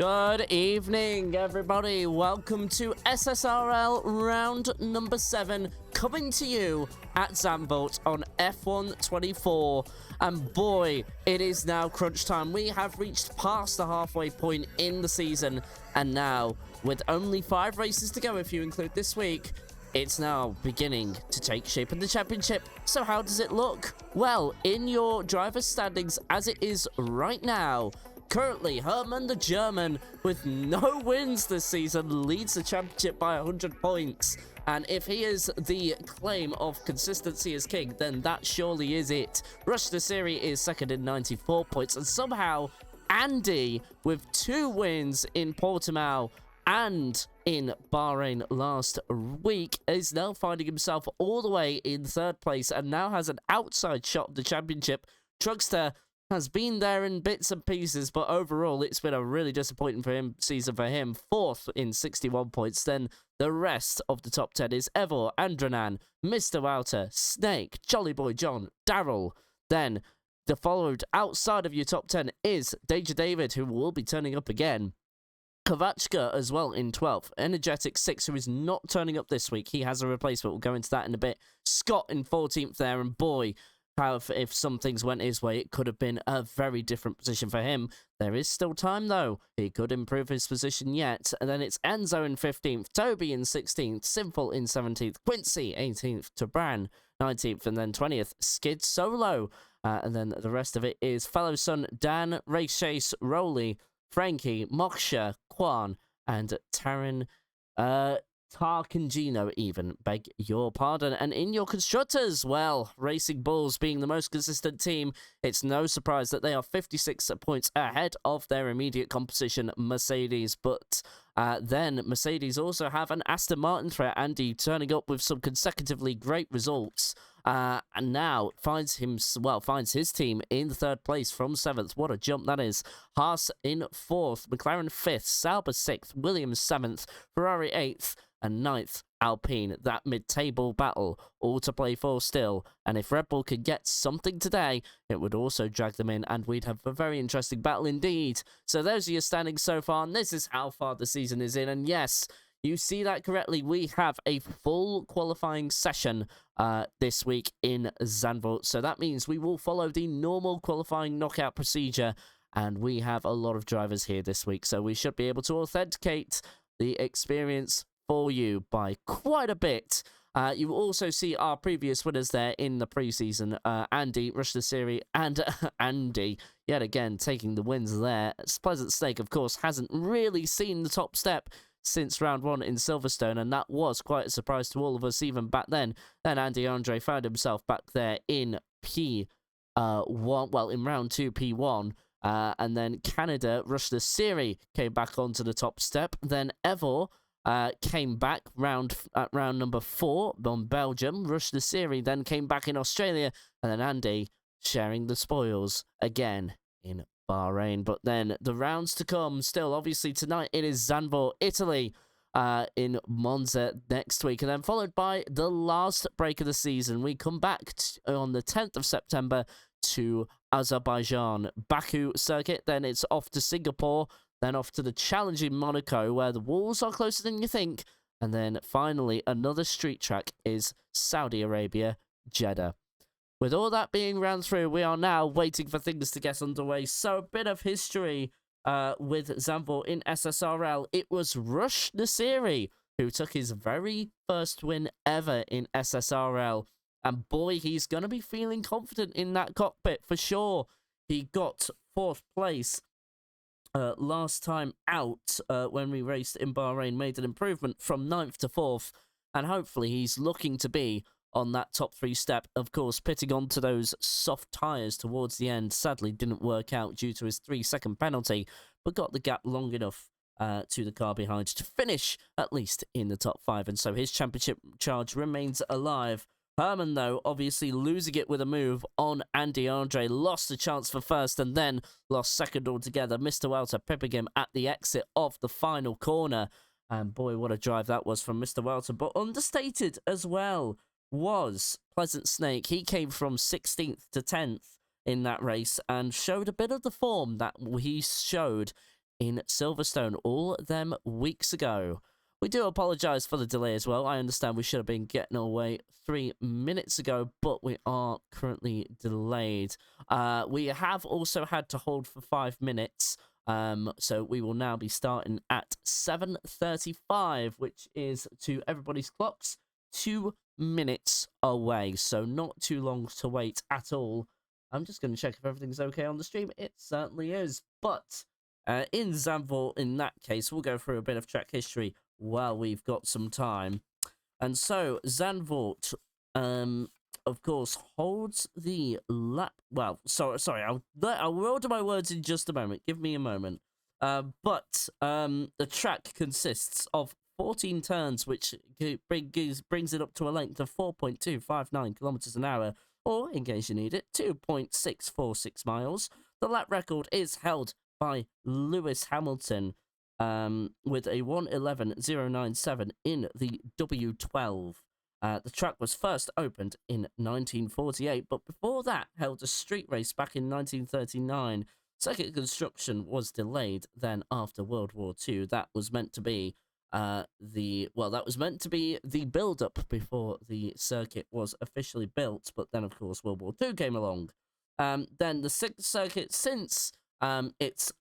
Good evening, everybody. Welcome to SSRL round number 7, coming to you at Zandvoort on F1 24. And boy, it is now crunch time. We have reached past the halfway point in the season, and now, with only 5 races to go if you include this week, It's now beginning to take shape in the championship. So how does it look? Well, in your driver standings as it is right now, currently Herman the German, with no wins this season, leads the championship by 100 points. And if he is the claim of consistency as king, then that surely is it. Rush the Series is second in 94 points. And somehow Andy, with 2 wins in Portimao and in Bahrain last week, is now finding himself all the way in 3rd place and now has an outside shot of the championship. Truckster has been there in bits and pieces, but overall it's been a really disappointing season for him. 4th in 61 points. Then the rest of the top 10 is Evor, Andranan, Mr. Wouter, Snake, Jolly Boy John, Daryl. Then the followed outside of your top 10 is Danger David, who will be turning up again. Kovachka as well in 12th. Energetic 6, who is not turning up this week. He has a replacement. We'll go into that in a bit. Scott in 14th there, and boy, if some things went his way, it could have been a very different position for him. There is still time, though. He could improve his position yet. And then it's Enzo in 15th, Toby in 16th, Sinful in 17th, Quincy 18th, Tabran 19th, and then 20th, Skid Solo. And then the rest of it is fellow son Dan, Race Chase, Rowley, Frankie, Moksha, Kwan, and Taran Tarkangino even, beg your pardon. And in your constructors, well, Racing Bulls being the most consistent team, it's no surprise that they are 56 points ahead of their immediate competition, Mercedes. But then Mercedes also have an Aston Martin threat, Andy, turning up with some consecutively great results. And now finds his team in 3rd place from 7th. What a jump that is. Haas in 4th, McLaren 5th, Sauber 6th, Williams 7th, Ferrari 8th, and 9th, Alpine. That mid-table battle, all to play for still. And if Red Bull could get something today, it would also drag them in, and we'd have a very interesting battle indeed. So those are your standings so far, and this is how far the season is in. And yes, you see that correctly. We have a full qualifying session this week in Zandvoort. So that means we will follow the normal qualifying knockout procedure. And we have a lot of drivers here this week. So we should be able to authenticate the experience for you by quite a bit. You will also see our previous winners there in the preseason. Andy, Rush the Series, and Andy, yet again, taking the wins there. Pleasant Snake, of course, hasn't really seen the top step since round 1 in Silverstone, and that was quite a surprise to all of us even back then. Then Andy Andre found himself back there in P1, well, in round 2 P1, and then Canada, Rush the Series, came back onto the top step. Then Evor came back at round number 4 on Belgium. Rush the Series then came back in Australia, and then Andy sharing the spoils again in Bahrain. But then the rounds to come still, obviously tonight it is Zandvoort, Italy, in Monza next week, and then followed by the last break of the season. We come back on the 10th of September to Azerbaijan, Baku circuit, then it's off to Singapore, then off to the challenging Monaco, where the walls are closer than you think, and then finally another street track is Saudi Arabia, Jeddah. With all that being ran through, we are now waiting for things to get underway. So a bit of history with Zandvoort in SSRL. It was Rush the Series who took his very first win ever in SSRL. And boy, he's going to be feeling confident in that cockpit for sure. He got 4th place last time out when we raced in Bahrain. Made an improvement from 9th to 4th. And hopefully he's looking to be on that top 3 step. Of course, pitting onto those soft tyres towards the end sadly didn't work out due to his 3-second penalty, but got the gap long enough to the car behind to finish at least in the top 5, and so his championship charge remains alive. Herman, though, obviously losing it with a move on Andy Andre, lost the chance for first and then lost second altogether. Mr. Welter pipping him at the exit of the final corner, and boy, what a drive that was from Mr. Welter. But understated as well was Pleasant Snake. He came from 16th to 10th in that race and showed a bit of the form that he showed in Silverstone all them weeks ago. We do apologise for the delay as well. I understand we should have been getting away 3 minutes ago, but we are currently delayed. We have also had to hold for 5 minutes, so we will now be starting at 7:35, which is, to everybody's clocks, 2 minutes away, so not too long to wait at all. I'm just going to check if everything's okay on the stream. It certainly is. But in Zandvoort, in that case, we'll go through a bit of track history while we've got some time. And so, Zandvoort, of course, holds the lap... Well, sorry, I'll order my words in just a moment. Give me a moment. But the track consists of 14 turns, which brings it up to a length of 4.259 kilometers an hour, or, in case you need it, 2.646 miles. The lap record is held by Lewis Hamilton with a 1:11.097 in the W12. The track was first opened in 1948, but before that held a street race back in 1939. Circuit construction was delayed then after World War II. That was meant to be the build-up before the circuit was officially built, but then of course World War II came along. Then the sixth circuit, since its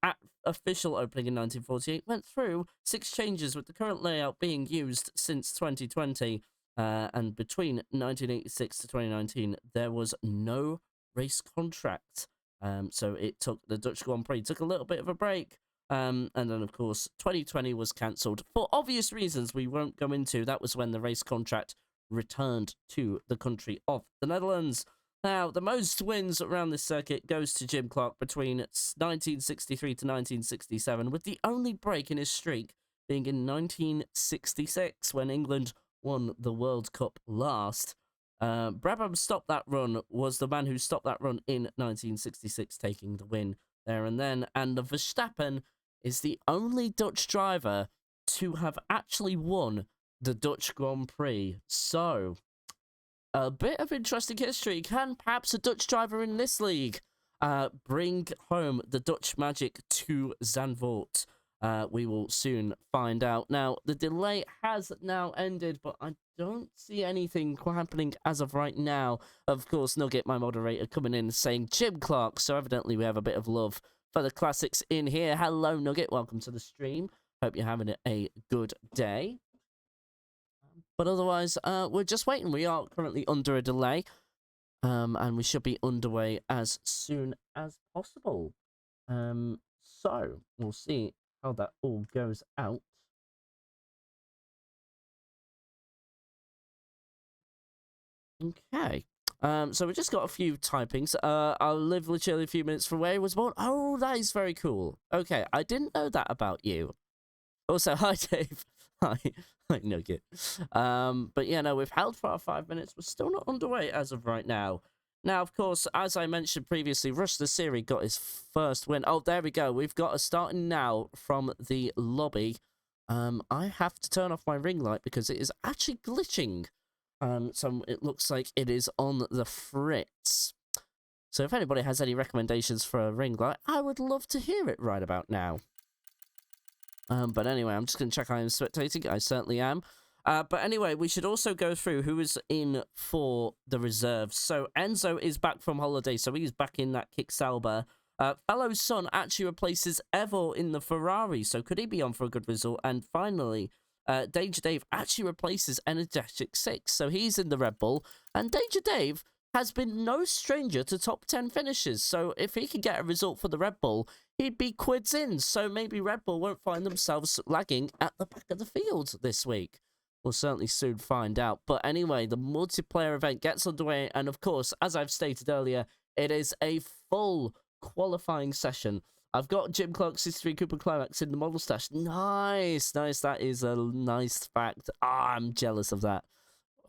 official opening in 1948, went through 6 changes, with the current layout being used since 2020. And between 1986 to 2019, there was no race contract. So it took the Dutch Grand Prix took a little bit of a break. And then, of course, 2020 was cancelled for obvious reasons we won't go into. That was when the race contract returned to the country of the Netherlands. Now, the most wins around this circuit goes to Jim Clark between 1963 to 1967, with the only break in his streak being in 1966, when England won the World Cup last. Brabham stopped that run, was the man who stopped that run in 1966, taking the win there and then. And Verstappen is the only Dutch driver to have actually won the Dutch Grand Prix. So, a bit of interesting history. Can perhaps a Dutch driver in this league bring home the Dutch magic to Zandvoort? We will soon find out. Now, the delay has now ended, but I don't see anything happening as of right now. Of course, Nugget, my moderator, coming in saying Jim Clark, so evidently we have a bit of love for the classics in here. Hello, Nugget. Welcome to the stream. Hope you're having a good day. But otherwise, we're just waiting. We are currently under a delay, and we should be underway as soon as possible. So, we'll see how that all goes out. Okay. So we just got a few typings. I live literally a few minutes from where he was born. Oh, that is very cool. Okay, I didn't know that about you. Also, hi, Dave. Hi. Hi, Nugget. But yeah, no, we've held for our 5 minutes. We're still not underway as of right now. Now, of course, as I mentioned previously, Rush the Siri got his first win. Oh, there we go. We've got a starting now from the lobby. I have to turn off my ring light because it is actually glitching. So it looks like it is on the fritz. So if anybody has any recommendations for a ring light, I would love to hear it right about now. But anyway, I'm just going to check I am spectating. I certainly am. But anyway, we should also go through who is in for the reserves. So Enzo is back from holiday, so he's back in that Kick Sauber. Fellow son actually replaces Evo in the Ferrari, so could he be on for a good result? And finally, Danger Dave actually replaces Energetic 6, so he's in the Red Bull. And Danger Dave has been no stranger to top 10 finishes, so if he can get a result for the Red Bull, he'd be quids in, so maybe Red Bull won't find themselves lagging at the back of the field this week. We'll certainly soon find out. But anyway, the multiplayer event gets underway, and of course, as I've stated earlier, it is a full qualifying session. I've got Jim Clark's 63 Cooper Climax in the model stash. Nice, nice. That is a nice fact. I'm jealous of that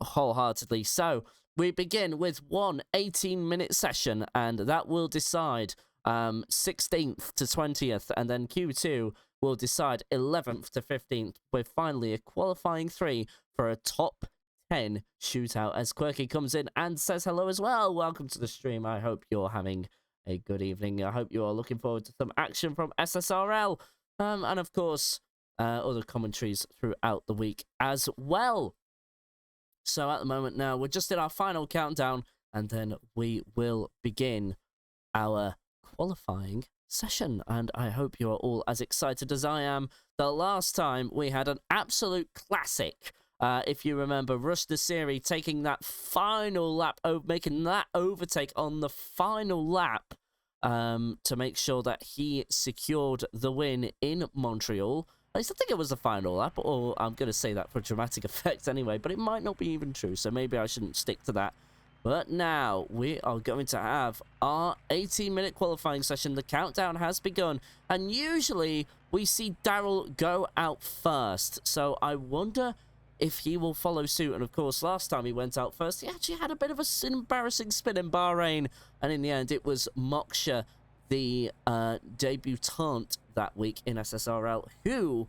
wholeheartedly. So we begin with one 18-minute session, and that will decide 16th to 20th, and then Q2 will decide 11th to 15th, with finally a qualifying 3 for a top 10 shootout, as Quirky comes in and says hello as well. Welcome to the stream. I hope you're having a good evening. I hope you are looking forward to some action from SSRL, and of course other commentaries throughout the week as well. So at the moment now, we're just in our final countdown, and then we will begin our qualifying session. And I hope you are all as excited as I am. The last time we had an absolute classic If you remember, Rush Nasiri taking that final lap, making that overtake on the final lap to make sure that he secured the win in Montreal. I still think it was the final lap, or I'm going to say that for dramatic effect anyway, but it might not be even true, so maybe I shouldn't stick to that. But now we are going to have our 18-minute qualifying session. The countdown has begun, and usually we see Daryl go out first. So I wonder if he will follow suit. And of course, last time he went out first, he actually had a bit of an embarrassing spin in Bahrain. And in the end, it was Moksha, the debutante that week in SSRL, who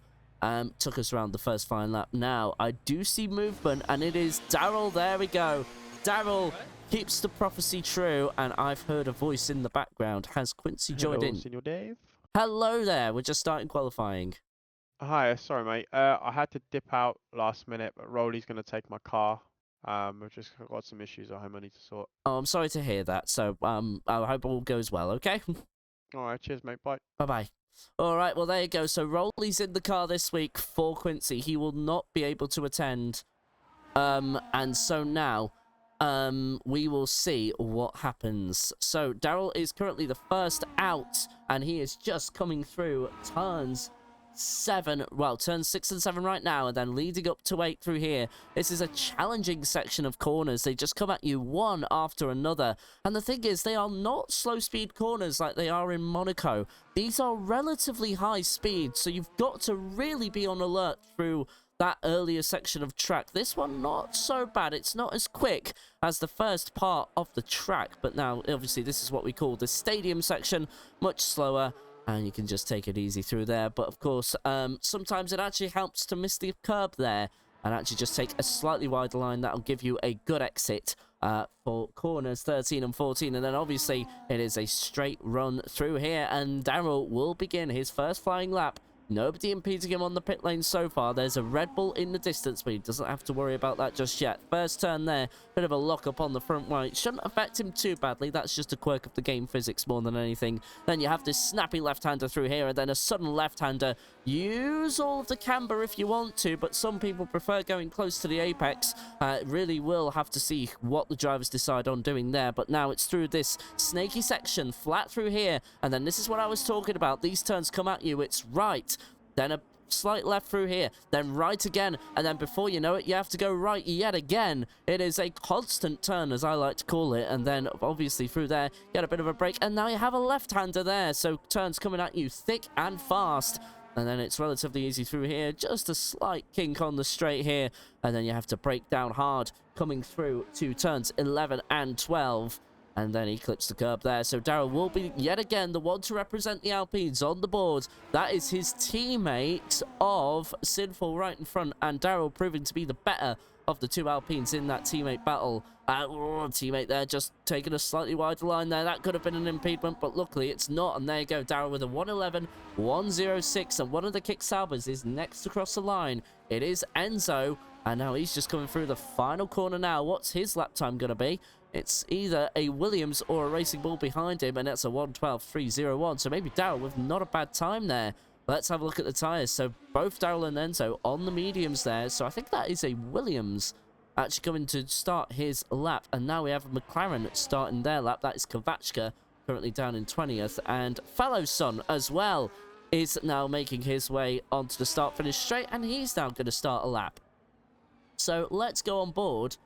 took us around the first fine lap. Now, I do see movement, and it is Daryl. There we go. Daryl keeps the prophecy true, and I've heard a voice in the background. Has Quincy joined in? Senor Dave. Hello there. We're just starting qualifying. Hi, sorry mate. I had to dip out last minute, but Rolly's gonna take my car. I've just got some issues at home I need to sort. Oh, I'm sorry to hear that. So, I hope all goes well, okay? Alright, cheers mate, bye. Bye-bye. All right, well, there you go. So, Rolly's in the car this week for Quincy. He will not be able to attend. And so now, we will see what happens. So, Daryl is currently the first out, and he is just coming through turns 7, well, turns 6 and 7 right now, and then leading up to 8 through here. This is a challenging section of corners. They just come at you one after another, and the thing is, they are not slow speed corners like they are in Monaco. These are relatively high speed, so you've got to really be on alert through that earlier section of track. This one not so bad. It's not as quick as the first part of the track, but now obviously this is what we call the stadium section, much slower, and you can just take it easy through there. But of course, sometimes it actually helps to miss the curb there and actually just take a slightly wider line. That'll give you a good exit for corners 13 and 14, and then obviously it is a straight run through here, and Daryl will begin his first flying lap. Nobody impeding him on the pit lane so far. There's a Red Bull in the distance, but he doesn't have to worry about that just yet. First turn there, bit of a lock-up on the front right. Shouldn't affect him too badly. That's just a quirk of the game physics more than anything. Then you have this snappy left-hander through here, and then a sudden left-hander. Use all of the camber if you want to, but some people prefer going close to the apex. Really will have to see what the drivers decide on doing there, but now it's through this snaky section, flat through here, and then this is what I was talking about. These turns come at you. It's right, then a slight left through here, then right again, and then before you know it, you have to go right yet again. It is a constant turn, as I like to call it, and then obviously through there, get a bit of a break, and now you have a left-hander there, so turns coming at you thick and fast. And then it's relatively easy through here, just a slight kink on the straight here, and then you have to brake down hard coming through to turns 11 and 12. And then he clips the curb there. So Daryl will be, yet again, the one to represent the Alpines on the board. That is his teammate of Sinful right in front. And Daryl proving to be the better of the two Alpines in that teammate battle. Teammate there just taking a slightly wider line there. That could have been an impediment, but luckily it's not. And there you go, Daryl with a 111, 106. And one of the kick Saubers is next across the line. It is Enzo. And now he's just coming through the final corner now. What's his lap time going to be? It's either a Williams or a Racing Bull behind him, and that's a 1:12.301. So maybe Daryl with not a bad time there. Let's have a look at the tyres. So both Daryl and Enzo on the mediums there. So I think that is a Williams actually coming to start his lap. And now we have McLaren starting their lap. That is Kovachka, currently down in 20th. And Fellow Son as well is now making his way onto the start-finish straight, and he's now going to start a lap. So let's go on board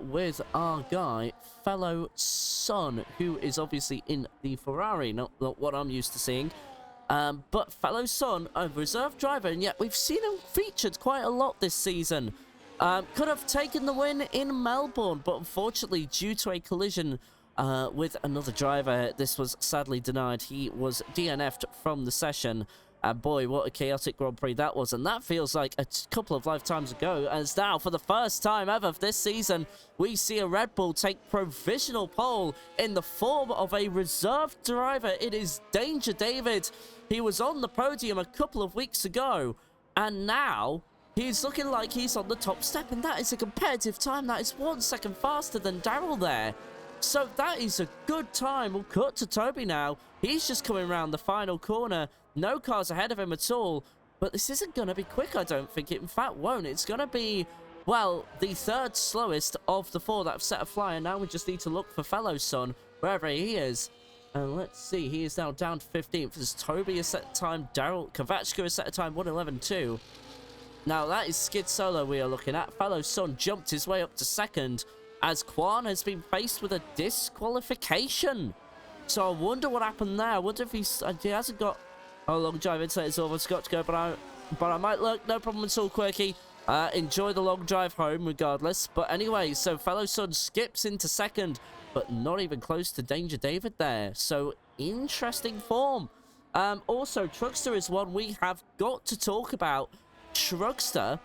with our guy, Fellow Son, who is obviously in the Ferrari, not what I'm used to seeing. But Fellow Son, a reserve driver, and yet we've seen him featured quite a lot this season. Could have taken the win in Melbourne, but unfortunately, due to a collision with another driver, this was sadly denied. He was DNF'd from the session. And boy, what a chaotic Grand Prix that was. And that feels like a couple of lifetimes ago. As now, for the first time ever this season, we see a Red Bull take provisional pole in the form of a reserve driver. It is Danger David. He was on the podium a couple of weeks ago. And now, he's looking like he's on the top step. And that is a competitive time. That is 1 second faster than Daryl there. So that is a good time. We'll cut to Toby now. He's just coming around the final corner. No cars ahead of him at all. But this isn't going to be quick, I don't think. It, in fact, won't. It's going to be well, the third slowest of the four that have set a flyer. Now we just need to look for fellow Son, wherever he is. And let's see, he is now down to 15th. As Toby has set a time, Daryl Kavachka has set a time 1:11.2. Now that is Skid Solo we are looking at. Fellow Son jumped his way up to second, as Quan has been faced with a disqualification. So I wonder what happened there. I wonder if he hasn't got a long drive into his almost got to go, but I might look. No problem at all, Quirky. Enjoy the long drive home regardless. But anyway, so Fellow Son skips into second, but not even close to Danger David there. So interesting form. Also, Truckster is one we have got to talk about. Truckster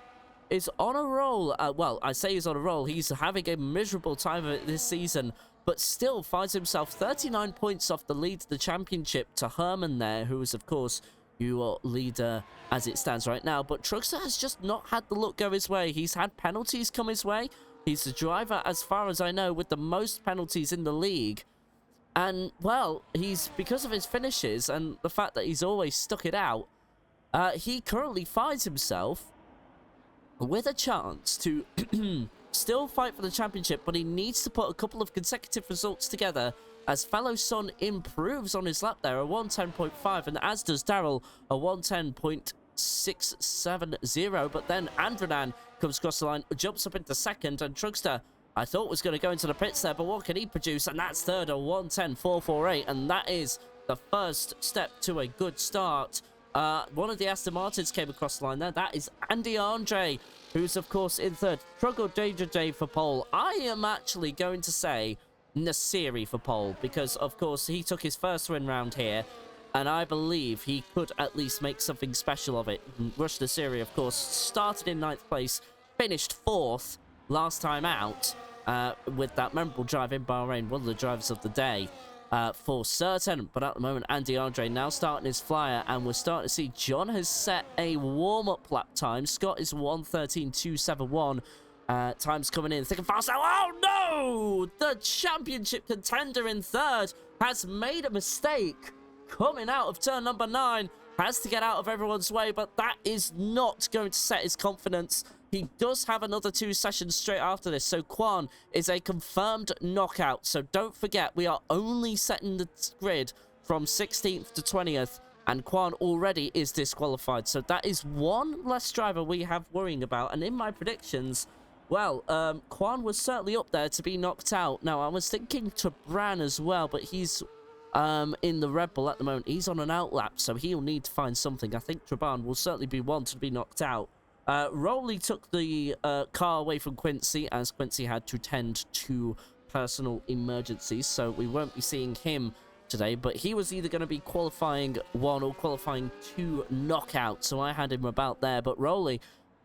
is on a roll. Well, I say he's on a roll. He's having a miserable time of it this season, but still finds himself 39 points off the lead of the championship to Herman there, who is, of course, your leader as it stands right now. But Truckster has just not had the luck go his way. He's had penalties come his way. He's the driver, as far as I know, with the most penalties in the league. And, well, because of his finishes and the fact that he's always stuck it out, he currently finds himself with a chance to still fight for the championship, but he needs to put a couple of consecutive results together as Fellow Son improves on his lap there, a 110.5, and as does Daryl, a 110.670. But then Andranan comes across the line, jumps up into second, and Truckster, I thought, was going to go into the pits there, but what can he produce? And that's third, a 110.448, and that is the first step to a good start. One of the Aston Martins came across the line there. That is Andy Andre, who's, of course, in third. Struggle Danger J for pole. I am actually going to say Nasiri for pole, because, of course, he took his first win round here, and I believe he could at least make something special of it. Rush Nasiri, of course, started in 9th place, finished 4th last time out, with that memorable drive in Bahrain, one of the drivers of the day. For certain, but at the moment Andy Andre now starting his flyer, and we're starting to see John has set a warm-up lap time. Scott is 1:13.271. Time's coming in thick and fast now. Oh no! The championship contender in third has made a mistake coming out of turn number 9. Has to get out of everyone's way, but that is not going to set his confidence. He does have another 2 sessions straight after this, so Quan is a confirmed knockout. So don't forget, we are only setting the grid from 16th to 20th, and Quan already is disqualified. So that is one less driver we have worrying about. And in my predictions, well, Quan was certainly up there to be knocked out. Now, I was thinking to Bran as well, but he's in the Red Bull at the moment. He's on an outlap, so he'll need to find something. I think Traban will certainly be one to be knocked out. Rowley took the car away from Quincy, as Quincy had to tend to personal emergencies, so we won't be seeing him today, but he was either going to be qualifying 1 or qualifying 2 knockout, so I had him about there. But Rowley,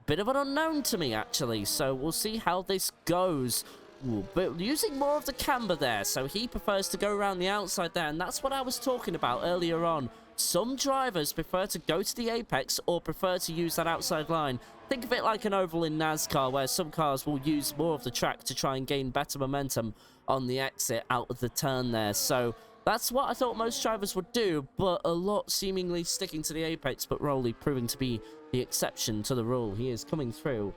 bit of an unknown to me actually, so we'll see how this goes. Ooh, but using more of the camber there, so he prefers to go around the outside there, and that's what I was talking about earlier on. Some drivers prefer to go to the apex or prefer to use that outside line. Think of it like an oval in NASCAR, where some cars will use more of the track to try and gain better momentum on the exit out of the turn there. So that's what I thought most drivers would do, but a lot seemingly sticking to the apex, but Rowley proving to be the exception to the rule. He is coming through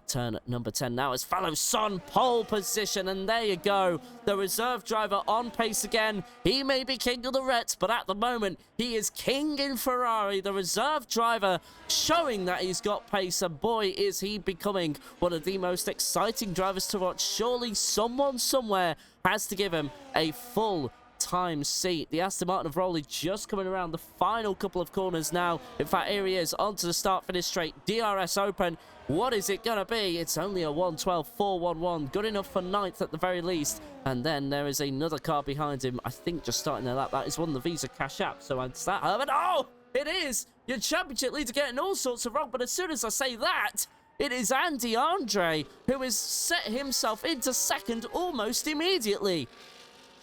turn number 10 now as Fellow Son pole position, and there you go, the reserve driver on pace again. He may be king of the Reds, but at the moment he is king in Ferrari. The reserve driver showing that he's got pace, and boy is he becoming one of the most exciting drivers to watch. Surely someone somewhere has to give him a full time seat. The Aston Martin of Rowley just coming around the final couple of corners now. In fact, here he is onto the start finish straight. DRS open. What is it gonna be? It's only a 1:12.411, good enough for 9th at the very least. And then there is another car behind him, I think just starting their lap. That is one of the Visa Cash Apps. So it's that Herman. Oh, it is! Your championship leads are getting all sorts of wrong, but as soon as I say that, it is Andy Andre who has set himself into second almost immediately.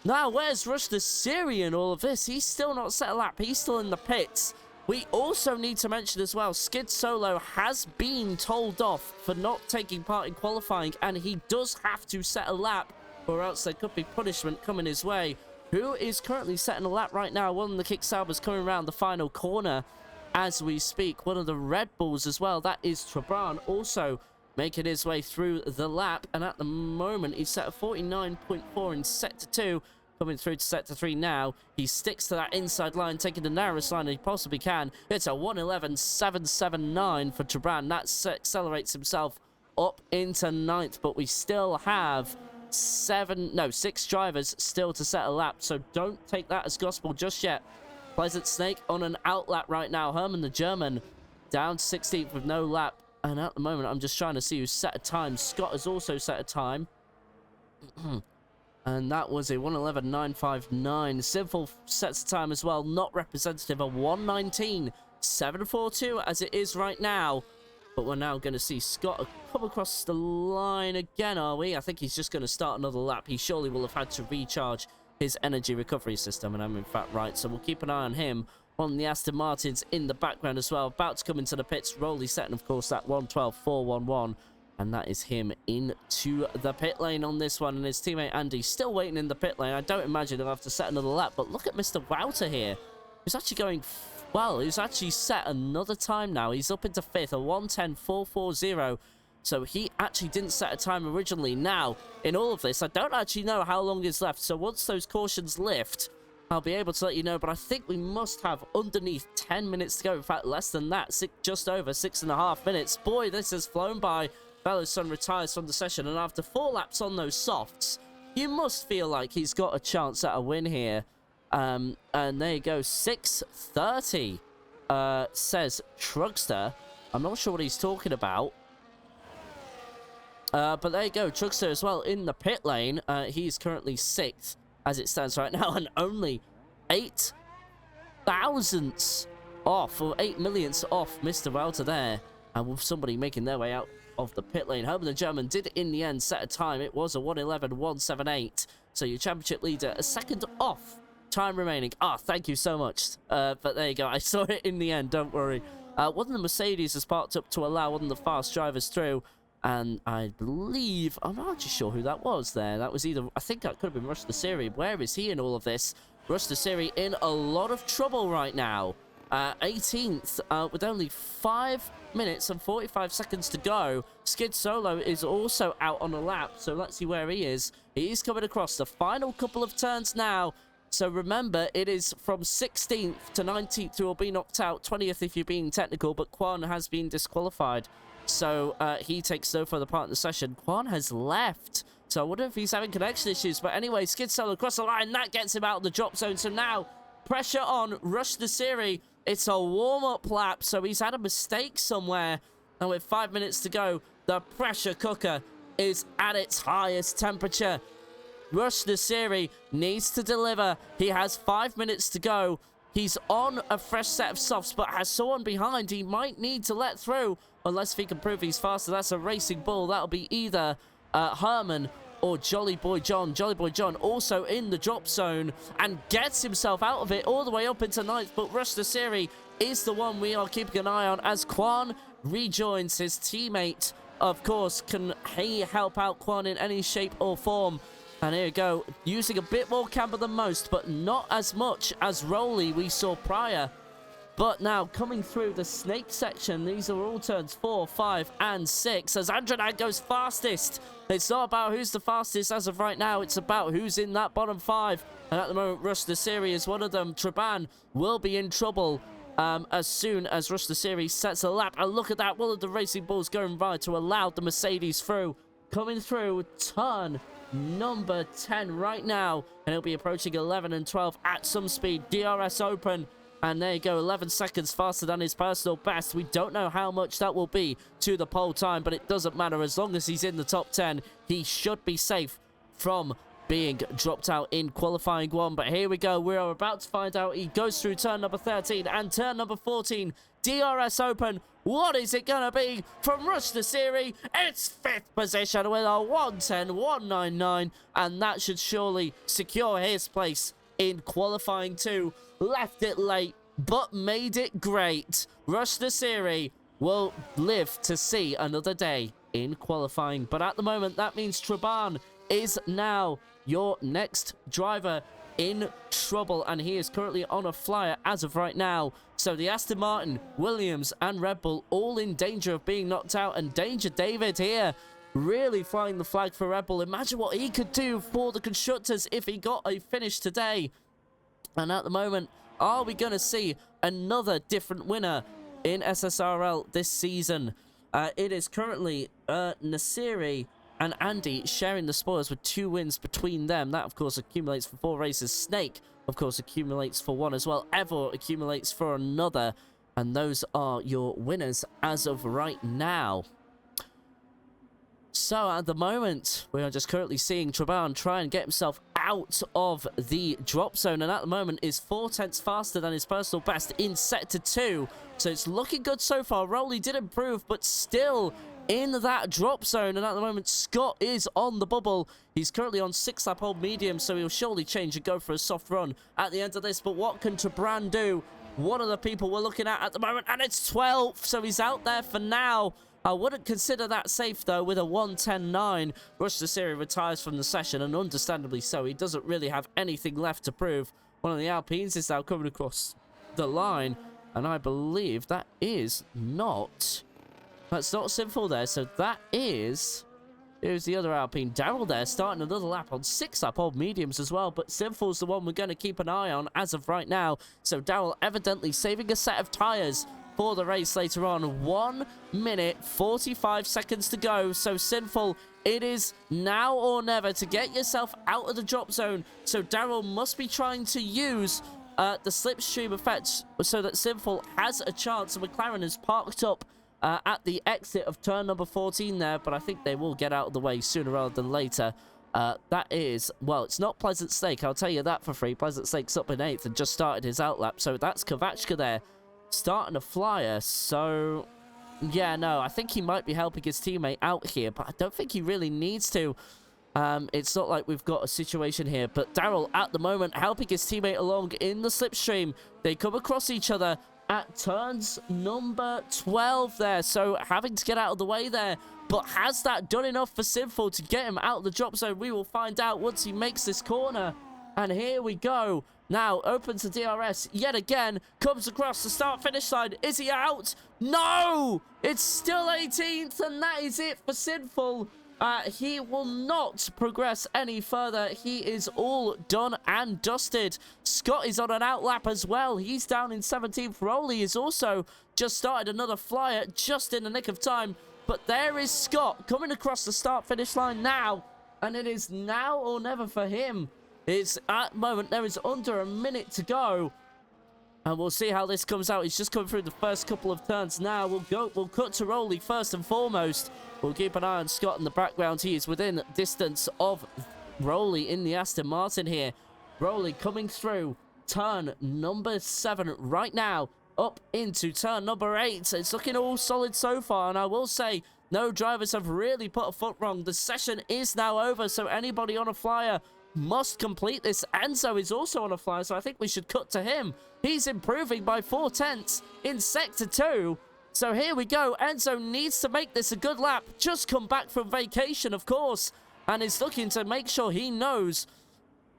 Now, where's Rush the Siri in all of this? He's still not set a lap. He's still in the pits. We also need to mention as well, Skid Solo has been told off for not taking part in qualifying, and he does have to set a lap, or else there could be punishment coming his way. Who is currently setting a lap right now? One of the Kick Saubers coming around the final corner as we speak. One of the Red Bulls as well. That is Trabran. Also, making his way through the lap. And at the moment, he's set a 49.4 in Sector 2. Coming through to Sector 3 now. He sticks to that inside line, taking the narrowest line he possibly can. It's a 1:11.779 for Traban. That accelerates himself up into 9th, but we still have 6 drivers still to set a lap, so don't take that as gospel just yet. Pleasant Snake on an out lap right now. Herman the German down 16th with no lap, and at the moment I'm just trying to see who's set a time. Scott has also set a time. And that was a 1:11.959. Sinful sets a time as well, not representative, a 1:19.742 as it is right now. But we're now going to see Scott come across the line again, are we? I think he's just going to start another lap. He surely will have had to recharge his energy recovery system, and I'm in fact right. So we'll keep an eye on him. On the Aston Martins in the background as well. About to come into the pits. Rowley setting, of course, that 1:12.411. And that is him into the pit lane on this one. And his teammate Andy still waiting in the pit lane. I don't imagine he'll have to set another lap. But look at Mr. Wouter here. He's actually going well. He's actually set another time now. He's up into 5th, a 1:10.440. So he actually didn't set a time originally. Now, in all of this, I don't actually know how long is left. So once those cautions lift, I'll be able to let you know. But I think we must have underneath 10 minutes to go. In fact, less than that. Just over 6.5 minutes. Boy, this has flown by. Bella's son retires from the session, and after 4 laps on those softs, you must feel like he's got a chance at a win here. And there you go, 6:30, says Trugster. I'm not sure what he's talking about. But there you go, Trugster as well in the pit lane. He's currently 6th as it stands right now, and only 8 thousandths off, or 8 millionths off Mr. Wouter there. And with somebody making their way out of the pit lane. Herman the German did in the end set a time. It was a 1:11.178. So your championship leader, a second off. Time remaining. Ah, thank you so much. But there you go. I saw it in the end. Don't worry. One of the Mercedes has parked up to allow one of the fast drivers through. And I believe, I'm not actually sure who that was there. That was either, I think that could have been Rush the Siri. Where is he in all of this? Rush the Siri in a lot of trouble right now. 18th with only 5 minutes and 45 seconds to go. Skid Solo is also out on a lap, so let's see where he is. He's coming across the final couple of turns now. So remember, it is from 16th to 19th who will be knocked out, 20th if you're being technical, but Quan has been disqualified. So he takes no further part in the session. Quan has left. So I wonder if he's having connection issues. But anyway, Skid Solo across the line. That gets him out of the drop zone. So now, pressure on Rush the Siri. It's a warm-up lap, so he's had a mistake somewhere. And with 5 minutes to go, the pressure cooker is at its highest temperature. Rush the Siri needs to deliver. He has 5 minutes to go. He's on a fresh set of softs, but has someone behind he might need to let through. Unless if he can prove he's faster. That's a racing bull. That'll be either Herman or Jolly Boy John. Jolly Boy John also in the drop zone and gets himself out of it all the way up into 9th. But Rush the Siri is the one we are keeping an eye on as Quan rejoins his teammate. Of course, can he help out Quan in any shape or form? And here we go, using a bit more camber than most, but not as much as Rowley we saw prior. But now, coming through the snake section, these are all turns 4, 5, and 6, as Andronag goes fastest. It's not about who's the fastest as of right now, it's about who's in that bottom 5. And at the moment, Rush the Siri is one of them. Traban will be in trouble as soon as Rush the Siri sets a lap. And look at that, one of the racing bulls going by to allow the Mercedes through. Coming through, turn number 10 right now. And he'll be approaching 11 and 12 at some speed. DRS open. And there you go, 11 seconds faster than his personal best. We don't know how much that will be to the pole time, but it doesn't matter. As long as he's in the top 10, he should be safe from being dropped out in qualifying 1. But here we go. We are about to find out. He goes through turn number 13 and turn number 14. DRS open. What is it going to be from Rush the Siri? It's 5th position with a 1:10.199. And that should surely secure his place in qualifying 2. Left it late, but made it great. Rush the Siri will live to see another day in qualifying. But at the moment, that means Traban is now your next driver in trouble, and he is currently on a flyer as of right now. So the Aston Martin, Williams, and Red Bull all in danger of being knocked out, and Danger David here really flying the flag for Red Bull. Imagine what he could do for the constructors if he got a finish today. And at the moment, are we going to see another different winner in SSRL this season? It is currently Nasiri and Andy sharing the spoils with 2 wins between them. That, of course, accumulates for 4 races. Snake, of course, accumulates for 1 as well. Evor accumulates for another. And those are your winners as of right now. So, at the moment, we are just currently seeing Traban try and get himself out of the drop zone. And at the moment is 4 tenths faster than his personal best in Sector 2. So, it's looking good so far. Rowley did improve, but still in that drop zone. And at the moment, Scott is on the bubble. He's currently on 6-lap old medium, so he'll surely change and go for a soft run at the end of this. But what can Traban do? One of the people we're looking at the moment, and it's 12th. So, he's out there for now. I wouldn't consider that safe, though, with a 1:10.9. Rush Nasiri retires from the session, and understandably so. He doesn't really have anything left to prove. One of the Alpines is now coming across the line, and I believe that is not... That's not Sinful there, so that is... Here's the other Alpine. Daryl there starting another lap on 6-lap old mediums as well, but Sinful's the one we're going to keep an eye on as of right now. So Daryl evidently saving a set of tyres for the race later on. 1 minute 45 seconds to go. So Sinful, it is now or never to get yourself out of the drop zone. So Daryl must be trying to use the slipstream effect so that Sinful has a chance. McLaren is parked up at the exit of turn number 14 there, but I think they will get out of the way sooner rather than later. That is, well, it's not Pleasant Snake, I'll tell you that for free. Pleasant Snake's up in 8th and just started his outlap, so that's Kovachka there starting a flyer. So yeah, no, I think he might be helping his teammate out here, but I don't think he really needs to. It's not like we've got a situation here, but Daryl at the moment helping his teammate along in the slipstream. They come across each other at turns number 12 there, so having to get out of the way there. But has that done enough for Sinful to get him out of the drop zone? We will find out once he makes this corner. And here we go. Now opens the DRS yet again, comes across the start-finish line. Is he out? No! It's still 18th, and that is it for Sinful. He will not progress any further. He is all done and dusted. Scott is on an outlap as well. He's down in 17th. Rowley is also just started another flyer just in the nick of time. But there is Scott coming across the start-finish line now, and it is now or never for him. It's at the moment, there is under a minute to go. And we'll see how this comes out. He's just coming through the first couple of turns now. We'll cut to Rowley first and foremost. We'll keep an eye on Scott in the background. He is within distance of Rowley in the Aston Martin here. Rowley coming through turn number 7 right now. Up into turn number 8. It's looking all solid so far. And I will say, no drivers have really put a foot wrong. The session is now over. So anybody on a flyer must complete this. Enzo is also on a flyer, so I think we should cut to him. He's improving by 4 tenths in Sector 2. So here we go. Enzo needs to make this a good lap. Just come back from vacation, of course, and is looking to make sure he knows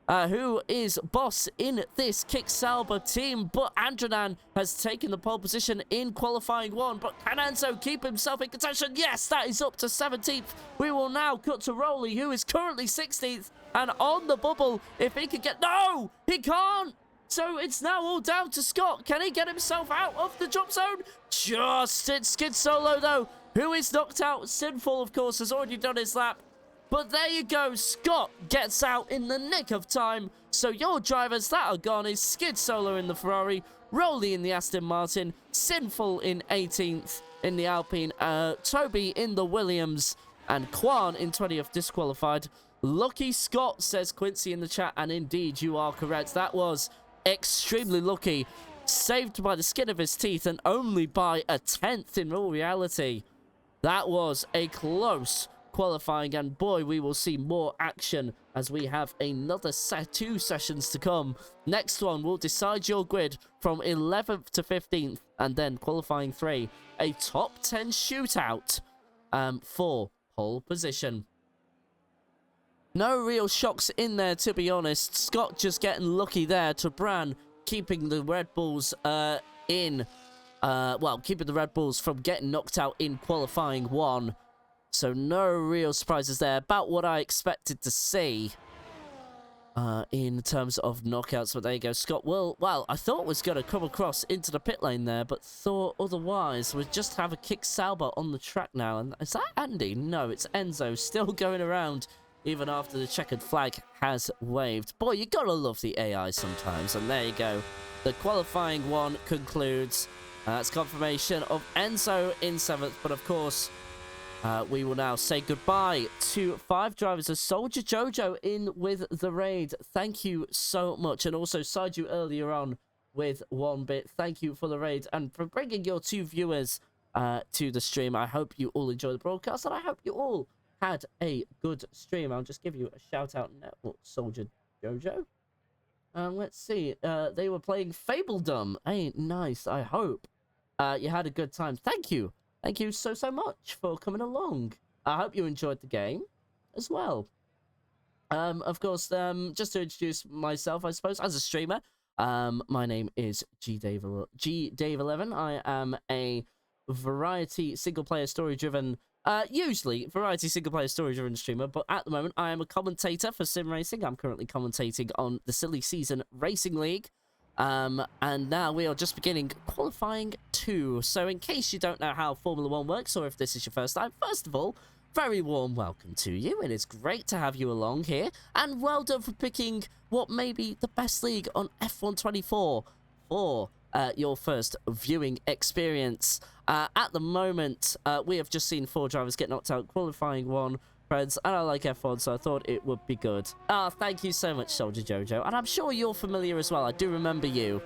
who is boss in this Kick Sauber team. But Andranan has taken the pole position in qualifying 1. But can Enzo keep himself in contention? Yes, that is up to 17th. We will now cut to Rowley, who is currently 16th and on the bubble. If he could get... No, he can't. So it's now all down to Scott. Can he get himself out of the drop zone? Just, it's Skid Solo, though, who is knocked out. Sinful, of course, has already done his lap. But there you go. Scott gets out in the nick of time. So your drivers that are gone is Skid Solo in the Ferrari, Rowley in the Aston Martin, Sinful in 18th in the Alpine, Toby in the Williams, and Kwan in 20th disqualified. Lucky Scott, says Quincy in the chat, and indeed you are correct. That was extremely lucky. Saved by the skin of his teeth and only by a 10th in all reality. That was a close qualifying, and boy, we will see more action as we have another 2 sessions to come. Next one will decide your grid from 11th to 15th, and then qualifying 3, a top 10 shootout for pole position. No real shocks in there, to be honest. Scott just getting lucky there to Bran, keeping the Red Bulls keeping the Red Bulls from getting knocked out in qualifying 1. So no real surprises there. About what I expected to see in terms of knockouts. But there you go. Scott I thought was going to come across into the pit lane there, but thought otherwise. We just have a kick Sauber on the track now. And is that Andy? No, it's Enzo still going around even after the checkered flag has waved. Boy, you gotta love the AI sometimes. And there you go. The qualifying 1 concludes. That's confirmation of Enzo in 7th. But of course, we will now say goodbye to 5 drivers as Soldier Jojo in with the raid. Thank you so much. And also Saiju earlier on with 1 bit. Thank you for the raid and for bringing your 2 viewers to the stream. I hope you all enjoy the broadcast, and I hope you all had a good stream. I'll just give you a shout out now, Soldier Jojo. Let's see. They were playing Fabledom. Hey, nice. I hope you had a good time. Thank you. Thank you so much for coming along. I hope you enjoyed the game as well. Of course, just to introduce myself, I suppose, as a streamer, my name is GDave11. I am a variety single-player story-driven, usually variety single-player story-driven streamer, but at the moment I am a commentator for sim racing. I'm currently commentating on the Silly Season Racing League. And now we are just beginning qualifying 2. So in case you don't know how Formula 1 works, or if this is your first time, first of all, very warm welcome to you. It is great to have you along here, and well done for picking what may be the best league on F124 for your first viewing experience. At the moment, we have just seen 4 drivers get knocked out qualifying 1. Friends, and I like F1, so I thought it would be good. Thank you so much, Soldier Jojo. And I'm sure you're familiar as well. I do remember you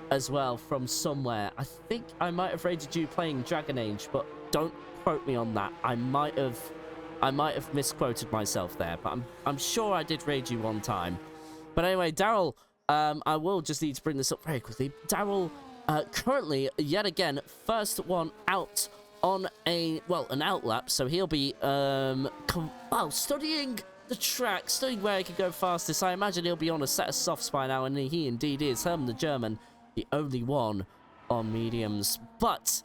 as well from somewhere. I think I might have rated you playing Dragon Age, but don't quote me on that. I might have misquoted myself there, but I'm sure I did raid you one time. But anyway, Daryl, I will just need to bring this up very quickly. Daryl, currently, yet again, first one out on an outlap, so he'll be studying the track, studying where he can go fastest. I imagine he'll be on a set of softs by now, and he indeed is. Herman the German, the only one on mediums. But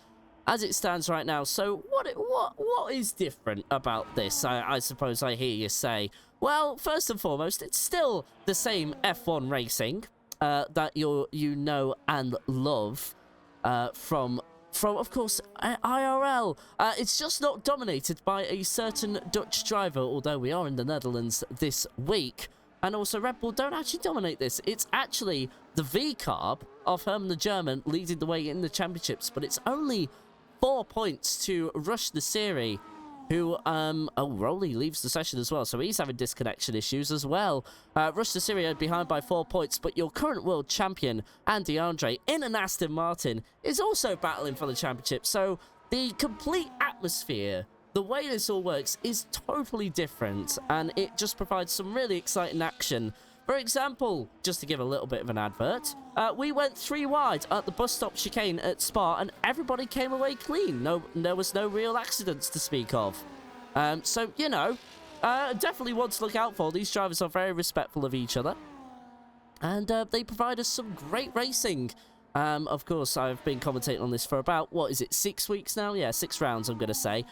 as it stands right now, so what is different about this? I suppose I hear you say. Well, first and foremost, it's still the same F1 racing that you know and love from of course, IRL. It's just not dominated by a certain Dutch driver, although we are in the Netherlands this week. And also, Red Bull don't actually dominate this. It's actually the V-Carb of Herman the German leading the way in the championships, but it's only 4 points to Rush the Siri, who, Rolly leaves the session as well, so he's having disconnection issues as well. Rush the Siri behind by 4 points, but your current world champion, Andy Andre, in an Aston Martin, is also battling for the championship. So the complete atmosphere, the way this all works, is totally different, and it just provides some really exciting action. For example, just to give a little bit of an advert, we went 3 wide at the bus stop chicane at Spa, and everybody came away clean. There was no real accidents to speak of. So, you know, definitely one to look out for. These drivers are very respectful of each other, and they provide us some great racing. Of course, I've been commentating on this for about, 6 weeks now? Yeah, 6 rounds, I'm going to say.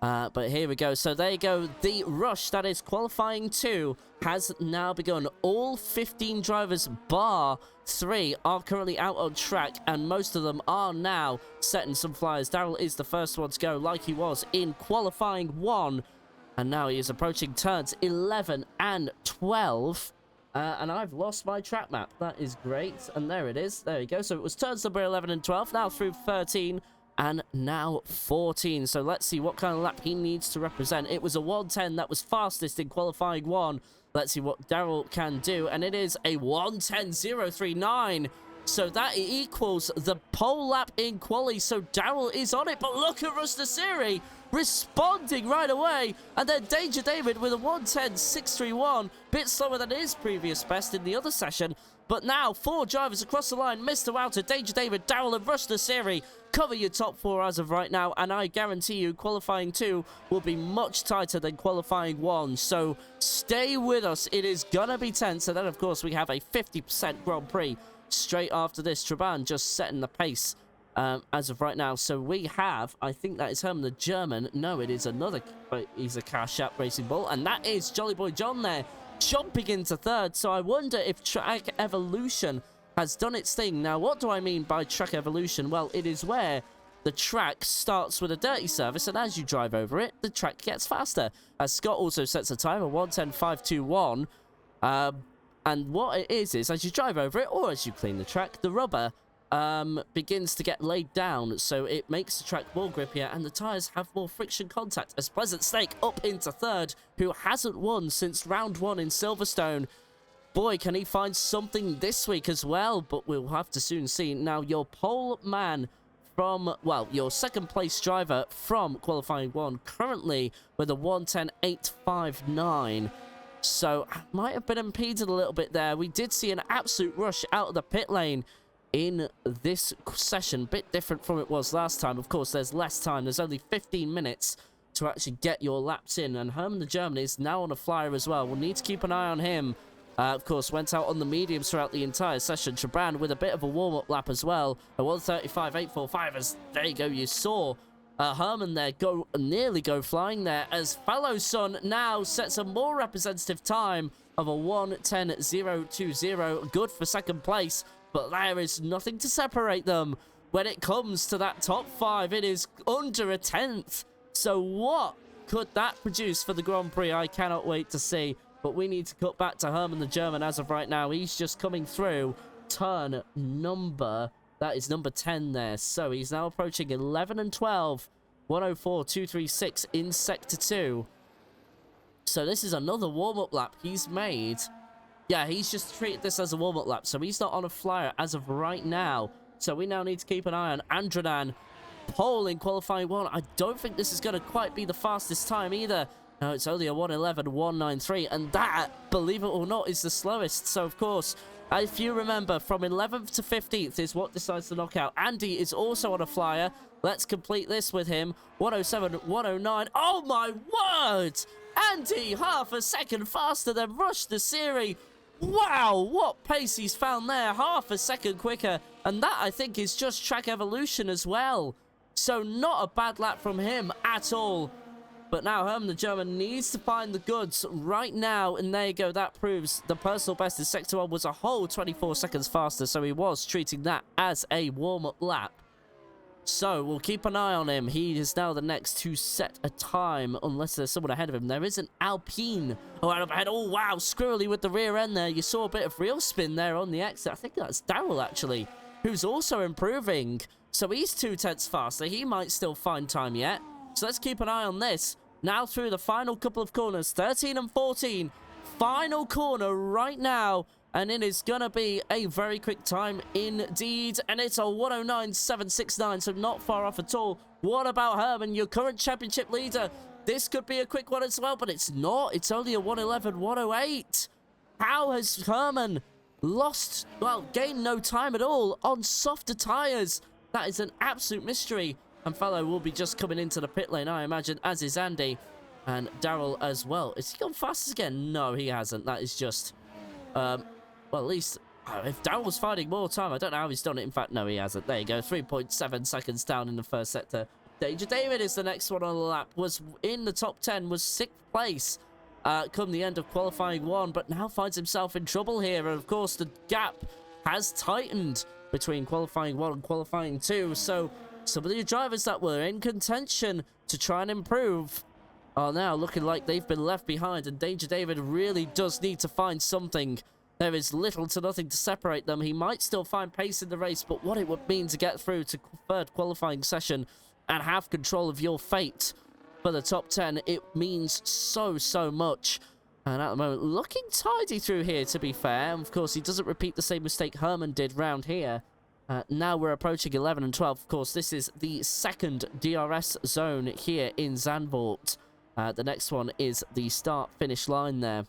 But here we go. So there you go. The rush, that is qualifying 2, has now begun. All 15 drivers, bar 3, are currently out on track, and most of them are now setting some flyers. Daryl is the first one to go, like he was in qualifying 1, and now he is approaching turns 11 and 12. And I've lost my track map. That is great. And there it is. There you go. So it was turns number 11 and 12, now through 13. And now 14. So let's see what kind of lap he needs to represent. It was a 1:10 that was fastest in qualifying 1. Let's see what Daryl can do. And it is a 1:10.039. So that equals the pole lap in quali. So Daryl is on it. But look at Russ Nasiri responding right away. And then Danger David with a 1:10.631. Bit slower than his previous best in the other session. But now, 4 drivers across the line. Mr. Wouter, Danger David, Daryl and Rush Nasiri cover your top 4 as of right now. And I guarantee you, qualifying 2 will be much tighter than qualifying 1. So stay with us. It is going to be tense. And then, of course, we have a 50% Grand Prix straight after this. Traban just setting the pace as of right now. So we have, I think that is Herman the German. No, it is another, he's a Cash App Racing Bull. And that is Jolly Boy John there, jumping into 3rd. So I wonder if Track Evolution has done its thing. Now, what do I mean by Track Evolution? Well, it is where the track starts with a dirty surface, and as you drive over it, the track gets faster. As Scott also sets a time of 1:10.521. And what it is as you drive over it, or as you clean the track, the rubber begins to get laid down, so it makes the track more grippier and the tyres have more friction contact. As Pleasant Snake up into 3rd, who hasn't won since round 1 in Silverstone. Boy, can he find something this week as well, but we'll have to soon see. Now, your pole man from, well, your 2nd place driver from qualifying 1, currently with a 1:10.859. So, might have been impeded a little bit there. We did see an absolute rush out of the pit lane in this session. Bit different from it was last time. Of course, there's less time. There's only 15 minutes to actually get your laps in. And Herman the German is now on a flyer as well. We'll need to keep an eye on him. Of course, went out on the mediums throughout the entire session. Traban with a bit of a warm-up lap as well. A 1:35.845. As there you go, you saw Herman there nearly go flying there, as fellow son now sets a more representative time of a 1:10.020. Good for 2nd place, but there is nothing to separate them. When it comes to that top 5, it is under a 10th. So what could that produce for the Grand Prix? I cannot wait to see. But we need to cut back to Herman the German as of right now. He's just coming through turn number, that is number 10 there. So he's now approaching 11 and 12. 1:04.236 in Sector 2. So this is another warm-up lap he's made. Yeah, he's just treated this as a warm-up lap. So he's not on a flyer as of right now. So we now need to keep an eye on Andradan. Pole in qualifying 1. I don't think this is going to quite be the fastest time either. No, it's only a 1:11.193, and that, believe it or not, is the slowest. So, of course, if you remember, from 11th to 15th is what decides the knockout. Andy is also on a flyer. Let's complete this with him. 1:07.109. Oh, my word! Andy, half a second faster than Rush Nasiri. Wow, what pace he's found there. Half a second quicker. And that, I think, is just track evolution as well. So, not a bad lap from him at all. But now Herman the German needs to find the goods right now. And there you go. That proves the personal best in Sector 1 was a whole 24 seconds faster. So he was treating that as a warm-up lap. So we'll keep an eye on him. He is now the next to set a time. Unless there's someone ahead of him. There is an Alpine. Oh, out of ahead. Oh, wow. Squirrely with the rear end there. You saw a bit of real spin there on the exit. I think that's Daryl, actually, who's also improving. So he's 2/10 faster. He might still find time yet. So let's keep an eye on this. Now through the final couple of corners, 13 and 14. Final corner right now. And it is going to be a very quick time indeed. And it's a 1:09.769, so not far off at all. What about Herman, your current championship leader? This could be a quick one as well, but it's not. It's only a 1:11.108. How has Herman lost, well, gained no time at all on softer tyres? That is an absolute mystery. And fellow will be just coming into the pit lane, I imagine, as is Andy. And Daryl as well. Is he gone fast again? No, he hasn't. That is just... well, at least... if Daryl was finding more time, I don't know how he's done it. In fact, no, he hasn't. There you go. 3.7 seconds down in the first sector. Danger David is the next one on the lap. Was in the top 10. Was 6th place come the end of qualifying 1. But now finds himself in trouble here. And, of course, the gap has tightened between qualifying 1 and qualifying 2. So... some of the drivers that were in contention to try and improve are now looking like they've been left behind, and Danger David really does need to find something. There is little to nothing to separate them. He might still find pace in the race, but what it would mean to get through to 3rd qualifying session and have control of your fate for the top 10, it means so much. And at the moment, looking tidy through here, to be fair. And of course, he doesn't repeat the same mistake Herman did round here. Now we're approaching 11 and 12. Of course, this is the 2nd DRS zone here in Zandvoort. The next one is the start-finish line there.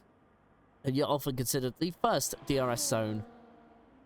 And you're often considered the 1st DRS zone.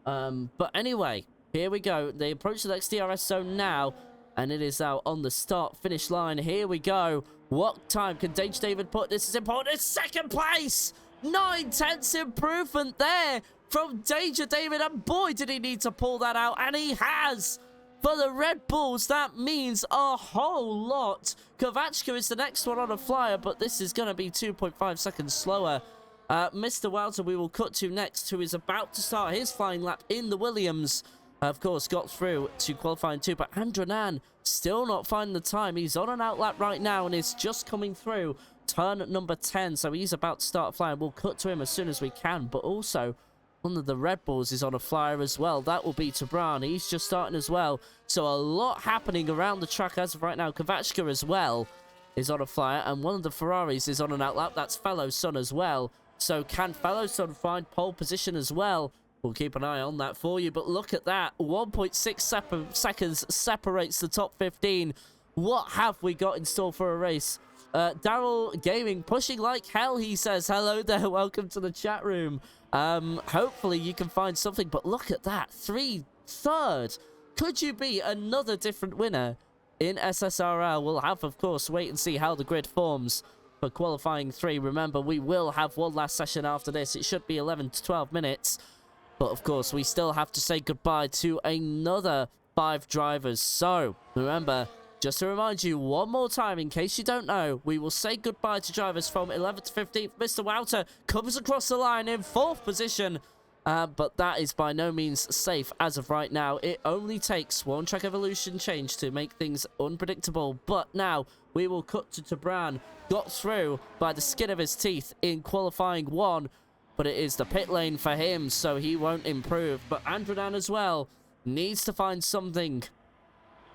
But anyway, here we go. They approach the next DRS zone now, and it is now on the start-finish line. Here we go. What time can Danger David put? This is important. It's second place! 9/10 improvement there from Danger David, and boy, did he need to pull that out, and he has! For the Red Bulls, that means a whole lot. Kovachka is the next one on a flyer, but this is going to be 2.5 seconds slower. Mr. Wouter, we will cut to next, who is about to start his flying lap in the Williams. Of course, got through to qualifying 2, but Andranan still not finding the time. He's on an outlap right now and is just coming through turn number 10, so he's about to start flying. We'll cut to him as soon as we can, but also one of the Red Bulls is on a flyer as well. That will be Tabran. He's just starting as well, so a lot happening around the track as of right now. Kovachka as well is on a flyer, and one of the Ferraris is on an outlap. That's Fellow Son as well. So can Fellow Son find pole position as well? We'll keep an eye on that for you. But look at that. 1.6 seconds separates the top 15. What have we got in store for a race? Daryl Gaming pushing like hell, he says. Hello there. Welcome to the chat room. Hopefully you can find something. But look at that. 3rd. Could you be another different winner in SSRL? We'll have, of course, wait and see how the grid forms for qualifying 3. Remember, we will have one last session after this. It should be 11 to 12 minutes. But, of course, we still have to say goodbye to another 5 drivers. So, remember, just to remind you one more time, in case you don't know, we will say goodbye to drivers from 11th to 15th. Mr. Wouter comes across the line in 4th position. But that is by no means safe as of right now. It only takes one track evolution change to make things unpredictable. But now we will cut to Tabran. Got through by the skin of his teeth in qualifying 1. But it is the pit lane for him, so he won't improve. But Andradan as well needs to find something.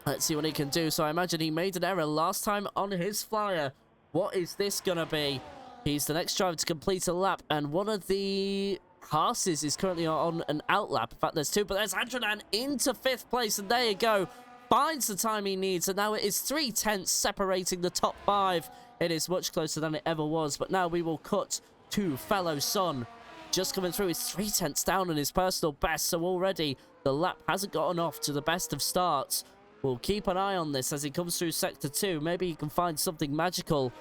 Let's see what he can do. So I imagine he made an error last time on his flyer. What is this going to be? He's the next driver to complete a lap. And one of the Haas's is currently on an outlap. In fact, there's 2. But there's Andradan into 5th place. And there you go. Finds the time he needs. And now it is 3/10 separating the top 5. It is much closer than it ever was. But now we will cut to Fellow Son. Just coming through. He's 3/10 down on his personal best. So already the lap hasn't gotten off to the best of starts. We'll keep an eye on this as he comes through Sector 2. Maybe he can find something magical.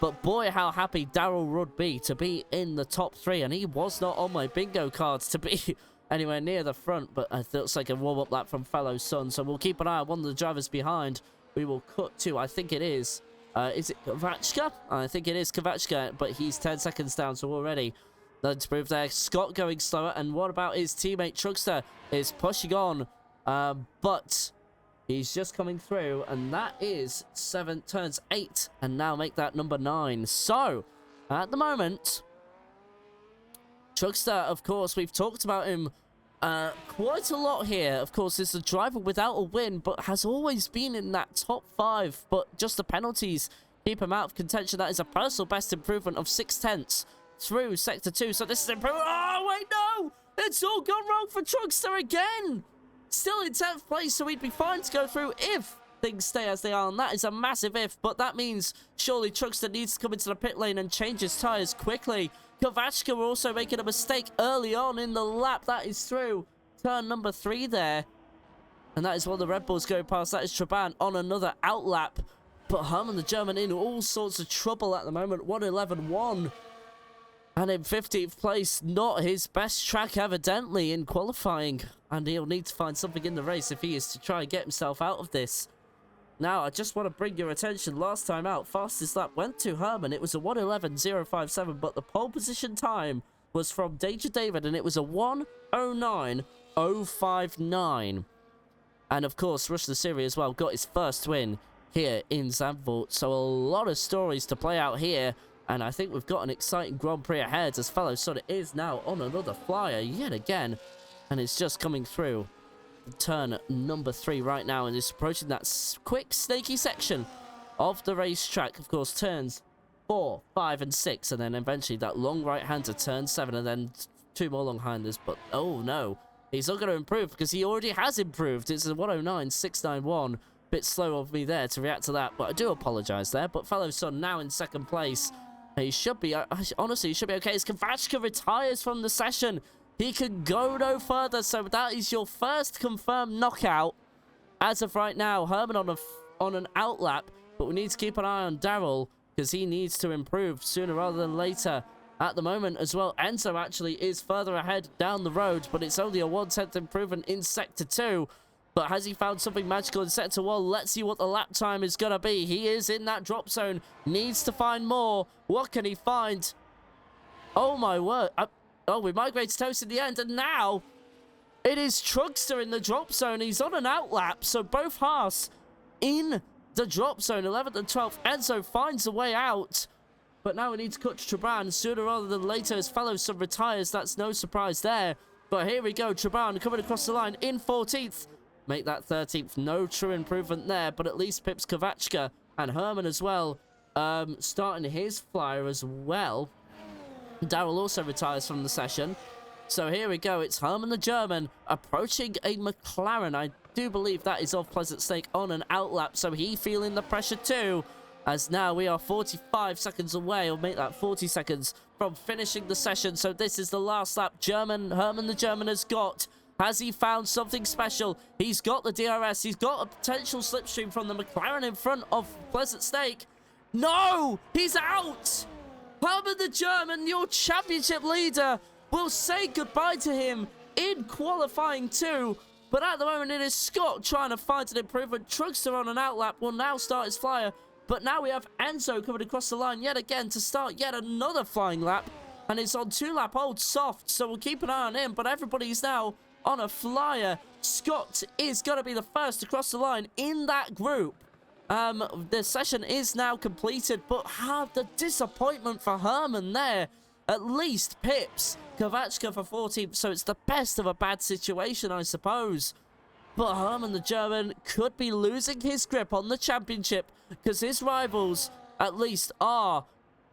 But boy, how happy Daryl would be to be in the top 3. And he was not on my bingo cards to be anywhere near the front. But it looks like a warm-up lap from Fellow Son. So we'll keep an eye on one of the drivers behind. We will cut to, I think it is it Kovachka? I think it is Kovachka. But he's 10 seconds down, so already let's move there. Scott going slower. And what about his teammate Truckster is pushing on. But he's just coming through, and that is 7, turns 8, and now make that number 9. So, at the moment, Truckster, of course, we've talked about him quite a lot here. Of course, is a driver without a win, but has always been in that top 5. But just the penalties keep him out of contention. That is a personal best improvement of 6/10 through Sector 2. So this is improvement. Oh, wait, no! It's all gone wrong for Truckster again! Still in 10th place, so he'd be fine to go through if things stay as they are, and that is a massive if, but that means surely Truckster needs to come into the pit lane and change his tyres quickly. Kovachka were also making a mistake early on in the lap. That is through turn number 3 there, and that is one of the Red Bulls going past. That is Traban on another outlap, but Herman the German in all sorts of trouble at the moment. 1:11.1. And in 15th place, not his best track evidently in qualifying. And he'll need to find something in the race if he is to try and get himself out of this. Now, I just want to bring your attention. Last time out, fastest lap went to Herman. It was a 1:11.057, but the pole position time was from Danger David, and it was a 1:09.059. And of course, Rush the Siri as well got his first win here in Zandvoort. So a lot of stories to play out here. And I think we've got an exciting Grand Prix ahead as Fellow Son is now on another flyer yet again. And it's just coming through turn number 3 right now. And it's approaching that quick, snaky section of the racetrack. Of course, turns 4, 5, and 6. And then eventually that long right-hander, turn 7. And then 2 more long-handers. But, oh no. He's not going to improve because he already has improved. It's a 1:09.691. Bit slow of me there to react to that. But I do apologise there. But Fellow Son now in 2nd place. He should be, honestly, he should be okay. As Kovachka retires from the session, he can go no further. So that is your first confirmed knockout as of right now. Herman on an outlap, but we need to keep an eye on Daryl because he needs to improve sooner rather than later. At the moment as well, Enzo actually is further ahead down the road, but it's only a 1/10 improvement in Sector 2. But has he found something magical in Sector 1? Let's see what the lap time is going to be. He is in that drop zone. Needs to find more. What can he find? Oh, my word. Oh, we migrated Toast in the end, and now it is Trugster in the drop zone. He's on an outlap, so both Haas in the drop zone, 11th and 12th. Enzo finds a way out. But now we need to cut Traban sooner rather than later. His fellow son retires. That's no surprise there. But here we go. Traban coming across the line in 14th. Make that 13th. No true improvement there. But at least Pips Kovachka and Herman as well. Starting his flyer as well. Daryl also retires from the session. So here we go. It's Herman the German approaching a McLaren. I do believe that is off Pleasant Stake on an outlap. So he feeling the pressure too. As now we are 45 seconds away, or make that 40 seconds from finishing the session. So this is the last lap. Herman the German has got. Has he found something special? He's got the DRS. He's got a potential slipstream from the McLaren in front of Pleasant Stake. No! He's out! Herman the German, your championship leader, will say goodbye to him in qualifying too. But at the moment, it is Scott trying to find an improvement. Trugster on an outlap will now start his flyer. But now we have Enzo coming across the line yet again to start yet another flying lap. And it's on 2-lap old soft, so we'll keep an eye on him. But everybody's now on a flyer. Scott is going to be the first to cross the line in that group. The session is now completed, but have the disappointment for Herman there. At least Pips Kovachka for 14th, so it's the best of a bad situation, I suppose. But Herman the German could be losing his grip on the championship because his rivals, at least, are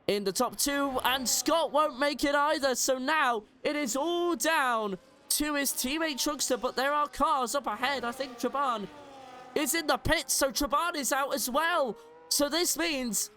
in the top 2, and Scott won't make it either. So now it is all down to his teammate Trugster, but there are cars up ahead. I think Traban is in the pits, so Traban is out as well. So this means,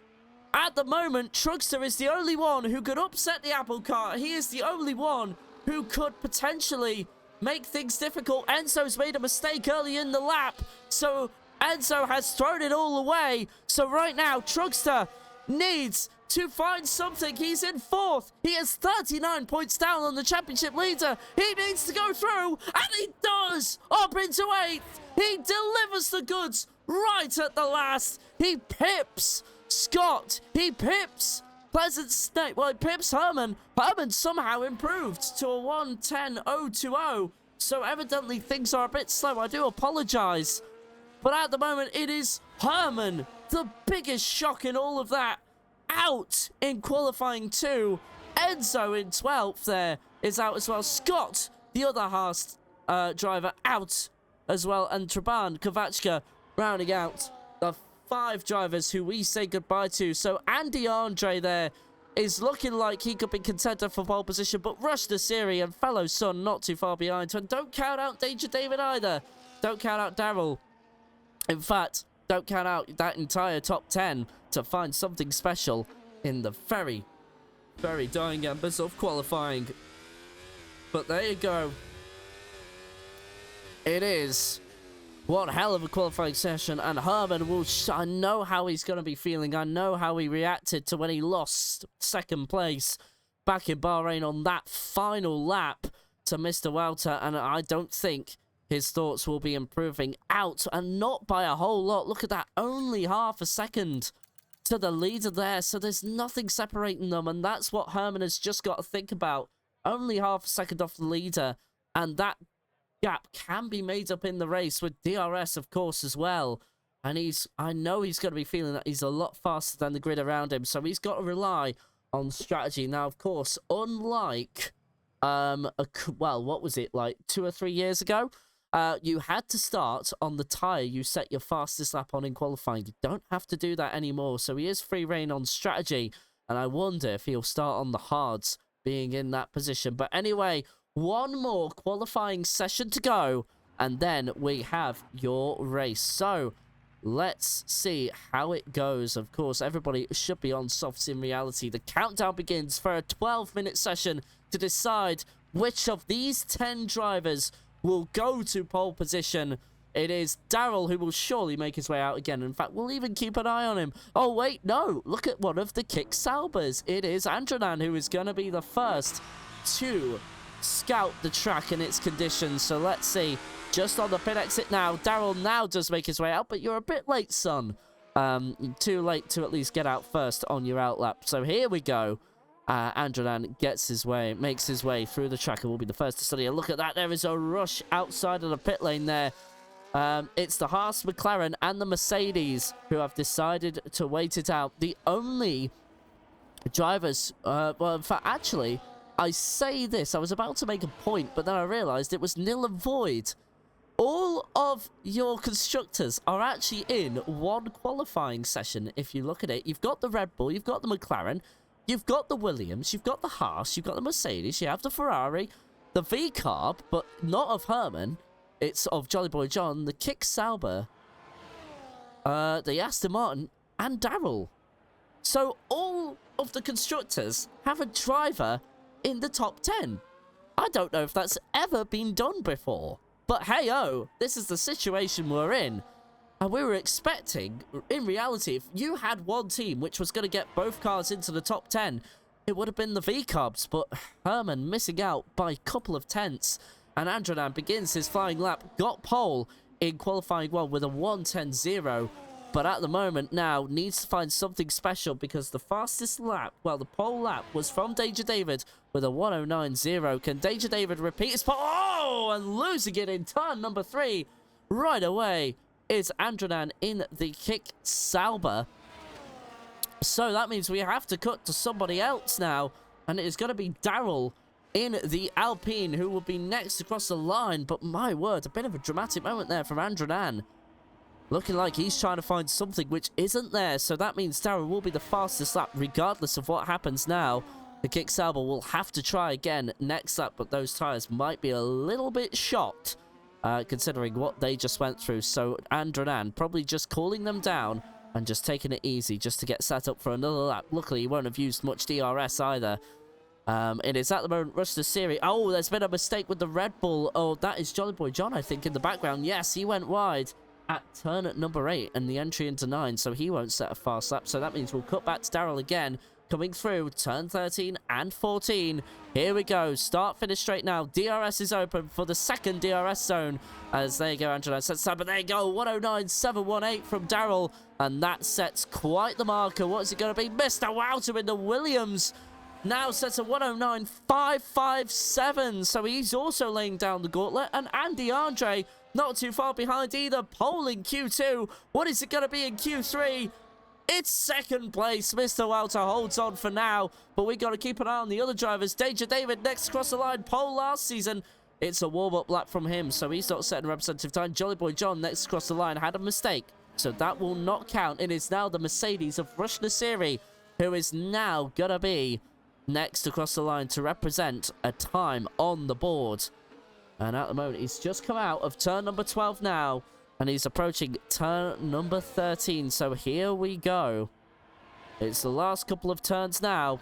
at the moment, Trugster is the only one who could upset the apple cart. He is the only one who could potentially make things difficult. Enzo's made a mistake early in the lap, so Enzo has thrown it all away. So right now, Trugster needs to find something. He's in 4th. He has 39 points down on the championship leader. He needs to go through, and he does! Up into 8th. He delivers the goods right at the last. He pips Scott. He pips Pleasant Stake. Well, it pips Herman. Herman somehow improved to a 1:10.020. So evidently things are a bit slow. I do apologize. But at the moment, it is Herman, the biggest shock in all of that, out in qualifying 2. Enzo in 12th there is out as well. Scott, the other Haas driver, out as well. And Traban Kovachka rounding out the 5 drivers who we say goodbye to. So Andy Andre there is looking like he could be contender for pole position, but Rush Nasiri and fellow son not too far behind. And don't count out Danger David either. Don't count out Daryl. In fact, don't count out that entire top 10 to find something special in the very, very dying embers of qualifying. But there you go. It is one hell of a qualifying session, and Herman will... I know how he's going to be feeling. I know how he reacted to when he lost 2nd place back in Bahrain on that final lap to Mr. Welter, and I don't think his thoughts will be improving out, and not by a whole lot. Look at that, only half a second to the leader there, so there's nothing separating them, and that's what Herman has just got to think about. Only half a second off the leader, and that gap can be made up in the race with DRS, of course, as well. And I know he's going to be feeling that he's a lot faster than the grid around him, so he's got to rely on strategy. Now, of course, unlike, well, what was it, like 2 or 3 years ago? You had to start on the tyre you set your fastest lap on in qualifying. You don't have to do that anymore, so he is free reign on strategy, and I wonder if he'll start on the hards being in that position. But anyway, one more qualifying session to go, and then we have your race. So let's see how it goes. Of course, everybody should be on softs in reality. The countdown begins for a 12-minute session to decide which of these 10 drivers will go to pole position. It is Daryl who will surely make his way out again. In fact, we'll even keep an eye on him. Oh, wait, no. Look at one of the Kick Saubers. It is Andronan who is going to be the first to scout the track and its conditions. So let's see. Just on the pit exit now. Daryl now does make his way out, but you're a bit late, son. Too late to at least get out first on your outlap. So here we go. Andronan makes his way through the track and will be the first to study. And look at that. There is a rush outside of the pit lane there. It's the Haas, McLaren, and the Mercedes who have decided to wait it out. The only drivers, well, actually, I say this, I was about to make a point, but then I realized it was nil and void. All of your constructors are actually in one qualifying session. If you look at it, you've got the Red Bull, you've got the McLaren, you've got the Williams, you've got the Haas, you've got the Mercedes, you have the Ferrari, the V-Carb, but not of Herman. It's of Jolly Boy John, the Kick Sauber, the Aston Martin, and Daryl. So all of the constructors have a driver in the top 10. I don't know if that's ever been done before. But hey-oh, this is the situation we're in. And we were expecting, in reality, if you had one team which was going to get both cars into the top 10, it would have been the V-Cubs. But Herman missing out by a couple of tenths. And Andronan begins his flying lap, got pole in qualifying 1 with a 1:10.0. But at the moment now, needs to find something special because the fastest lap, well, the pole lap was from Danger David with a 1:09.0. Can Danger David repeat his pole? Oh, and losing it in turn number 3 right away is Andronan in the Kick Sauber. So that means we have to cut to somebody else now, and it is going to be Daryl in the Alpine who will be next across the line. But my word, a bit of a dramatic moment there from Andronan. Looking like he's trying to find something which isn't there. So that means Daryl will be the fastest lap regardless of what happens now. The Kick Sauber will have to try again next lap, but those tyres might be a little bit shot considering what they just went through. So Andronan probably just cooling them down and just taking it easy just to get set up for another lap. Luckily, he won't have used much DRS either. It is at the moment Rush the Series. Oh, there's been a mistake with the Red Bull. Oh, that is Jolly Boy John, I think, in the background. Yes, he went wide at turn at number 8 and the entry into 9, so he won't set a fast lap. So that means we'll cut back to Daryl again, coming through turn 13 and 14. Here we go. Start, finish straight now. DRS is open for the second DRS zone. As there you go, Andronan sets up, but there you go. 1:09.718 from Daryl, and that sets quite the marker. What is it going to be? Mr. Wouter in the Williams now sets a 1:09.557. So he's also laying down the gauntlet, and Andy Andre not too far behind either. Pole in Q2. What is it going to be in Q3? It's second place. Mr. Wouter holds on for now, but we got to keep an eye on the other drivers. Danger David next across the line. Pole last season. It's a warm-up lap from him, so he's not setting a representative time. Jolly Boy John next across the line had a mistake, so that will not count. It is now the Mercedes of Rush Nasiri who is now going to be next across the line to represent a time on the board. And at the moment, he's just come out of turn number 12 now, and he's approaching turn number 13. So here we go. It's the last couple of turns now.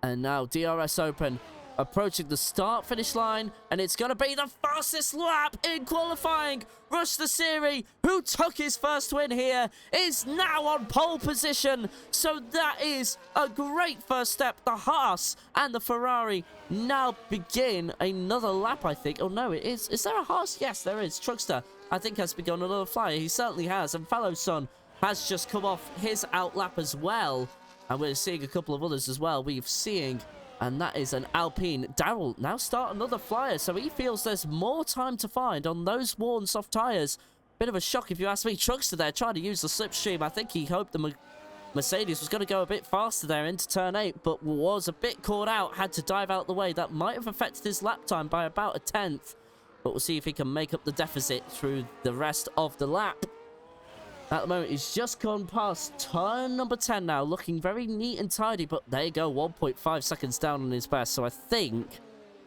And now DRS open, approaching the start-finish line, and it's going to be the fastest lap in qualifying. Rush the Series, who took his first win here, is now on pole position. So that is a great first step. The Haas and the Ferrari now begin another lap, I think. Oh, no, it is. Is there a Haas? Yes, there is. Truckster, I think, has begun another flyer. He certainly has. And Fellow Son has just come off his outlap as well. And we're seeing a couple of others as well. We're seeing... And that is an Alpine. Daryl now start another flyer, so he feels there's more time to find on those worn soft tyres. Bit of a shock if you ask me. Truckster there trying to use the slipstream. I think he hoped the Mercedes was going to go a bit faster there into turn 8, but was a bit caught out. Had to dive out the way. That might have affected his lap time by about a tenth. But we'll see if he can make up the deficit through the rest of the lap. At the moment, he's just gone past turn number 10 now, looking very neat and tidy, but there you go, 1.5 seconds down on his best, so I think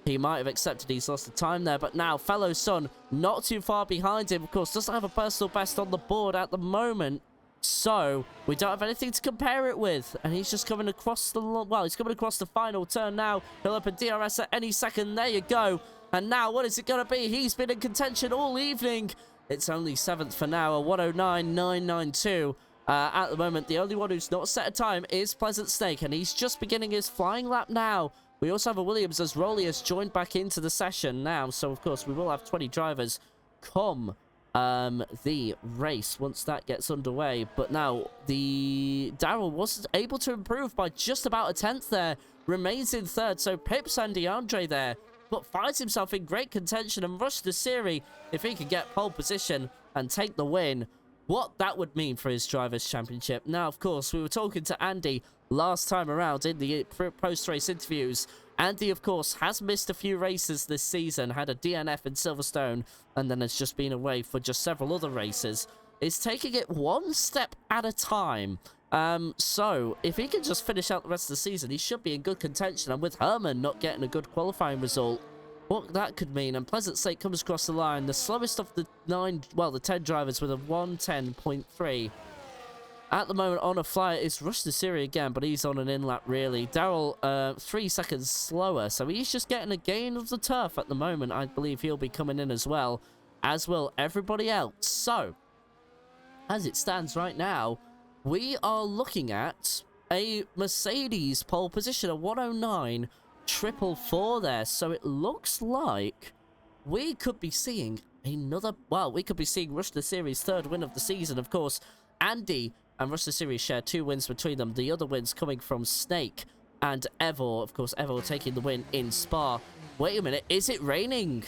he might have accepted he's lost the time there, but now Fellow Son not too far behind him, of course, doesn't have a personal best on the board at the moment, So we don't have anything to compare it with. And he's just coming across the... Well, he's coming across the final turn now. He'll open DRS at any second. There you go. And now, what is it going to be? He's been in contention all evening. It's only 7th for now, a 109.992. At the moment, the only one who's not set a time is Pleasant Snake, and he's just beginning his flying lap now. We also have a Williams as Rolly has joined back into the session now. So, of course, we will have 20 drivers come the race once that gets underway. But now, the Daryl wasn't able to improve by just about a 10th there. Remains in 3rd, so pips Andy Andre there. But finds himself in great contention and rush the series if he can get pole position and take the win. What that would mean for his Drivers' Championship. Now, of course, we were talking to Andy last time around in the post-race interviews. Andy, of course, has missed a few races this season, had a DNF in Silverstone, and then has just been away for just several other races. Is taking it one step at a time. So, if he can just finish out the rest of the season, he should be in good contention. And with Herman not getting a good qualifying result, what that could mean. And Pleasant State comes across the line, the slowest of the 10 drivers with a 110.3. At the moment on a flyer is Rush the Siri again, but he's on an in-lap really. Daryl, 3 seconds slower, so he's just getting a gain of the turf at the moment. I believe he'll be coming in as well, as will everybody else. So, as it stands right now, we are looking at a Mercedes pole position, a 109.444 there. So it looks like we could be seeing another... Well, we could be seeing Rush the Series' 3rd win of the season. Of course, Andy and Rush the Series share 2 wins between them. The other wins coming from Snake and Evor. Of course, Evor taking the win in Spa. Wait a minute, is it raining?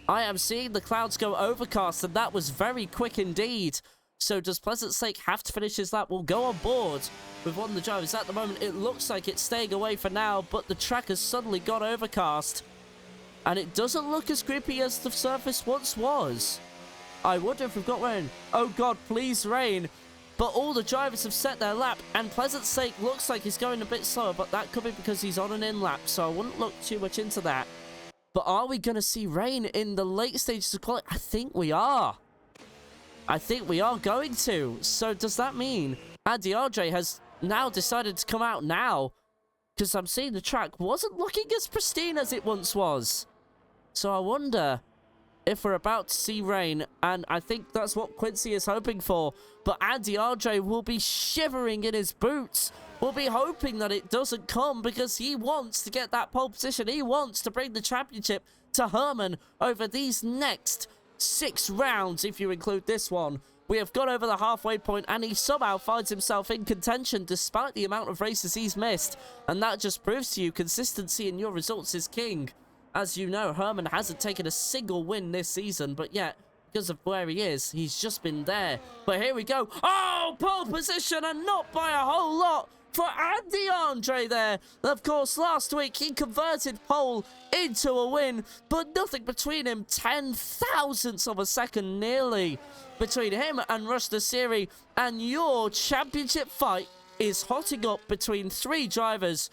I am seeing the clouds go overcast, and that was very quick indeed. So does Pleasant Snake have to finish his lap? We'll go on board with one of the drivers. At the moment, it looks like it's staying away for now, but the track has suddenly got overcast. And it doesn't look as grippy as the surface once was. I wonder if we've got rain. Oh God, please rain. But all the drivers have set their lap, and Pleasant Snake looks like he's going a bit slower, but that could be because he's on an in-lap, so I wouldn't look too much into that. But are we going to see rain in the late stages of quality? I think we are. I think we are going to. So does that mean Andy Andre has now decided to come out now? Because I'm seeing the track wasn't looking as pristine as it once was. So I wonder if we're about to see rain. And I think that's what Quincy is hoping for. But Andy Andre will be shivering in his boots. Will be hoping that it doesn't come because he wants to get that pole position. He wants to bring the championship to Herman over these next 6 rounds, if you include this one. We have got over the halfway point, and he somehow finds himself in contention despite the amount of races he's missed. And that just proves to you consistency in your results is king. As you know, Herman hasn't taken a single win this season, but yet, because of where he is, he's just been there. But here we go. Oh, pole position, and not by a whole lot for Andy Andre there. Of course, last week he converted pole into a win, but nothing between him. 10 thousandths of a second nearly between him and Rush the Series. And your championship fight is hotting up between 3 drivers.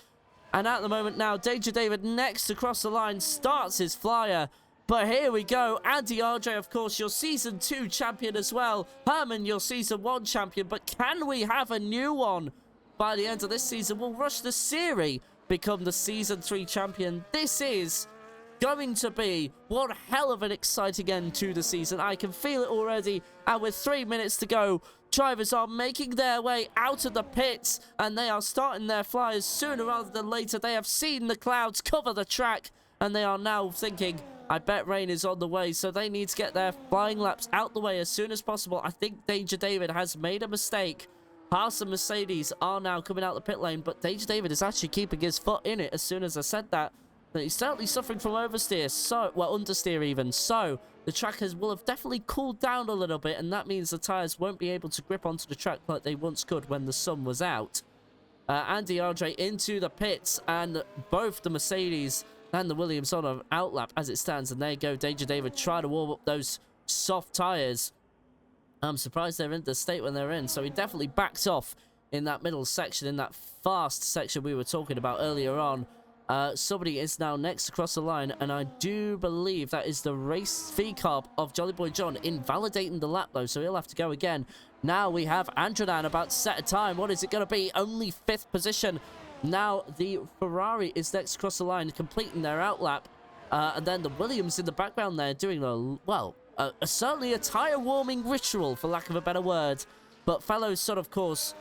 And at the moment now, Danger David next across the line starts his flyer. But here we go. Andy Andre, of course, your Season 2 champion as well. Herman, your Season 1 champion. But can we have a new one? By the end of this season, will Rush the Series become the Season 3 champion? This is going to be one hell of an exciting end to the season. I can feel it already. And with 3 minutes to go, drivers are making their way out of the pits. And they are starting their flyers sooner rather than later. They have seen the clouds cover the track. And they are now thinking, I bet rain is on the way. So they need to get their flying laps out the way as soon as possible. I think Danger David has made a mistake. Haas and Mercedes are now coming out the pit lane, but Danger David is actually keeping his foot in it as soon as I said that. But he's certainly suffering from oversteer, understeer even. So the track will have definitely cooled down a little bit, and that means the tyres won't be able to grip onto the track like they once could when the sun was out. Andy Andre into the pits, and both the Mercedes and the Williams on an outlap as it stands. And there you go, Danger David trying to warm up those soft tyres. I'm surprised they're in the state when they're in. So he definitely backed off in that middle section, in that fast section we were talking about earlier on. Somebody is now next across the line, and I do believe that is the race V-Carb of Jolly Boy John invalidating the lap, though, so he'll have to go again. Now we have Androdan about to set a time. What is it going to be? Only 5th position. Now the Ferrari is next across the line, completing their outlap. And then the Williams in the background there doing certainly a tyre warming ritual, for lack of a better word. But fellow son, of course,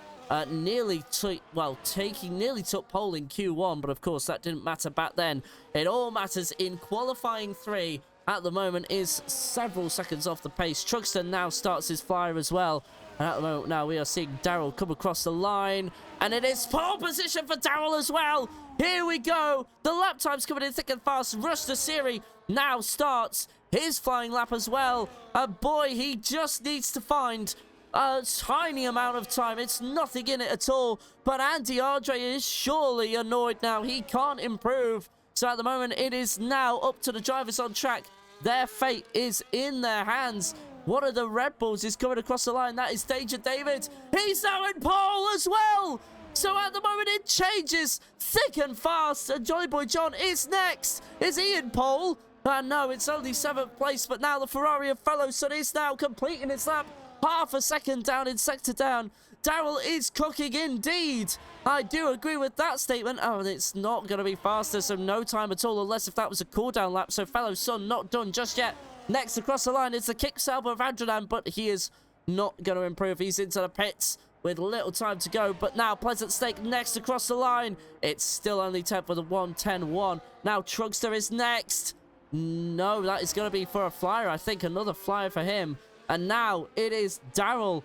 nearly took pole in Q1, but of course that didn't matter back then. It all matters in qualifying 3. At the moment is several seconds off the pace. Truxton now starts his flyer as well. And at the moment now we are seeing Daryl come across the line. And it is pole position for Daryl as well. Here we go. The lap time's coming in thick and fast. Rush to Siri now starts his flying lap as well. And boy, he just needs to find a tiny amount of time. It's nothing in it at all. But Andy Andre is surely annoyed now. He can't improve. So at the moment, it is now up to the drivers on track. Their fate is in their hands. One of the Red Bulls is coming across the line. That is Danger David. He's now in pole as well. So at the moment, it changes thick and fast. And Jolly Boy John is next. Is he in pole? No, it's only 7th place. But now the Ferrari of Fellow Son is now completing its lap. Half a second down in sector down. Daryl is cooking indeed. I do agree with that statement. Oh, and it's not going to be faster, so no time at all, unless if that was a cooldown lap. So Fellow Son not done just yet. Next across the line is the kick salvo of Androdan, but he is not going to improve. He's into the pits with little time to go. But now Pleasant Snake next across the line. It's still only 10th with a 1:10.1. Now Trugster is next. No, that is going to be for a flyer. I think another flyer for him. And now it is Daryl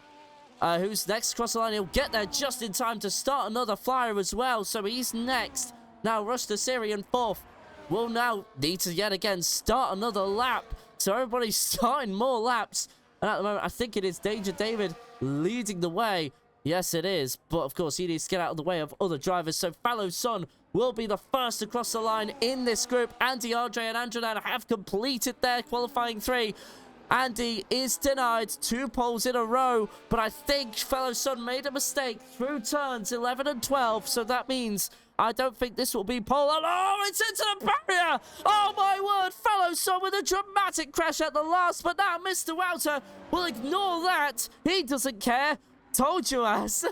who's next across the line. He'll get there just in time to start another flyer as well. So he's next. Now Rush to Siri in 4th. Will now need to yet again start another lap. So everybody's starting more laps. And at the moment, I think it is Danger David leading the way. Yes, it is. But of course, he needs to get out of the way of other drivers. So Fallow Son will be the first across the line in this group. Andy, RJ, and Androdan have completed their qualifying 3. Andy is denied 2 poles in a row, but I think Fellow Son made a mistake through turns 11 and 12, so that means I don't think this will be pole. Oh, it's into the barrier! Oh my word, Fellow Son with a dramatic crash at the last, but now Mr. Wouter will ignore that. He doesn't care. Told you, ass.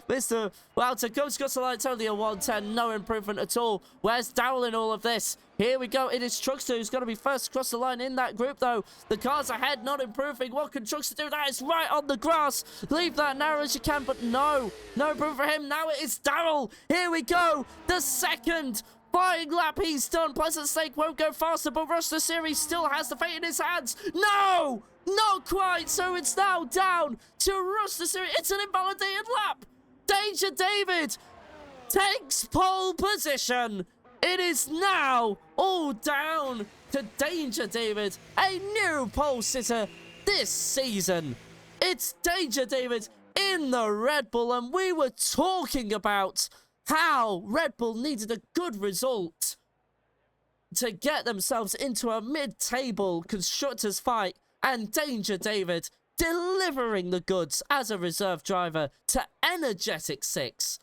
Mr. Wouter goes across the line. It's only a 1:10. No improvement at all. Where's Daryl in all of this? Here we go. It is Truxter who's going to be first across the line in that group, though. The cars ahead not improving. What can Truxter do? That is right on the grass. Leave that narrow as you can, but no. No improvement for him. Now it is Daryl. Here we go. The second flying lap he's done. Pleasant Snake won't go faster, but Rush the Series still has the fate in his hands. No! Not quite. So it's now down to Rush the Series. It's an invalidated lap. Danger David takes pole position. It is now all down to Danger David, a new pole sitter this season. It's Danger David in the Red Bull, and we were talking about how Red Bull needed a good result to get themselves into a mid-table constructors fight, and Danger David delivering the goods as a reserve driver to Energetic 6.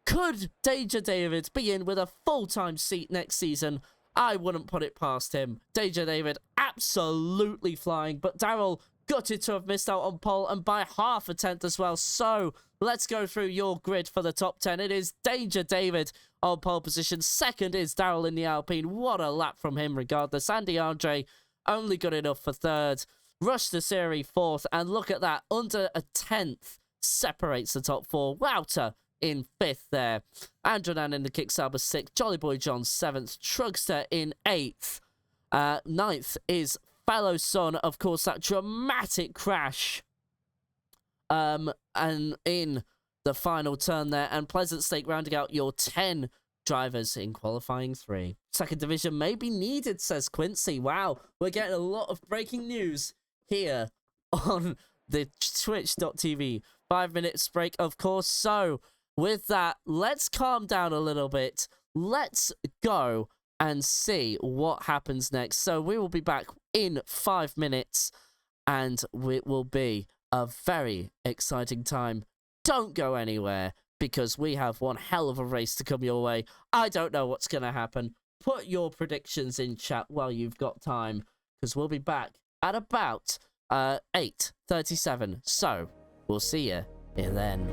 Could Danger David be in with a full-time seat next season? I wouldn't put it past him. Danger David absolutely flying, but Daryl gutted to have missed out on pole, and by half a tenth as well. So let's go through your grid for the top 10. It is Danger David on pole position. Second is Daryl in the Alpine. What a lap from him regardless. Andy Andre only good enough for 3rd. Rush the Series 4th, and look at that, under a 10th separates the top 4. Wouter in 5th there. Androdan in the Kickstarter 6th. Jolly Boy John 7th. Trugster in 8th. 9th is Fellow Son. Of course, that dramatic crash. And in the final turn there. And Pleasant Snake rounding out your 10 drivers in qualifying 3. Second division may be needed, says Quincy. Wow, we're getting a lot of breaking news here on the twitch.tv 5 minutes break, of course. So with that, let's calm down a little bit. Let's go and see what happens next. So we will be back in 5 minutes, and it will be a very exciting time. Don't go anywhere. because we have one hell of a race to come your way. I don't know what's going to happen. Put your predictions in chat while you've got time, because we'll be back at about 8:37. So we'll see you in then.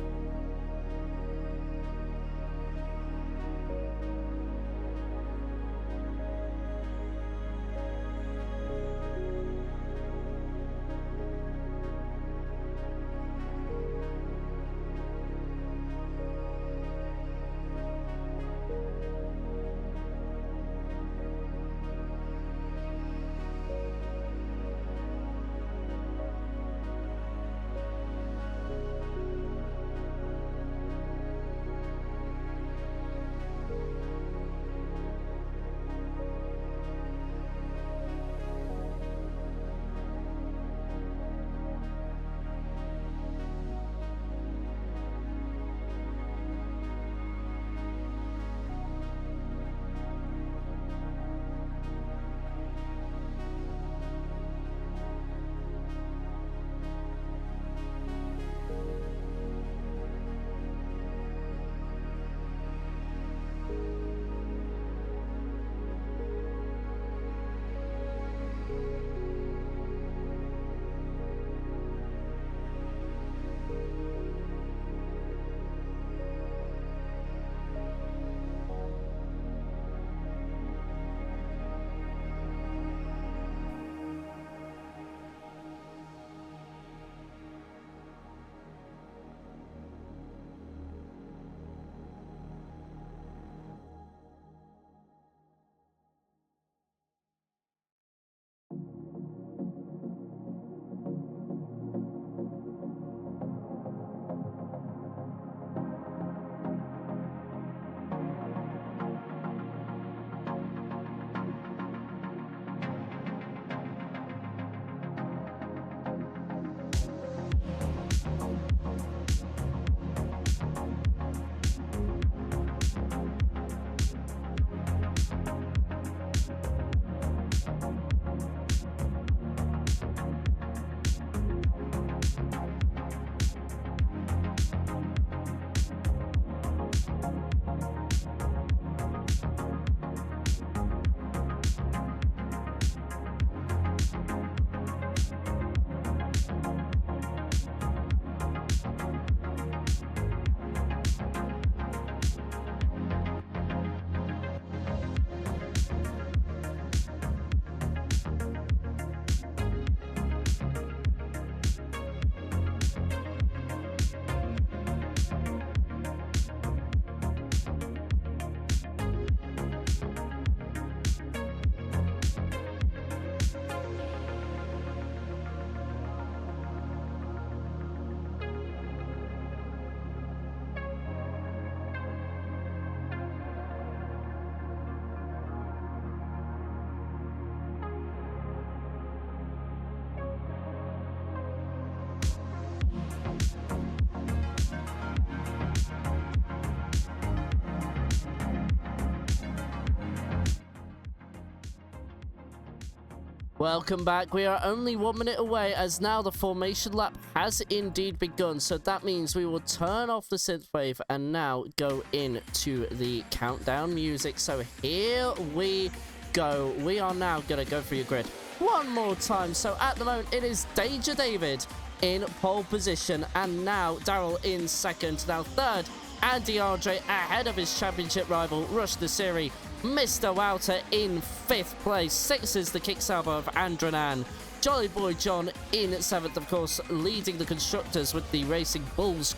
Welcome back. We are only 1 minute away as now the formation lap has indeed begun. So that means we will turn off the synthwave and now go into the countdown music. So here we go. We are now going to go through your grid one more time. So at the moment, it is Danger David in pole position. And now Daryl in second. Now third, Andy Andre ahead of his championship rival, Rush the Siri. Mr. Wouter in 5th place. 6th is the kick salvo of Andranan. Jolly Boy John in 7th, of course, leading the constructors with the Racing Bulls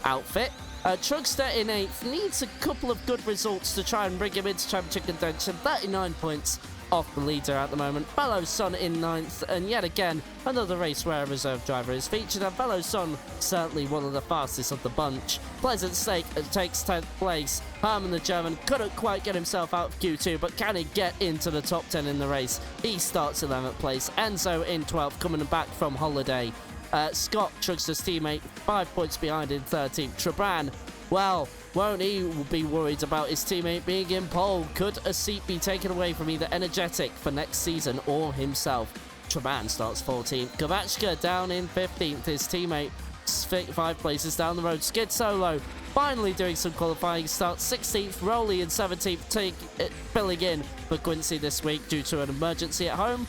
outfit. Trugster in 8th needs a couple of good results to try and bring him into championship contention. 39 points off the leader at the moment. Bellow Sun in 9th, and yet again, another race where a reserve driver is featured, and Bellow Sun certainly one of the fastest of the bunch. Pleasant Snake takes 10th place. Herman the German couldn't quite get himself out of Q2, but can he get into the top 10 in the race? He starts 11th place. Enzo in 12th, coming back from holiday. Scott, Trugster's teammate, 5 points behind in 13th. Trabran, well, won't he be worried about his teammate being in pole? Could a seat be taken away from either Energetic for next season or himself? Traban starts 14th. Kovachka down in 15th. His teammate 5 places down the road. Skid Solo finally doing some qualifying. Starts 16th, Rowley in 17th, filling in for Quincy this week due to an emergency at home.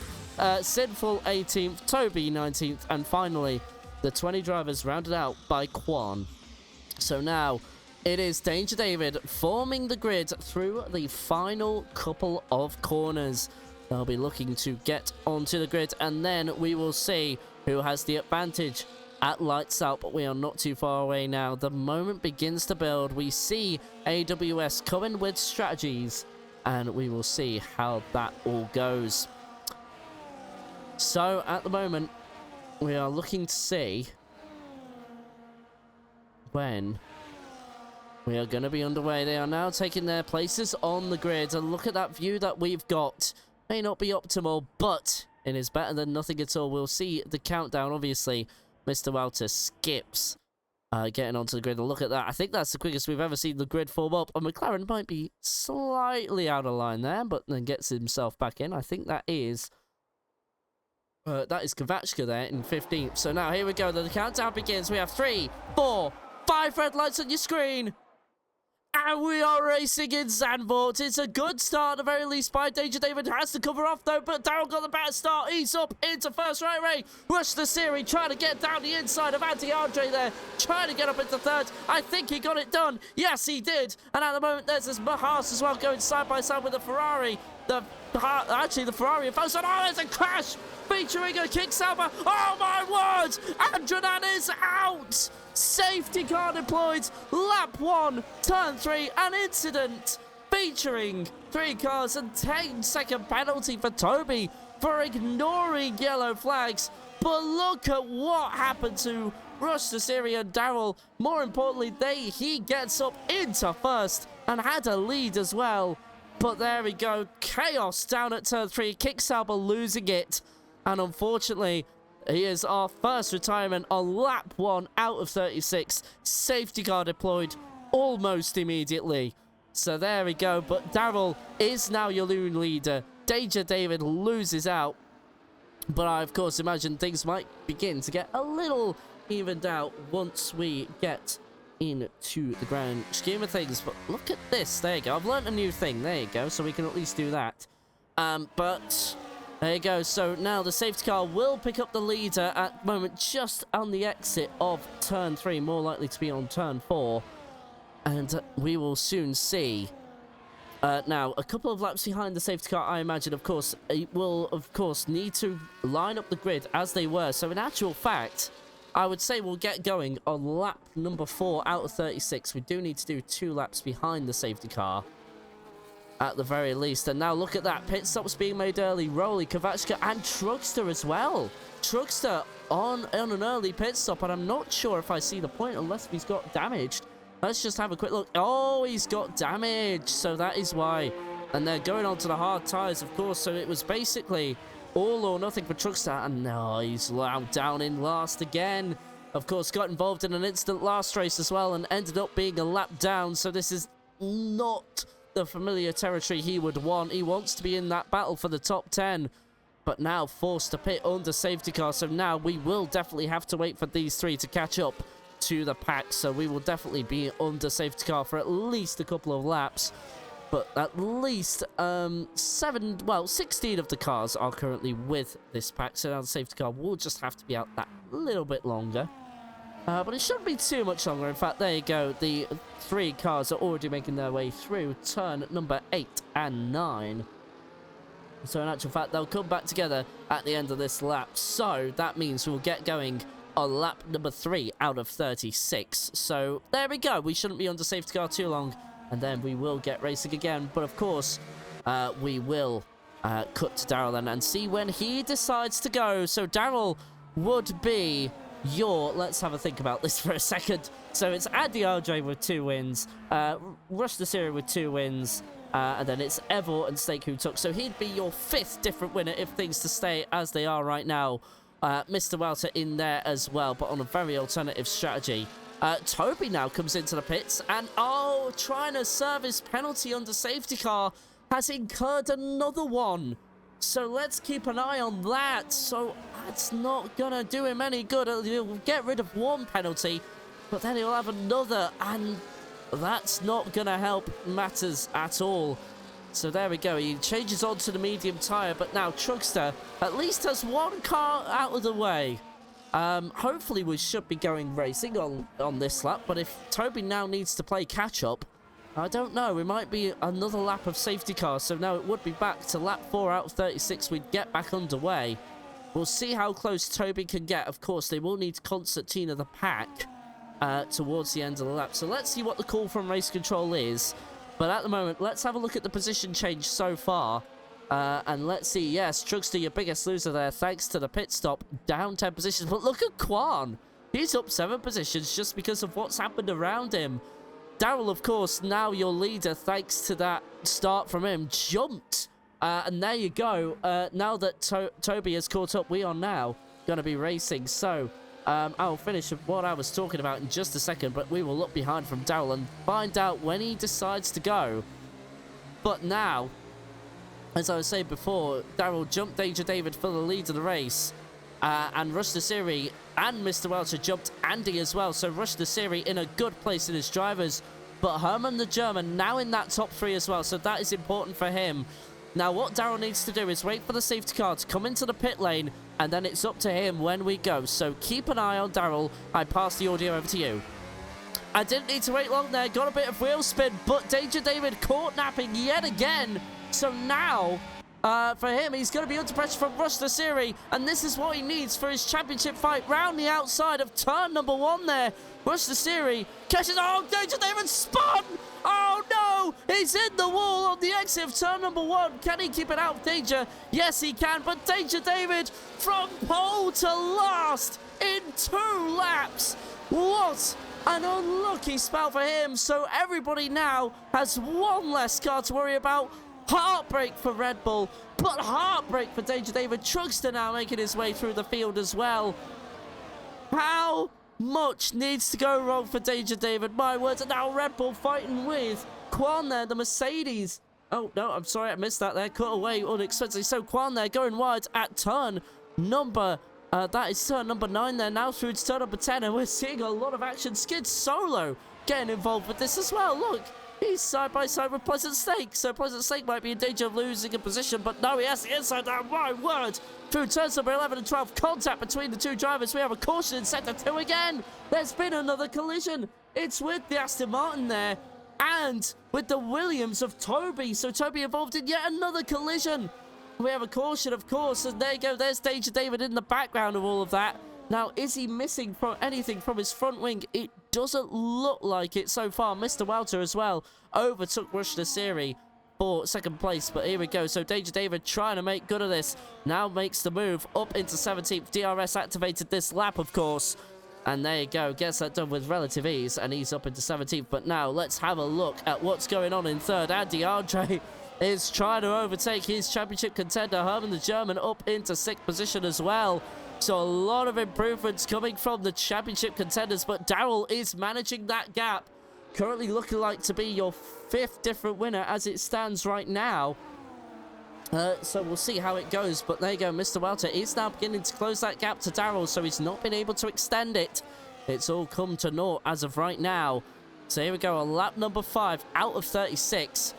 Sinful 18th, Toby 19th, and finally the 20 drivers rounded out by Quan. So now it is Danger David forming the grid through the final couple of corners. They'll be looking to get onto the grid, and then we will see who has the advantage at lights out. But we are not too far away now. The moment begins to build. We see AWS coming with strategies, and we will see how that all goes. So at the moment, we are looking to see when we are going to be underway. They are now taking their places on the grid, and look at that view that we've got. May not be optimal, but it is better than nothing at all. We'll see the countdown. Obviously, Mr. Walter skips getting onto the grid. And look at that. I think that's the quickest we've ever seen the grid form up. And McLaren might be slightly out of line there, but then gets himself back in. I think that is Kvachka there in 15th. So now here we go. The countdown begins. We have 3, 4, 5 red lights on your screen. And we are racing in Zandvoort. It's a good start, at the very least, by Danger David. Has to cover off, though, but Daryl got the better start. He's up into first right ray. Rush the series, trying to get down the inside of Anti-Andre there. Trying to get up into third. I think he got it done. Yes, he did. And at the moment, there's this Haas as well going side by side with the Ferrari. Actually, the Ferrari in first. Oh, there's a crash featuring a Kicksauber. Oh, my word. Andronan is out. Safety car deployed. Lap 1, turn 3, an incident featuring 3 cars and 10-second penalty for Toby for ignoring yellow flags. But look at what happened to Rush the Series and Daryl. More importantly, he gets up into first and had a lead as well. But there we go. Chaos down at turn 3. Kicksauber losing it. And unfortunately, he is our first retirement on lap 1 out of 36. Safety car deployed almost immediately. So there we go. But Daryl is now your lone leader. Danger David loses out. But I, of course, imagine things might begin to get a little evened out once we get into the grand scheme of things. But look at this. There you go. I've learned a new thing. There you go. So we can at least do that. But there you go. So now the safety car will pick up the leader at the moment, just on the exit of turn 3, more likely to be on turn 4. And we will soon see. Now, a couple of laps behind the safety car, I imagine, of course, it will, of course, need to line up the grid as they were. So in actual fact, I would say we'll get going on lap number 4 out of 36. We do need to do 2 laps behind the safety car, at the very least. And now look at that. Pit stops being made early. Rowley, Kvachka, and Truckster as well. Truckster on an early pit stop, and I'm not sure if I see the point unless he's got damaged. Let's just have a quick look. Oh, he's got damage. So that is why. And they're going on to the hard tyres, of course. So it was basically all or nothing for Truckster. And no, he's down in last again. Of course, got involved in an instant last race as well and ended up being a lap down. So this is not the familiar territory he would want. He wants to be in that battle for the top 10. But now forced to pit under safety car. So now we will definitely have to wait for these 3 to catch up to the pack. So we will definitely be under safety car for at least a couple of laps. But at least 16 of the cars are currently with this pack. So now the safety car will just have to be out that little bit longer. But it shouldn't be too much longer. In fact, there you go. The 3 cars are already making their way through turn number 8 and 9. So in actual fact, they'll come back together at the end of this lap. So that means we'll get going on lap number 3 out of 36. So there we go. We shouldn't be under safety car too long. And then we will get racing again. But of course, we will cut to Daryl then and see when he decides to go. So Daryl would be let's have a think about this for a second. So it's Andy Andre with 2 wins, Rush the Series with 2 wins, and then it's Evor and Stake who took. So he'd be your 5th different winner if things to stay as they are right now. Mr. Walter in there as well, but on a very alternative strategy. Toby now comes into the pits and, trying to serve his penalty under safety car, has incurred another one. So let's keep an eye on that. So that's not going to do him any good. He'll get rid of 1 penalty, but then he'll have another. And that's not going to help matters at all. So there we go. He changes on to the medium tyre, but now Truckster at least has one car out of the way. Hopefully we should be going racing on this lap, but if Toby now needs to play catch-up, I don't know. It might be another lap of safety cars, so now it would be back to lap 4 out of 36. We'd get back underway. We'll see how close Toby can get. Of course, they will need Concertina the pack towards the end of the lap. So let's see what the call from race control is. But at the moment, let's have a look at the position change so far. And let's see. Yes, Truckster, your biggest loser there, thanks to the pit stop. Down 10 positions. But look at Quan. He's up 7 positions just because of what's happened around him. Daryl, of course, now your leader, thanks to that start from him, jumped. And there you go. Now that Toby has caught up, we are now going to be racing. So I'll finish what I was talking about in just a second, but we will look behind from Daryl and find out when he decides to go. But now, as I was saying before, Daryl jumped Danger David for the lead of the race. And Rush Nasiri and Mr. Welcher jumped Andy as well. So Rush Nasiri in a good place in his drivers. But Herman the German now in that top 3 as well. So that is important for him. Now what Daryl needs to do is wait for the safety car to come into the pit lane. And then it's up to him when we go. So keep an eye on Daryl. I pass the audio over to you. I didn't need to wait long there. Got a bit of wheel spin. But Danger David caught napping yet again. So now, for him, he's going to be under pressure from Rush Nasiri, and this is what he needs for his championship fight round the outside of turn number 1 there. Rush Nasiri catches, oh, Danger David spun! Oh no, he's in the wall on the exit of turn number 1. Can he keep it out of danger? Yes, he can, but Danger David from pole to last in 2 laps. What an unlucky spell for him. So everybody now has 1 less car to worry about. Heartbreak for Red Bull, but heartbreak for Danger David. Truckster now making his way through the field as well. How much needs to go wrong for Danger David? My words. And now Red Bull fighting with Quan there, the Mercedes. Oh, no, I'm sorry, I missed that there. Cut away unexpectedly. So Quan there going wide at turn number... that is turn number 9 there. Now through to turn number 10, and we're seeing a lot of action. Skid Solo getting involved with this as well. Look. He's side by side with Pleasant Snake, so Pleasant Snake might be in danger of losing a position, but no, he has the inside down. My word! Through turns number 11 and 12, contact between the 2 drivers. We have a caution in sector 2 again. There's been another collision. It's with the Aston Martin there, and with the Williams of Toby. So Toby involved in yet another collision. We have a caution, of course, and there you go. There's Danger David in the background of all of that. Now, is he missing from anything from his front wing? It doesn't look like it so far. Mr. Welter as well overtook Rush Nasiri for 2nd place. But here we go. So Danger David trying to make good of this. Now makes the move up into 17th. DRS activated this lap, of course. And there you go. Gets that done with relative ease. And he's up into 17th. But now let's have a look at what's going on in 3rd. Andy Andre is trying to overtake his championship contender, Herman the German, up into 6th position as well. So a lot of improvements coming from the championship contenders, but Daryl is managing that gap. Currently looking like to be your 5th different winner as it stands right now. So we'll see how it goes, but there you go. Mr. Welter is now beginning to close that gap to Daryl, so he's not been able to extend it. It's all come to naught as of right now. So here we go on lap number 5 out of 36.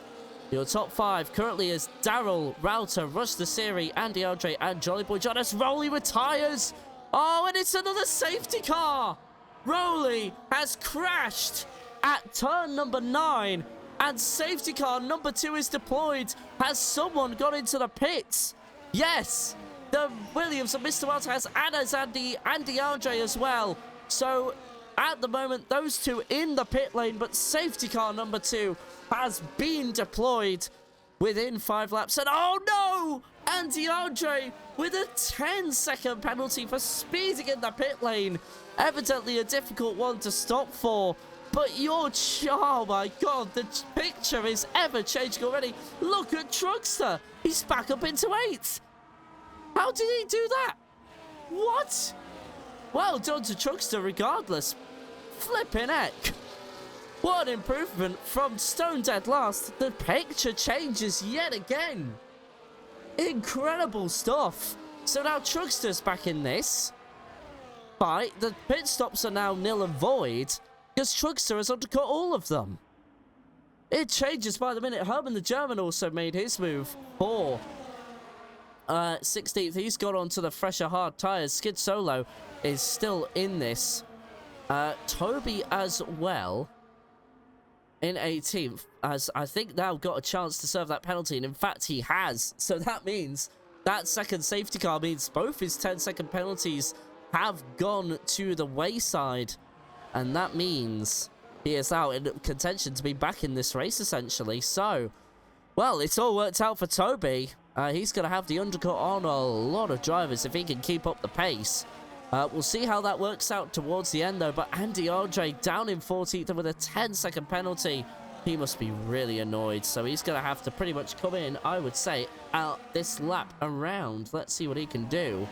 Your top 5 currently is Daryl, Router, Rush Nasiri, Andy Andre, and Jolly Boy John. As Rowley retires. Oh, and it's another safety car. Rowley has crashed at turn number 9, and safety car number 2 is deployed. Has someone got into the pits? Yes, the Williams of Mr. Welter has Anna's Andy Andre as well. So at the moment, those 2 in the pit lane, but safety car number 2 has been deployed within 5 laps. And oh no! Andy Andre with a 10-second penalty for speeding in the pit lane. Evidently a difficult one to stop for. But oh my god, the picture is ever changing already. Look at Truckster. He's back up into 8th. How did he do that? What? Well done to Truckster regardless. Flipping heck. What an improvement from Stone Dead Last. The picture changes yet again. Incredible stuff. So now Truckster's back in this fight. The pit stops are now nil and void. because Trugster has undercut all of them. It changes by the minute. Herman the German also made his move for 16th. He's got onto the fresher hard tyres. Skid Solo is still in this. Toby as well in 18th, as I think now got a chance to serve that penalty, and in fact he has. So that means that second safety car means both his 10-second penalties have gone to the wayside, and that means he is out in contention to be back in this race essentially. So, well, it's all worked out for Toby. He's going to have the undercut on a lot of drivers if he can keep up the pace. We'll see how that works out towards the end, though. But Andy Andre down in 14th with a 10-second penalty. He must be really annoyed. So he's going to have to pretty much come in, I would say, out this lap around. Let's see what he can do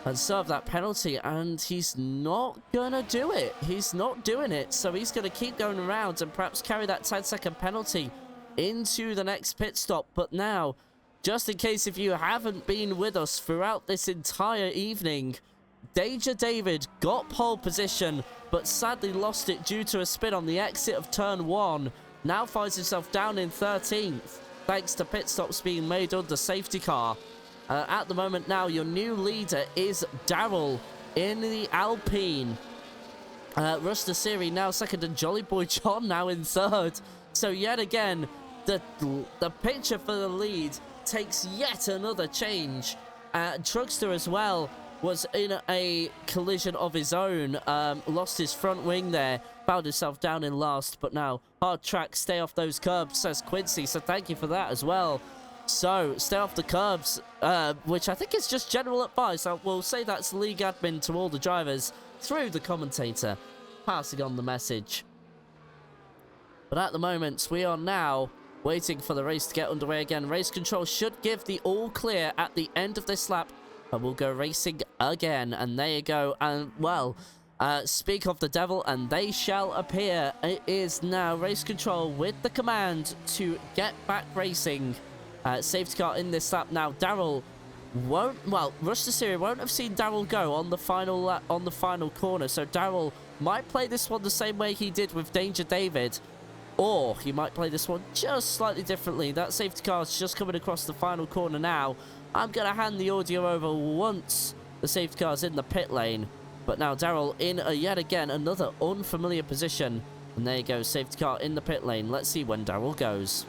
and serve that penalty. And he's not going to do it. He's not doing it. So he's going to keep going around and perhaps carry that 10-second penalty into the next pit stop. But now, just in case if you haven't been with us throughout this entire evening, Danger David got pole position, but sadly lost it due to a spin on the exit of turn 1. Now finds himself down in 13th, thanks to pit stops being made under safety car. At the moment now, your new leader is Daryl in the Alpine. Russ Nasiri now second, and Jolly Boy John now in third. So yet again, the picture for the lead takes yet another change. Trugster as well was in a collision of his own, lost his front wing there, found himself down in last, but now hard track, stay off those curbs, says Quincy, so thank you for that as well. So stay off the curbs, which I think is just general advice. I will say that's league admin to all the drivers through the commentator, passing on the message. But at the moment, we are now waiting for the race to get underway again. Race control should give the all clear at the end of this lap, and we'll go racing again. And there you go. And, well, speak of the devil, and they shall appear. It is now race control with the command to get back racing. Safety car in this lap now. Daryl won't, well, Rush the Series won't have seen Daryl go on the final lap, on the final corner. So Daryl might play this one the same way he did with Danger David, or he might play this one just slightly differently. That safety car is just coming across the final corner now. I'm going to hand the audio over once the safety car is in the pit lane. But now Daryl in yet again another unfamiliar position. And there you go, safety car in the pit lane. Let's see when Daryl goes.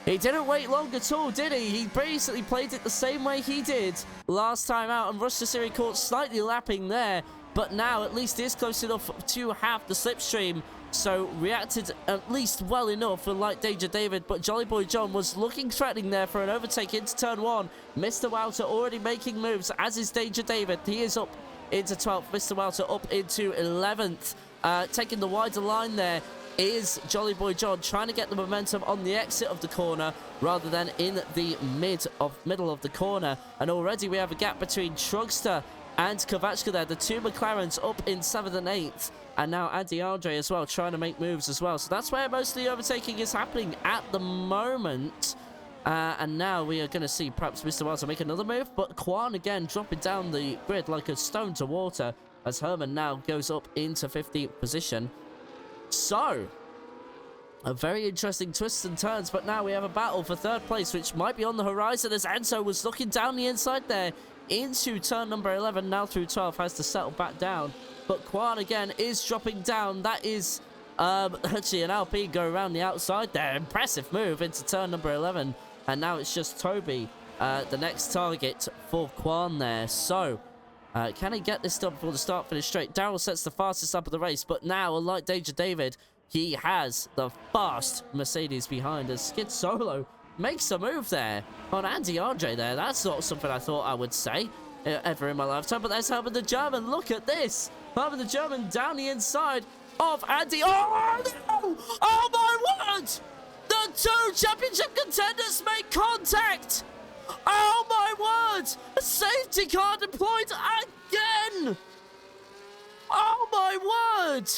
He didn't wait long at all, did he? He basically played it the same way he did last time out. And Rush the Series caught slightly lapping there. But now at least is close enough to have the slipstream. So reacted at least well enough, unlike Danger David, but Jolly Boy John was looking threatening there for an overtake into turn 1. Mr. Wouter already making moves, as is Danger David. He is up into 12th. Mr. Wouter up into 11th. Taking the wider line there is Jolly Boy John, trying to get the momentum on the exit of the corner rather than in the middle of the corner. And already we have a gap between Trugster and Kovachka there. The two McLarens up in 7th and 8th. And now Andy Andre as well, trying to make moves as well. So that's where most of the overtaking is happening at the moment. And now we are going to see perhaps Mr. Welter make another move. But Kwan again dropping down the grid like a stone to water, as Herman now goes up into 15th position. So, a very interesting twists and turns. But now we have a battle for third place, which might be on the horizon, as Enzo was looking down the inside there into turn number 11. Now through 12 has to settle back down. But Kwan again is dropping down. That is actually an LP go around the outside there. Impressive move into turn number 11. And now it's just Toby, the next target for Kwan there. So, can he get this done before the start finish straight? Daryl sets the fastest lap of the race. But now, unlike Danger David, he has the fast Mercedes behind as Skid Solo makes a move there on Andy Andre there. That's not something I thought I would say ever in my lifetime. But there's Herman the German. Look at this. Herman the German down the inside of Andy. Oh, no! Oh, my word! The two championship contenders make contact! Oh, my word! A safety car deployed again! Oh, my word!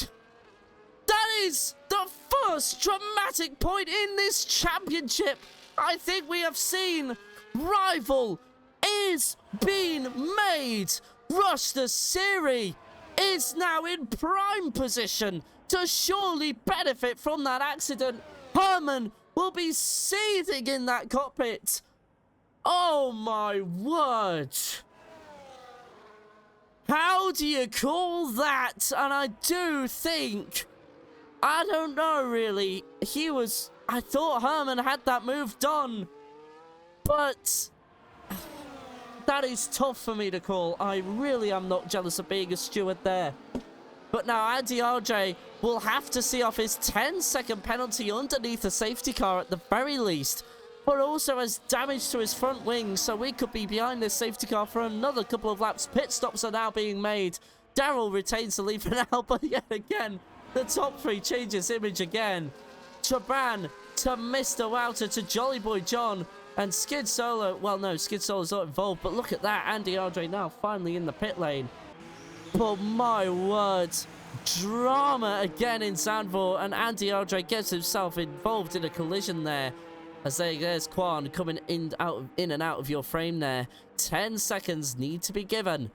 That is the first dramatic point in this championship I think we have seen. Rival is being made. Rush the Series is now in prime position to surely benefit from that accident. Herman will be seething in that cockpit. Oh my word. How do you call that? And I do think, I don't know really, I thought Herman had that move done, but that is tough for me to call. I really am not jealous of being a steward there. But now Andy RJ will have to see off his 10-second penalty underneath the safety car at the very least, but also has damage to his front wing, so we could be behind this safety car for another couple of laps. Pit stops are now being made. Daryl retains the lead for now, but yet again, the top three changes image again. Chabran to Mr. Wouter to Jolly Boy John, and Skid Solo. Well, no, Skid Solo's not involved, but look at that. Andy RJ now finally in the pit lane. Oh my word. Drama again in Zandvoort, and Andy RJ gets himself involved in a collision there. As there's Quan coming in and out of your frame there. 10 seconds need to be given,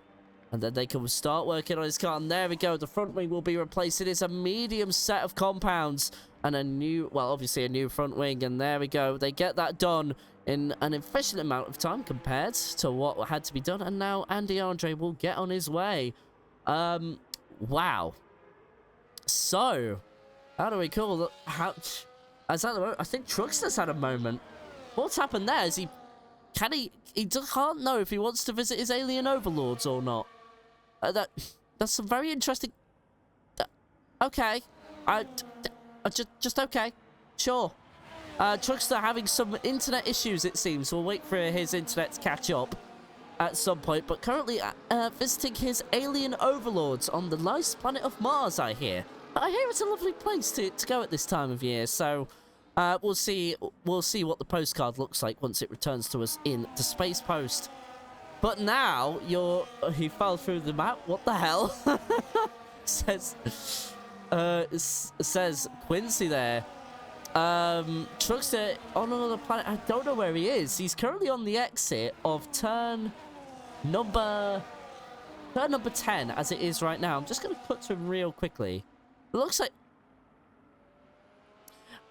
and then they can start working on his car. And there we go. The front wing will be replaced. It is a medium set of compounds and a new, well, obviously a new front wing. And there we go. They get that done in an efficient amount of time compared to what had to be done. And now Andy Andre will get on his way. Wow. So, how do we call that? I think Truckster's had a moment. What's happened there? Is he can't know if he wants to visit his alien overlords or not. That's some very interesting. Okay, just okay, sure. Truckster having some internet issues, it seems. We'll wait for his internet to catch up at some point. But currently visiting his alien overlords on the nice planet of Mars, I hear. I hear it's a lovely place to go at this time of year. So we'll see what the postcard looks like once it returns to us in the Space Post. But now he fell through the map. What the hell? says Quincy there. Truckster on another planet. I don't know where he is. He's currently on the exit of turn number 10 as it is right now. I'm just going to cut to him real quickly. It looks like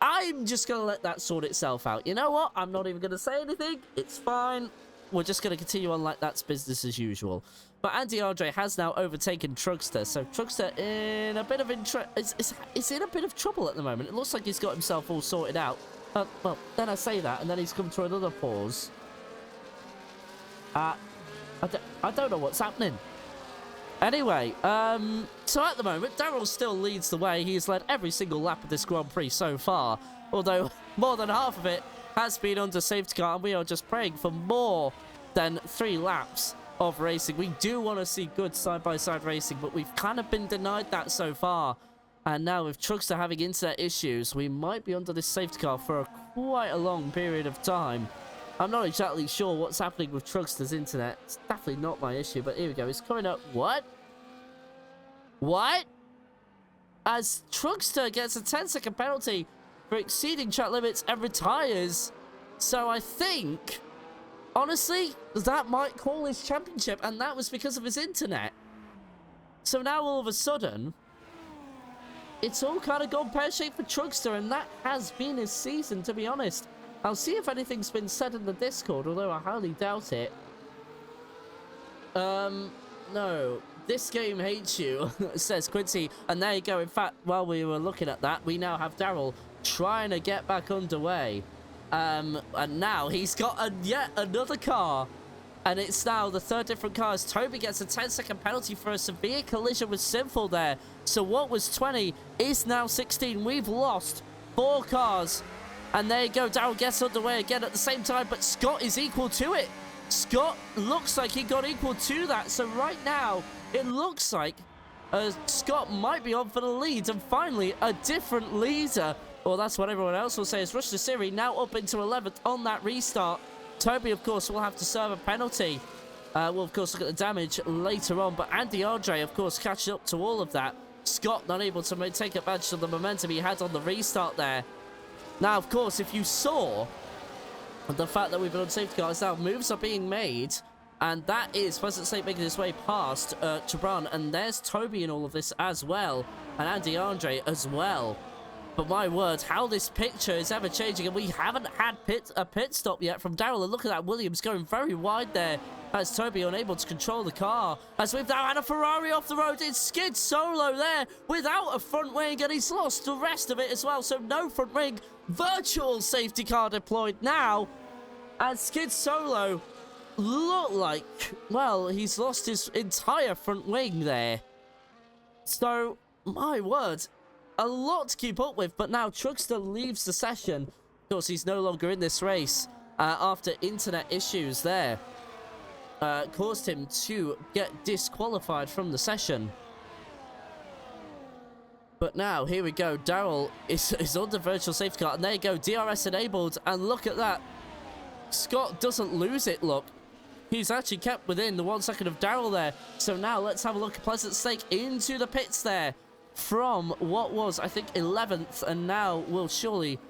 I'm just going to let that sort itself out. You know what? I'm not even going to say anything. It's fine. We're just going to continue on like that's business as usual. But Andy Andre has now overtaken Truckster. So Truckster in a bit of is in a bit of trouble at the moment. It looks like he's got himself all sorted out. Well, then I say that, and then he's come to another pause. I don't know what's happening. Anyway, so at the moment, Daryl still leads the way. He's led every single lap of this Grand Prix so far, although more than half of it has been under safety car, and we are just praying for more than 3 laps of racing. We do want to see good side-by-side racing, but we've kind of been denied that so far. And now with Truckster having internet issues, we might be under this safety car for quite a long period of time. I'm not exactly sure what's happening with Truckster's internet. It's definitely not my issue, but here we go. It's coming up. What? What? As Truckster gets a 10-second penalty for exceeding track limits and retires. So I think, honestly, that might call his championship, and that was because of his internet. So now all of a sudden, it's all kind of gone pear-shaped for Truckster, and that has been his season, to be honest. I'll see if anything's been said in the Discord, although I highly doubt it. No. This game hates you, says Quincy. And there you go. In fact, while we were looking at that, we now have Daryl trying to get back underway. And now he's got yet another car. And it's now the 3rd different car as Toby gets a 10-second penalty for a severe collision with Sinful there. So what was 20 is now 16. We've lost 4 cars. And there you go, Daryl gets underway again at the same time, but Scott is equal to it. Scott looks like he got equal to that. So right now, it looks like Scott might be on for the lead. And finally, a different leader. Well, that's what everyone else will say. Is Rush to Siri now up into 11th on that restart. Toby, of course, will have to serve a penalty. We'll, of course, look at the damage later on. But Andy Andre, of course, catching up to all of that. Scott not able to take advantage of the momentum he had on the restart there. Now, of course, if you saw the fact that we've been on safety cars now, moves are being made And that is Pleasant State making his way past Gibran. And there's Toby in all of this as well. And Andy Andre as well. But my word, how this picture is ever changing. And we haven't had a pit stop yet from Daryl. And look at that, Williams going very wide there. As Toby unable to control the car. As we've now had a Ferrari off the road. It's Skid Solo there without a front wing. And he's lost the rest of it as well. So no front wing. Virtual safety car deployed now. And Skid Solo look like, well, he's lost his entire front wing there. So, my word, a lot to keep up with. But now Truckster leaves the session. Of course, he's no longer in this race after internet issues there. Caused him to get disqualified from the session. But now, here we go. Daryl is on the virtual safety car. And there you go, DRS enabled. And look at that. Scott doesn't lose it, look. He's actually kept within the 1 second of Daryl there. So now, let's have a look at Pleasant State into the pits there. From what was, I think, 11th. And now will surely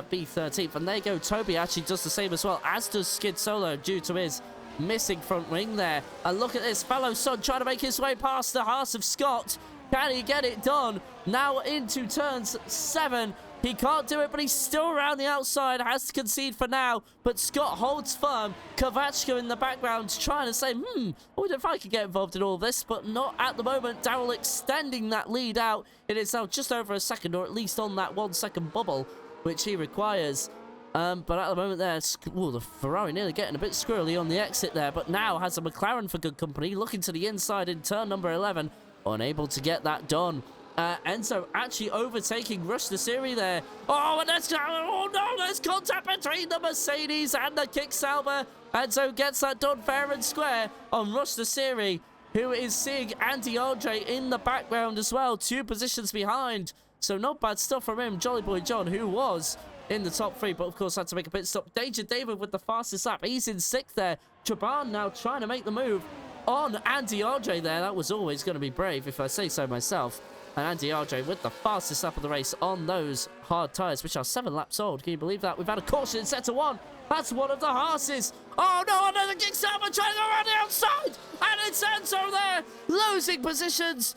be 13th. And there you go. Toby actually does the same as well. As does Skid Solo due to his missing front wing there. And look at this fellow son trying to make his way past the heart of Scott. Can he get it done? Now into turns 7. He can't do it, but he's still around the outside. Has to concede for now. But Scott holds firm. Kovachka in the background trying to say, I wonder if I could get involved in all this, but not at the moment. Daryl extending that lead out. It is now just over a second, or at least on that 1 second bubble, which he requires. But at the moment there, the Ferrari nearly getting a bit squirrely on the exit there, but now has a McLaren for good company, looking to the inside in turn number 11, unable to get that done. Enzo actually overtaking Rush the Siri there. Oh, and there's contact between the Mercedes and the Kick Sauber. Enzo gets that done fair and square on Rush the Siri, who is seeing Andy Andre in the background as well, 2 positions behind. So not bad stuff from him, Jolly Boy John, who was in the top 3, but of course had to make a pit stop. Danger David with the fastest lap. He's in 6th there. Traban now trying to make the move on Andy Andre there. That was always going to be brave, if I say so myself. And Andy Andre with the fastest lap of the race on those hard tyres, which are 7 laps old. Can you believe that? We've had a caution in sector 1. That's one of the Haas's. Oh no, another Kick Sauber trying to go around the outside. And it's Enzo there, losing positions.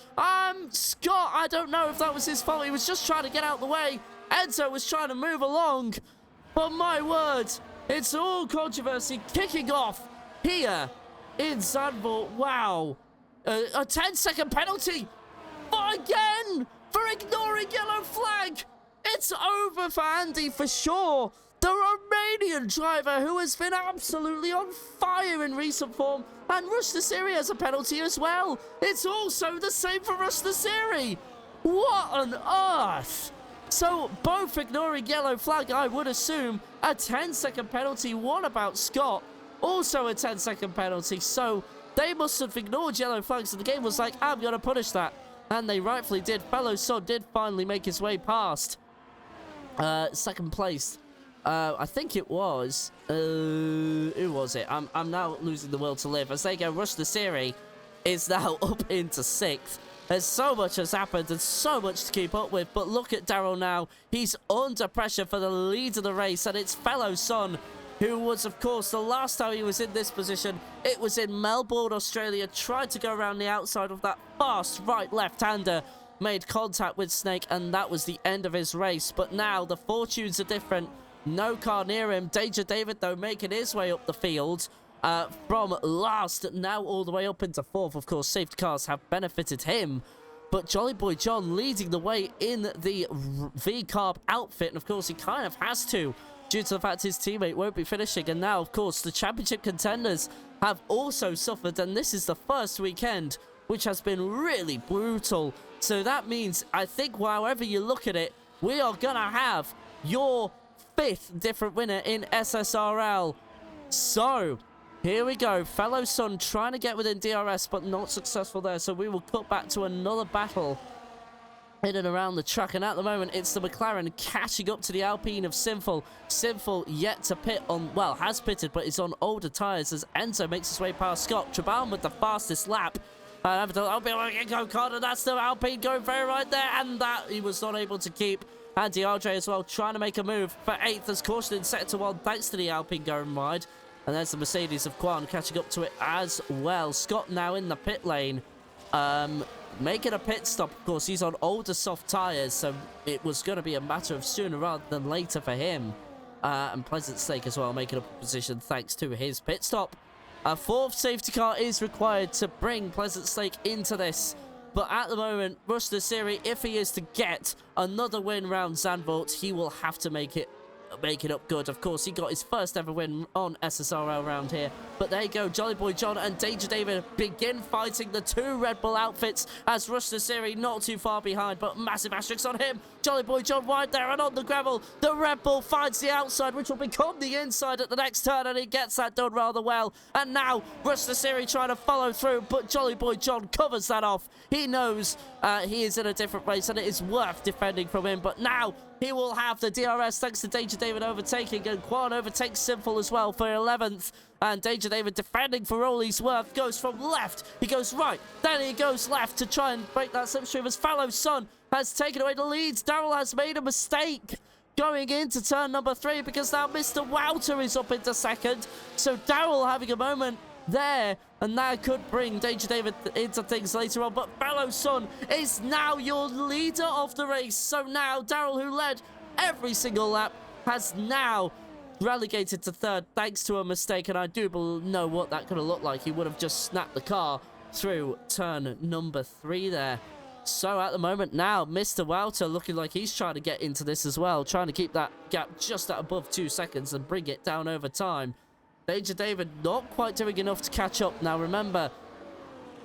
Scott, I don't know if that was his fault. He was just trying to get out the way. Enzo was trying to move along. But my word, it's all controversy kicking off here in Zandvoort. Wow. A 10-second penalty. But again, for ignoring yellow flag. It's over for Andy for sure. The Romanian driver who has been absolutely on fire in recent form. And Rush the Siri has a penalty as well. It's also the same for Rush the Siri. What on earth? So both ignoring yellow flag, I would assume. A 10-second penalty. What about Scott? Also a 10-second penalty. So they must have ignored yellow flags. And the game was like, I'm going to punish that. And they rightfully did. Fellow Sod did finally make his way past second place. I think it was. Who was it? I'm now losing the will to live. As they go, Rush the Siri is now up into 6th. There's so much has happened and so much to keep up with. But look at Daryl now. He's under pressure for the lead of the race. And it's fellow son, who was, of course, the last time he was in this position. It was in Melbourne, Australia. Tried to go around the outside of that fast right left-hander. Made contact with Snake, and that was the end of his race. But now the fortunes are different. No car near him. Danger David, though, making his way up the field. From last, now all the way up into 4th. Of course, safety cars have benefited him. But Jolly Boy John leading the way in the V-Carb outfit. And, of course, he kind of has to, due to the fact his teammate won't be finishing. And now, of course, the championship contenders have also suffered. And this is the first weekend, which has been really brutal. So that means, I think, however you look at it, we are going to have your 5th different winner in SSRL. So, here we go. Fellow son trying to get within DRS, but not successful there. So we will cut back to another battle in and around the track. And at the moment, it's the McLaren catching up to the Alpine of Sinful. Sinful yet to pit on, well, has pitted, but is on older tyres as Enzo makes his way past Scott. Traban with the fastest lap. Alpine go-kart, and that's the Alpine going very right there. And that he was not able to keep. Andy Andre as well, trying to make a move for 8th as caution in sector 1, thanks to the Alpine going wide. And there's the Mercedes of Quan catching up to it as well. Scott now in the pit lane. Making a pit stop. Of course, he's on older soft tyres, so it was going to be a matter of sooner rather than later for him. And Pleasant Stake as well, making up a position thanks to his pit stop. A fourth safety car is required to bring Pleasant Stake into this. But at the moment, Rush the Series, if he is to get another win round Zandvoort, he will have to make it up good. Of course, he got his first ever win on SSRL round here. But there you go, Jolly Boy John and Danger David begin fighting the two Red Bull outfits as Rush the Series not too far behind, but massive asterisks on him. Jolly Boy John wide there and on the gravel. The Red Bull finds the outside, which will become the inside at the next turn, and he gets that done rather well. And now Rush the Series trying to follow through, but Jolly Boy John covers that off. He knows he is in a different race and it is worth defending from him, but now he will have the DRS thanks to Danger David overtaking, and Quan overtakes Sinful as well for 11th. And Danger David defending for all he's worth, goes from left, he goes right, then he goes left to try and break that slipstream as Fallow Sun has taken away the leads. Daryl has made a mistake going into turn number 3 because now Mr. Wouter is up into second. So Daryl having a moment there, and that could bring Danger David into things later on, but Fallow Sun is now your leader of the race. So now Daryl, who led every single lap, has now relegated to third thanks to a mistake, and I do know what that could have looked like. He would have just snapped the car through turn number 3 there. So at the moment now, Mr. Wouter looking like he's trying to get into this as well, trying to keep that gap just at above 2 seconds and bring it down over time. Danger David not quite doing enough to catch up. Now remember,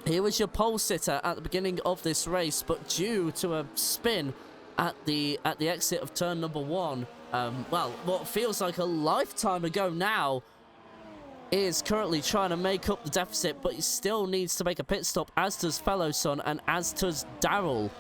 he was your pole sitter at the beginning of this race, but due to a spin at the exit of turn number 1, well, what feels like a lifetime ago now, is currently trying to make up the deficit, but he still needs to make a pit stop, as does Fellow Son and as does Daryl.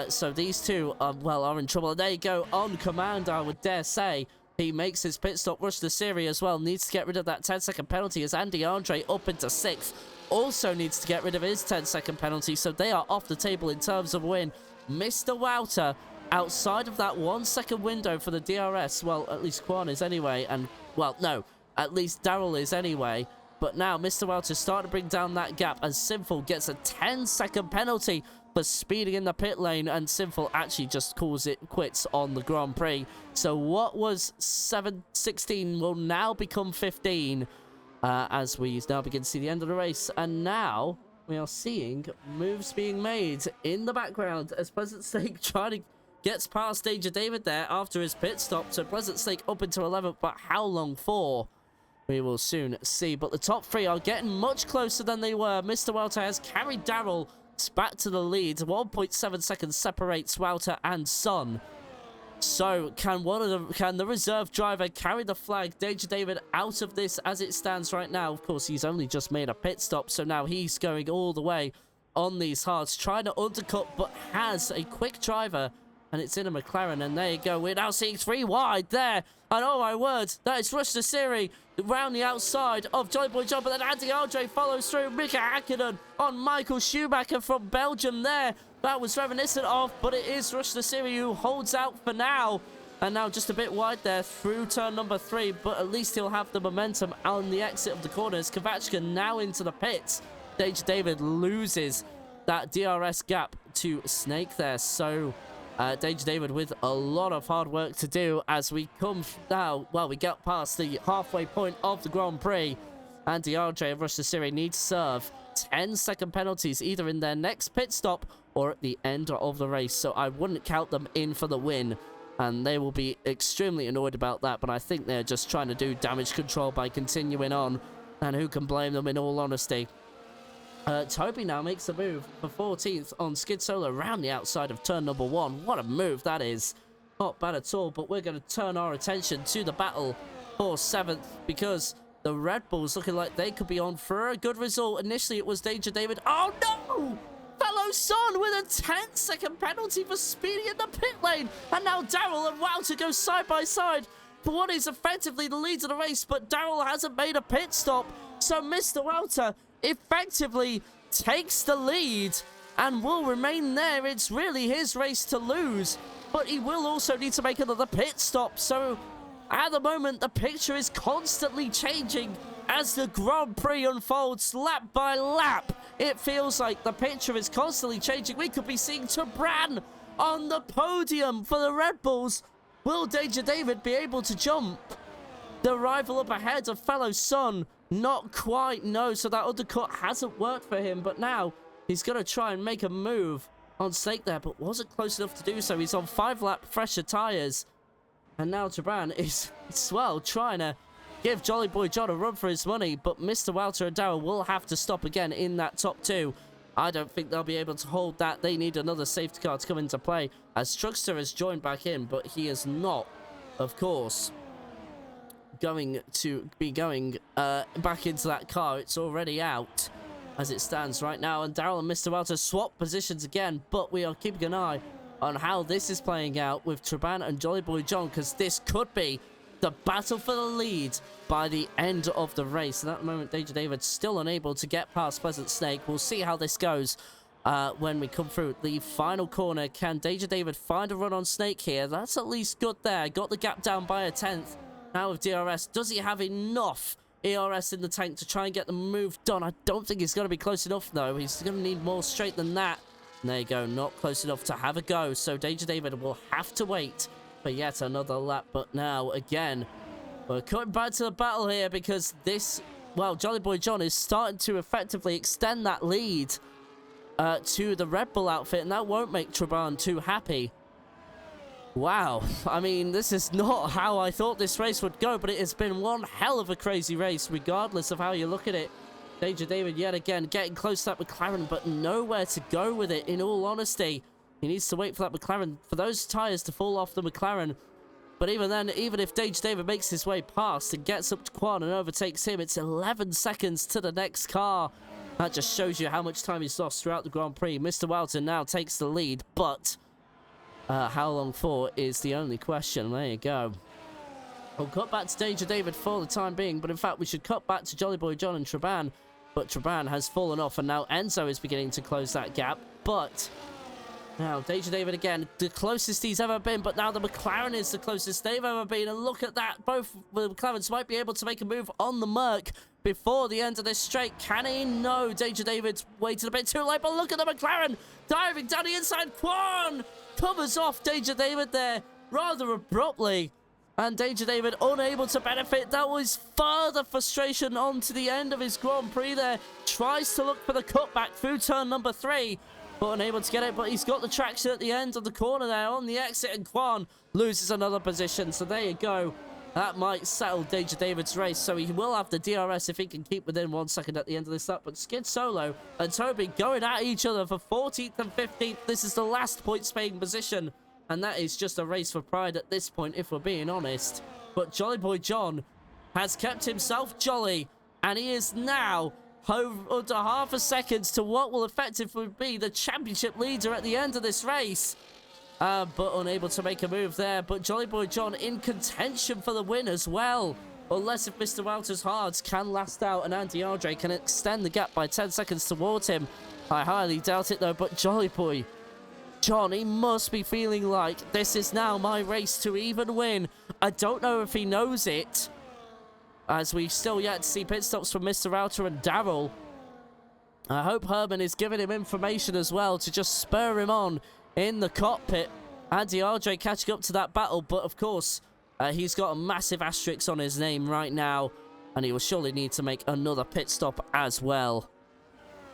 So these two are in trouble. There you go, on command, I would dare say. He makes his pit stop. Rush the Series as well needs to get rid of that 10-second penalty, as Andy Andre up into 6th also needs to get rid of his 10-second penalty, so they are off the table in terms of win. Mr. Wouter outside of that 1-second window for the DRS. Well, at least Quan is anyway, and well, no, at least Daryl is anyway. But now Mr. Wouter starting to bring down that gap, as Sinful gets a 10-second penalty for speeding in the pit lane, and Sinful actually just calls it quits on the Grand Prix. So what was 16 will now become 15 as we now begin to see the end of the race. And now we are seeing moves being made in the background as Pleasant Stake gets past Danger David there after his pit stop. So Pleasant Stake up into 11th, but how long for? We will soon see. But the top 3 are getting much closer than they were. Mr. Wouter has carried Daryl back to the lead. 1.7 seconds separates Wouter and Son. So can the reserve driver carry the flag? Danger David out of this as it stands right now. Of course, he's only just made a pit stop, so now he's going all the way on these hards, trying to undercut, but has a quick driver, and it's in a McLaren. And there you go, we're now seeing 3 wide there, and oh my word, that is Rush the Series around the outside of Jolly Boy John, but then Andy Andre follows through. Mika Hakkinen on Michael Schumacher from Belgium there. That was reminiscent of, but it is Rush the Series who holds out for now. And now just a bit wide there through turn number 3, but at least he'll have the momentum on the exit of the corners. Kavachka now into the pits. Danger David loses that DRS gap to Snake there. So Danger David with a lot of hard work to do as we come now. Well, we get past the halfway point of the Grand Prix. And Andre of Rush the Series need to serve 10-second penalties either in their next pit stop or at the end of the race. So I wouldn't count them in for the win. And they will be extremely annoyed about that. But I think they're just trying to do damage control by continuing on. And who can blame them, in all honesty? Toby now makes a move for 14th on Skid Solo around the outside of turn number 1. What a move that is. Not bad at all, but we're going to turn our attention to the battle for 7th, because the Red Bulls looking like they could be on for a good result. Initially, it was Danger David. Oh, no! Fellow Son with a 10-second penalty for speeding in the pit lane. And now Daryl and Wouter go side by side for what is effectively the lead of the race, but Daryl hasn't made a pit stop. So Mr. Wouter effectively takes the lead and will remain there. It's really his race to lose, but he will also need to make another pit stop. So at the moment, the picture is constantly changing as the Grand Prix unfolds lap by lap. It feels like the picture is constantly changing. We could be seeing Tebran on the podium for the Red Bulls. Will Danger David be able to jump the rival up ahead of fellow Son? Not quite, no. So that undercut hasn't worked for him, but now he's going to try and make a move on Snake there, but wasn't close enough to do so. He's on 5-lap fresher tyres. And now Tebran is, well, trying to give Jolly Boy John a run for his money, but Mr. Walter and Darrell will have to stop again in that top 2. I don't think they'll be able to hold that. They need another safety car to come into play, as Truckster has joined back in, but he is not, of course, going to be going back into that car. It's already out as it stands right now, and Darrell and Mr. Walter swap positions again, but we are keeping an eye on how this is playing out with Tebran and Jolly Boy John, because this could be the battle for the lead by the end of the race. And at the moment, Danger David still unable to get past Pleasant Snake. We'll see how this goes when we come through the final corner. Can Danger David find a run on Snake here? That's at least good there. Got the gap down by a 10th. Now with DRS, does he have enough ERS in the tank to try and get the move done? I don't think he's going to be close enough, though. He's going to need more straight than that. And there you go, not close enough to have a go. So Danger David will have to wait for yet another lap. But now, again, we're coming back to the battle here, because this, well, Jolly Boy John is starting to effectively extend that lead to the Red Bull outfit, and that won't make Tebran too happy. Wow, I mean, this is not how I thought this race would go, but it has been one hell of a crazy race, regardless of how you look at it. Danger David, yet again, getting close to that McLaren, but nowhere to go with it, in all honesty. He needs to wait for that McLaren, for those tyres to fall off the McLaren. But even then, even if Danger David makes his way past and gets up to Quan and overtakes him, it's 11 seconds to the next car. That just shows you how much time he's lost throughout the Grand Prix. Mr. Walton now takes the lead, but how long for is the only question. There you go. We'll cut back to Danger David for the time being, but in fact, we should cut back to Jolly Boy John and Tebran. But Tebran has fallen off, and now Enzo is beginning to close that gap. But now Danger David again, the closest he's ever been, but now the McLaren is the closest they've ever been. And look at that, both the McLarens might be able to make a move on the Merc before the end of this straight. Can he? No, Danger David's waited a bit too late, but look at the McLaren diving down the inside. Quan covers off Danger David there rather abruptly, and Danger David unable to benefit. That was further frustration on to the end of his Grand Prix there. Tries to look for the cutback through turn number 3, but unable to get it. But he's got the traction at the end of the corner there on the exit, and Quan loses another position. So there you go. That might settle Danger David's race. So he will have the DRS if he can keep within 1 second at the end of this lap. But Skid Solo and Toby going at each other for 14th and 15th. This is the last points-paying position, and that is just a race for pride at this point, if we're being honest. But Jolly Boy John has kept himself jolly, and he is now under half a second to what will effectively be the championship leader at the end of this race. But unable to make a move there. But Jolly Boy John in contention for the win as well. Unless if Mr. Walters Hards can last out and Andy Andre can extend the gap by 10 seconds towards him. I highly doubt it though. But Jolly Boy John, he must be feeling like this is now my race to even win. I don't know if he knows it, as we still yet to see pit stops from Mr. Router and Darrell. I hope Herman is giving him information as well to just spur him on in the cockpit. Andy Andre catching up to that battle, but of course, he's got a massive asterisk on his name right now, and he will surely need to make another pit stop as well.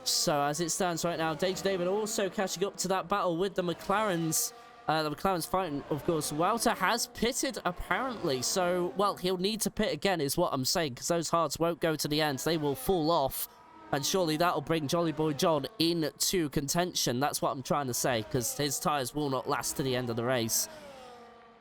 So as it stands right now, Danger David also catching up to that battle with the McLarens. The McLaren's fighting, of course. Walter has pitted, apparently. So, well, he'll need to pit again is what I'm saying, because those hards won't go to the end. They will fall off. And surely that'll bring Jolly Boy John into contention. That's what I'm trying to say, because his tyres will not last to the end of the race.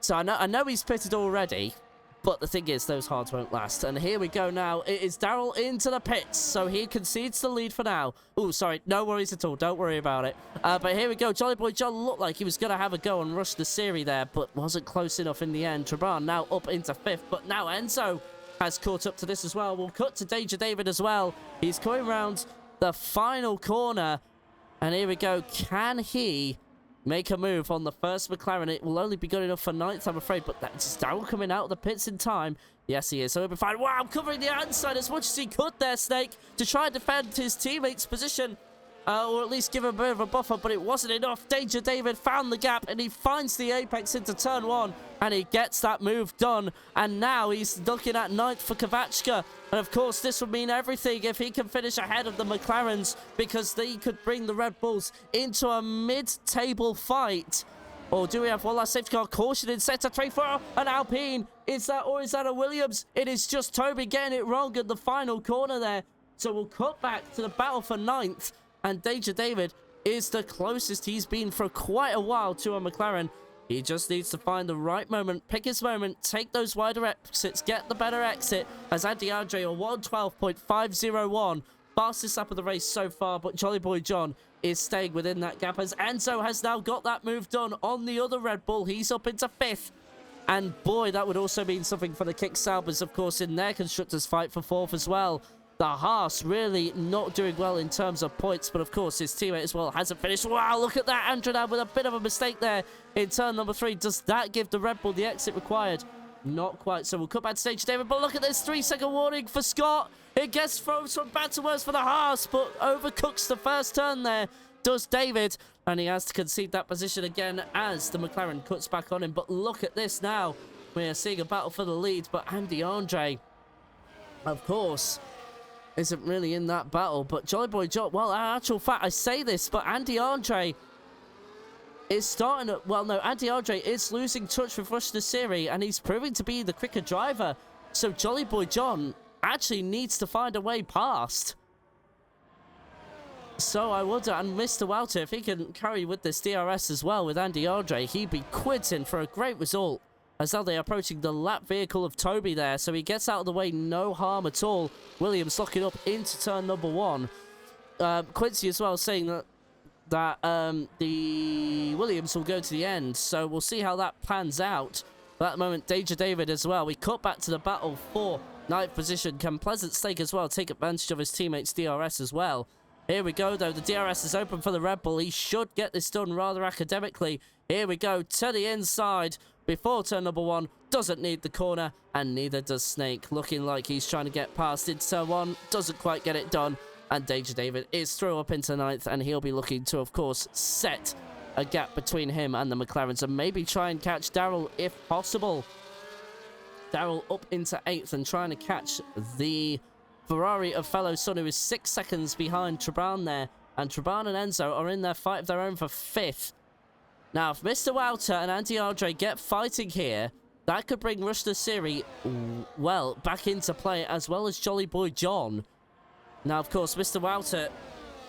So I know he's pitted already, but the thing is, those hards won't last. And here we go now. It is Darrell into the pits, so he concedes the lead for now. Oh, sorry, no worries at all. Don't worry about it. But here we go. Jolly Boy John looked like he was going to have a go and rush the series there, but wasn't close enough in the end. Tebran now up into 5th, but now Enzo has caught up to this as well. We'll cut to Danger David as well. He's coming round the final corner, and here we go. Can he make a move on the first McLaren. It will only be good enough for 9th, I'm afraid, but that's Darrell coming out of the pits in time. Yes, he is. So he'll be fine. Wow, covering the outside as much as he could there, Snake, to try and defend his teammate's position. Or at least give him a bit of a buffer, but it wasn't enough. Danger David found the gap, and he finds the apex into turn 1, and he gets that move done. And now he's looking at 9th for Kavachka. And of course, this would mean everything if he can finish ahead of the McLarens, because they could bring the Red Bulls into a mid-table fight. Or do we have one last safety car caution in sector 3 for an Alpine? Is that, or is that a Williams? It is just Toby getting it wrong at the final corner there. So we'll cut back to the battle for 9th. And Danger David is the closest he's been for quite a while to a McLaren. He just needs to find the right moment, pick his moment, take those wider exits, get the better exit. As Andy Andre, a 112.501, fastest lap of the race so far, but Jolly Boy John is staying within that gap as Enzo has now got that move done on the other Red Bull. He's up into 5th. And boy, that would also mean something for the Kick Saubers, of course, in their constructors fight for 4th as well. The Haas really not doing well in terms of points, but of course his teammate as well hasn't finished. Wow, look at that. Andronab with a bit of a mistake there in turn number 3. Does that give the Red Bull the exit required? Not quite. So we'll cut back to stage David, but look at this 3-second warning for Scott. It gets thrown from bad to worse for the Haas, but overcooks the first turn there. Does David, and he has to concede that position again as the McLaren cuts back on him. But look at this now. We're seeing a battle for the lead, but Andy Andre, of course, isn't really in that battle. But Jolly Boy John, well, in actual fact, I say this, but Andy Andre is starting to, well, no, Andy Andre is losing touch with Rush Nassiri, and he's proving to be the quicker driver. So Jolly Boy John actually needs to find a way past. So I wonder, and Mr. Walter, if he can carry with this DRS as well with Andy Andre, he'd be quitting for a great result. As now they're approaching the lap vehicle of Toby there, so he gets out of the way, no harm at all. Williams locking up into turn number 1. Quincy as well saying that the Williams will go to the end, so we'll see how that pans out. At that moment, Danger David as well. We cut back to the battle for 9th position. Can Pleasant Stake as well take advantage of his teammates' DRS as well? Here we go, though. The DRS is open for the Red Bull. He should get this done rather academically. Here we go to the inside before turn number 1. Doesn't need the corner, and neither does Snake. Looking like he's trying to get past into turn 1. Doesn't quite get it done. And Danger David is thrown up into 9th, and he'll be looking to, of course, set a gap between him and the McLarens, and maybe try and catch Darrell if possible. Darrell up into 8th and trying to catch the Ferrari of fellow son, who is 6 seconds behind Traban there. And Traban and Enzo are in their fight of their own for 5th. Now, if Mr. Wouter and Andy Andre get fighting here, that could bring Rush Nassiri, well, back into play, as well as Jolly Boy John. Now, of course, Mr. Wouter,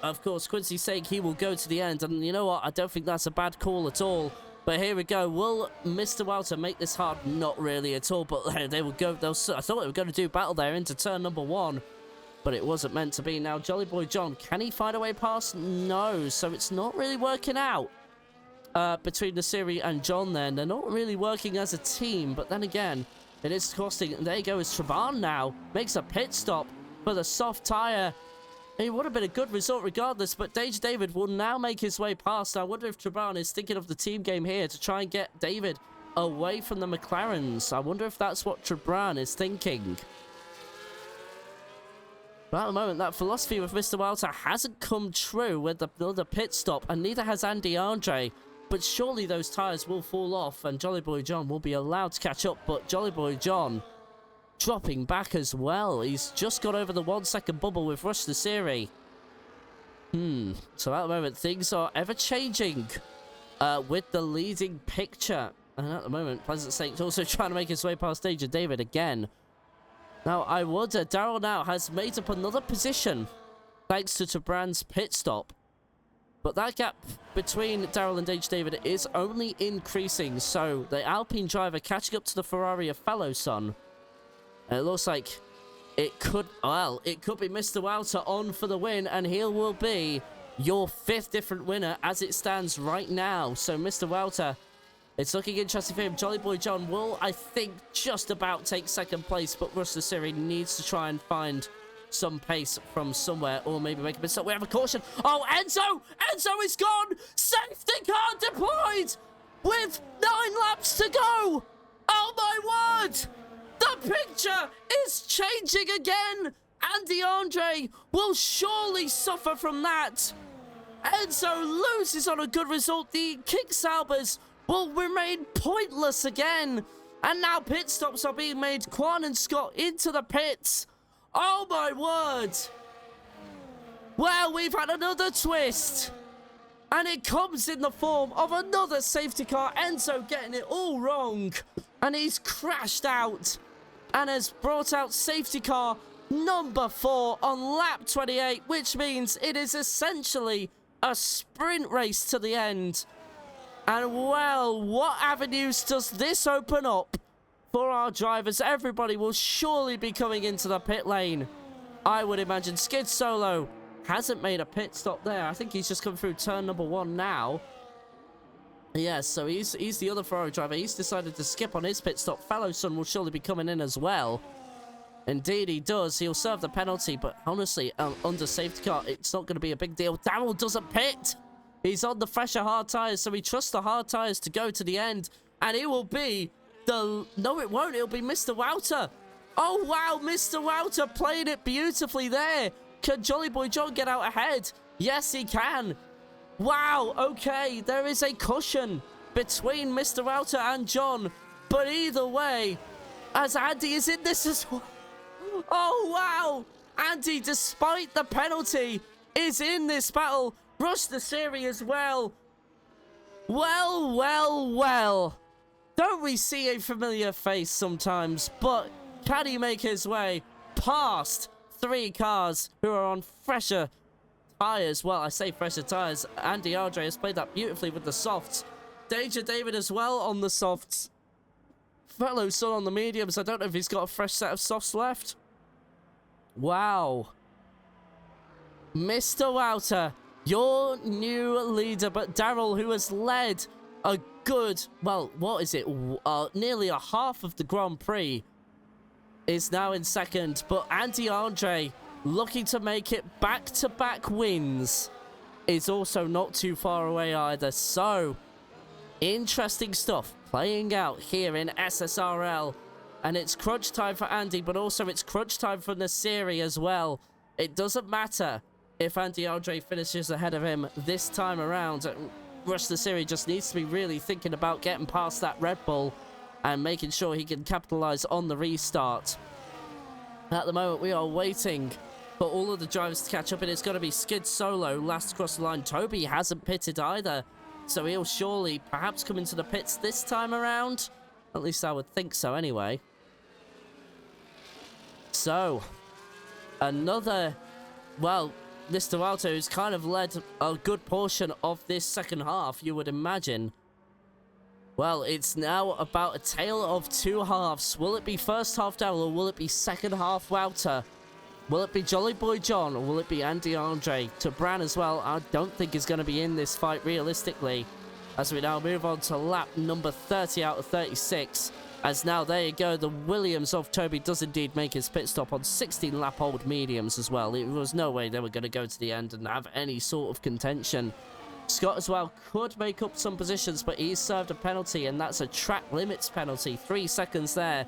of course, Quincy's saying he will go to the end. And you know what? I don't think that's a bad call at all. But here we go. Will Mr. Wouter make this hard? Not really at all. But they will go. I thought they were going to do battle there into turn number 1. But it wasn't meant to be. Now, Jolly Boy John, can he find a way past? No. So it's not really working out between Nassiri and John then. They're not really working as a team. But then again, it is costing. There you go. Is Traban now. Makes a pit stop for the soft tyre. It would have been a good result regardless, but Danger David will now make his way past. I wonder if Traban is thinking of the team game here to try and get David away from the McLarens. I wonder if that's what Traban is thinking. But at the moment, that philosophy with Mr. Walter hasn't come true with the pit stop, and neither has Andy Andre. But surely those tyres will fall off, and Jolly Boy John will be allowed to catch up. But Jolly Boy John dropping back as well. He's just got over the 1 second bubble with Rush Nassiri. So at the moment, things are ever changing with the leading picture. And at the moment, Pleasant State's also trying to make his way past Danger David again. Now, I wonder, Darrell now has made up another position thanks to Traban's pit stop. But that gap between Darrell and Danger David is only increasing. So the Alpine driver catching up to the Ferrari of fellow son. And it looks like it could, well, it could be Mr. Wouter on for the win, and he will be your 5th different winner as it stands right now. So Mr. Wouter, it's looking interesting for him. Jolly Boy John will, I think, just about take 2nd place, but Rush Nassiri needs to try and find some pace from somewhere, or maybe make a mistake. We have a caution. Oh, Enzo! Enzo is gone! Safety car deployed! With 9 laps to go! Oh my word! The picture is changing again! Andy Andre will surely suffer from that. Enzo loses on a good result. The Kicksaubers will remain pointless again. And now pit stops are being made. Quan and Scott into the pits. Oh my word. Well, we've had another twist. And it comes in the form of another safety car. Enzo getting it all wrong. And he's crashed out. And has brought out safety car number 4 on lap 28. Which means it is essentially a sprint race to the end. And well, what avenues does this open up for our drivers? Everybody will surely be coming into the pit lane. I would imagine Skid Solo hasn't made a pit stop there. I think he's just come through turn number 1 now. Yes, so he's the other Ferrari driver. He's decided to skip on his pit stop. Fellow son will surely be coming in as well. Indeed, he does. He'll serve the penalty, but honestly, under safety car, it's not going to be a big deal. Darrell doesn't pit. He's on the fresher hard tyres, so he trusts the hard tyres to go to the end. And it will be the... No, it won't. It'll be Mr. Wouter. Oh, wow. Mr. Wouter playing it beautifully there. Can Jolly Boy John get out ahead? Yes, he can. Wow. Okay. There is a cushion between Mr. Wouter and John. But either way, as Andy is in this as well. Oh, wow. Andy, despite the penalty, is in this battle. Rush the series as well. Well, well, well. Don't we see a familiar face sometimes? But can he make his way past 3 cars who are on fresher tyres? Well, I say fresher tyres. Andy Andre has played that beautifully with the softs. Danger David as well on the softs. Fellow son on the mediums. I don't know if he's got a fresh set of softs left. Wow. Mr. Wouter, your new leader, but Darrell, who has led a good, well, what is it, nearly a half of the Grand Prix, is now in second. But Andy Andre, looking to make it back-to-back wins, is also not too far away either. So, interesting stuff playing out here in SSRL. And it's crunch time for Andy, but also it's crunch time for Nasiri as well. It doesn't matter if Andy Andre finishes ahead of him this time around. Rush Nasiri just needs to be really thinking about getting past that Red Bull and making sure he can capitalize on the restart. At the moment, we are waiting for all of the drivers to catch up, and it's going to be Skid Solo last across the line. Toby hasn't pitted either, so he'll surely perhaps come into the pits this time around. At least I would think so anyway. So, another, well, Mr. Walter, who's kind of led a good portion of this second half, you would imagine. Well, it's now about a tale of 2 halves. Will it be first half Darrell, or will it be second half Wouter? Will it be Jolly Boy John, or will it be Andy Andre? To Bran as well, I don't think is going to be in this fight realistically. As we now move on to lap number 30 out of 36. As now, there you go, the Williams of Toby does indeed make his pit stop on 16-lap-old mediums as well. There was no way they were going to go to the end and have any sort of contention. Scott as well could make up some positions, but he's served a penalty, and that's a track limits penalty. 3 seconds there.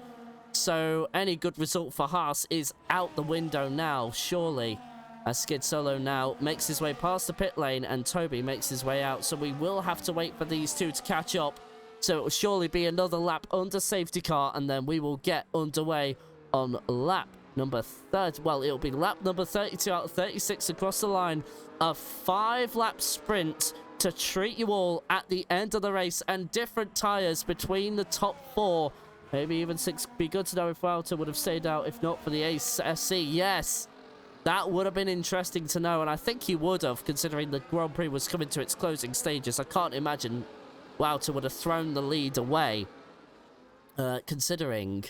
So any good result for Haas is out the window now, surely. As Skid Solo now makes his way past the pit lane, and Toby makes his way out. So we will have to wait for these two to catch up. So it will surely be another lap under safety car, and then we will get underway on lap number 30. Well, it'll be lap number 32 out of 36 across the line. A 5-lap sprint to treat you all at the end of the race, and different tyres between the top 4. Maybe even 6. Be good to know if Wouter would have stayed out, if not for the Ace SC. Yes, that would have been interesting to know, and I think he would have, considering the Grand Prix was coming to its closing stages. I can't imagine Wouter would have thrown the lead away, considering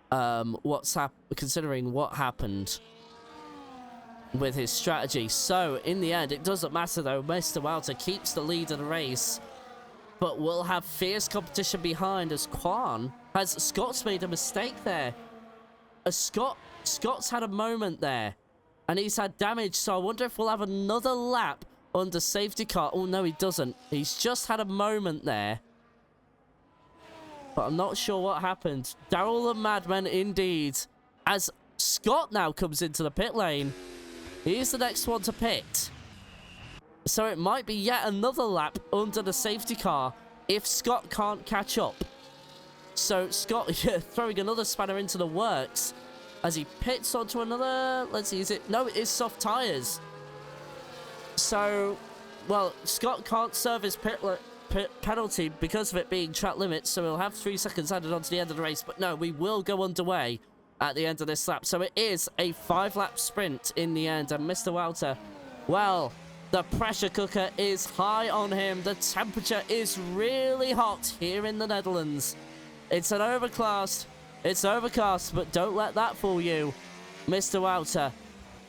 what happened with his strategy. So in the end, it doesn't matter though. Mr. Wouter keeps the lead of the race, but will have fierce competition behind, as Scott's made a mistake there. Scott's had a moment there. and he's had damage. So I wonder if we'll have another lap under safety car. Oh, no, he doesn't. He's just had a moment there. But I'm not sure what happened. Daryl the Madman, indeed. As Scott now comes into the pit lane. He's the next one to pit. So it might be yet another lap under the safety car if Scott can't catch up. So Scott throwing another spanner into the works as he pits onto another... Let's see, is it... No, it is soft tyres. So, well, Scott can't serve his pit penalty because of it being track limits, so he'll have 3 seconds added on to the end of the race. But no, we will go underway at the end of this lap. So it is a 5-lap sprint in the end. And Mr. Walter, well, the pressure cooker is high on him. The temperature is really hot here in the Netherlands. It's an overcast. It's overcast, but don't let that fool you. Mr. Walter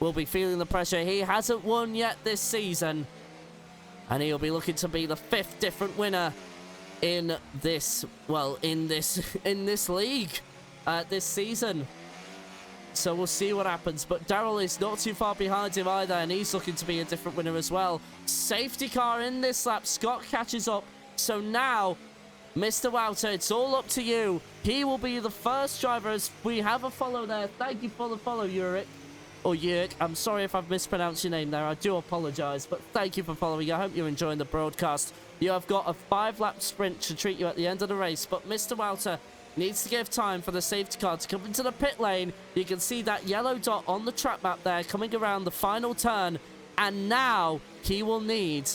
will be feeling the pressure. He hasn't won yet this season. And he'll be looking to be the 5th different winner in this, well, in this league this season. So we'll see what happens. But Daryl is not too far behind him either, and he's looking to be a different winner as well. Safety car in this lap. Scott catches up. So now, Mr. Walter, it's all up to you. He will be the first driver as we have a follow there. Thank you for the follow, Yurik. Or Yerk. I'm sorry if I've mispronounced your name there. I do apologise, but thank you for following. I hope you're enjoying the broadcast. You have got a 5-lap sprint to treat you at the end of the race, but Mr. Walter needs to give time for the safety car to come into the pit lane. You can see that yellow dot on the track map there coming around the final turn, and now he will need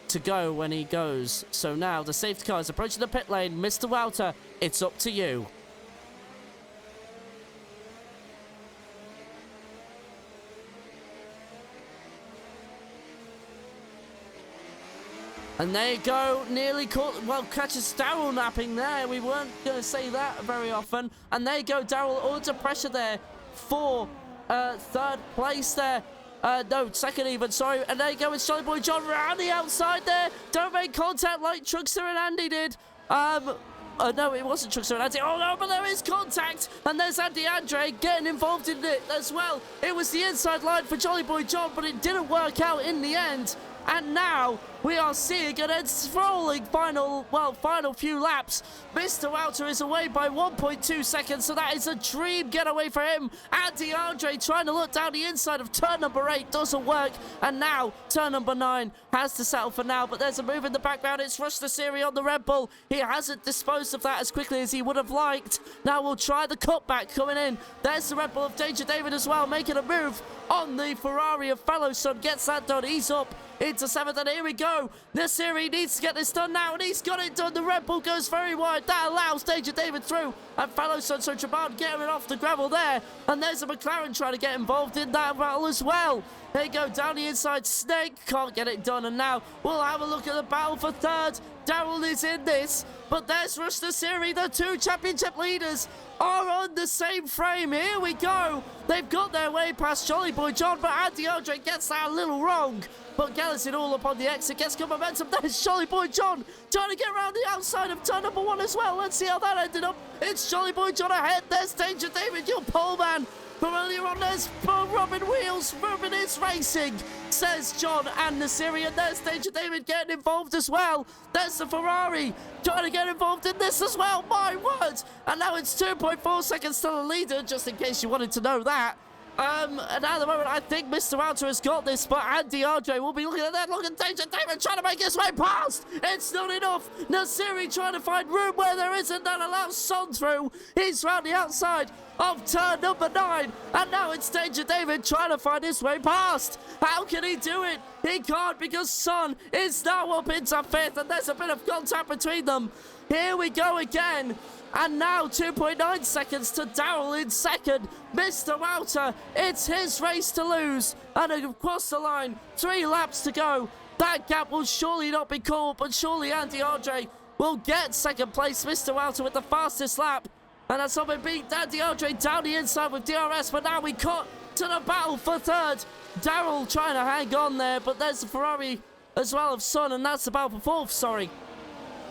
to go when he goes. So now the safety car is approaching the pit lane. Mr. Walter, it's up to you. And there you go, nearly caught, well, catches Daryl napping there. We weren't going to say that very often. And there you go, Daryl under pressure there for 3rd place there. No, 2nd even, sorry. And there you go, it's Jolly Boy John around the outside there. Don't make contact like Truckster and Andy did. No, it wasn't Truckster and Andy. Oh, no, but there is contact. And there's Andy Andre getting involved in it as well. It was the inside line for Jolly Boy John, but it didn't work out in the end. And now we are seeing an enthralling final few laps. Mr. Walter is away by 1.2 seconds, so that is a dream getaway for him. Andy Andre trying to look down the inside of turn number 8, doesn't work. And now turn number 9 has to settle for now, but there's a move in the background. It's Rush the Siri on the Red Bull. He hasn't disposed of that as quickly as he would have liked. Now we'll try the cutback coming in. There's the Red Bull of Danger David as well, making a move on the Ferrari of Fellow Son. Gets that done. He's up into 7th, and here we go. Nasiri needs to get this done now, and he's got it done. The Red Bull goes very wide. That allows Danger David through, and Fellow Son, so Trabant getting it off the gravel there. And there's a McLaren trying to get involved in that battle as well. There you go, down the inside. Snake can't get it done, and now we'll have a look at the battle for 3rd. Daryl is in this, but there's Rush Nasiri. The 2 championship leaders are on the same frame. Here we go. They've got their way past Jolly Boy John, but Andy Andre gets that a little wrong. But Gallison all up on the exit, gets good momentum. There's Jolly Boy John trying to get around the outside of turn number 1 as well. Let's see how that ended up. It's Jolly Boy John ahead. There's Danger David, your pole man. From earlier on, there's Robin Wheels. Robin is racing, says John and Nasiri. And there's Danger David getting involved as well. There's the Ferrari trying to get involved in this as well. My word. And now it's 2.4 seconds to the leader, just in case you wanted to know that. And at the moment, I think Mr. Walter has got this, but Andy Andre will be looking at that. Look at Danger David trying to make his way past. It's not enough. Nasiri trying to find room where there isn't. That allows Son through. He's round the outside of turn number 9. And now it's Danger David trying to find his way past. How can he do it? He can't, because Son is now up into 5th, and there's a bit of contact between them. Here we go again. And now 2.9 seconds to Daryl in 2nd. Mr. Walter, it's his race to lose. And across the line, 3 laps to go. That gap will surely not be called, but surely Andy Andre will get 2nd place. Mr. Walter with the fastest lap. And that's not been beat. Andy Andre down the inside with DRS, but now we cut to the battle for 3rd. Daryl trying to hang on there, but there's the Ferrari as well of Son, and that's the battle for 4th, sorry,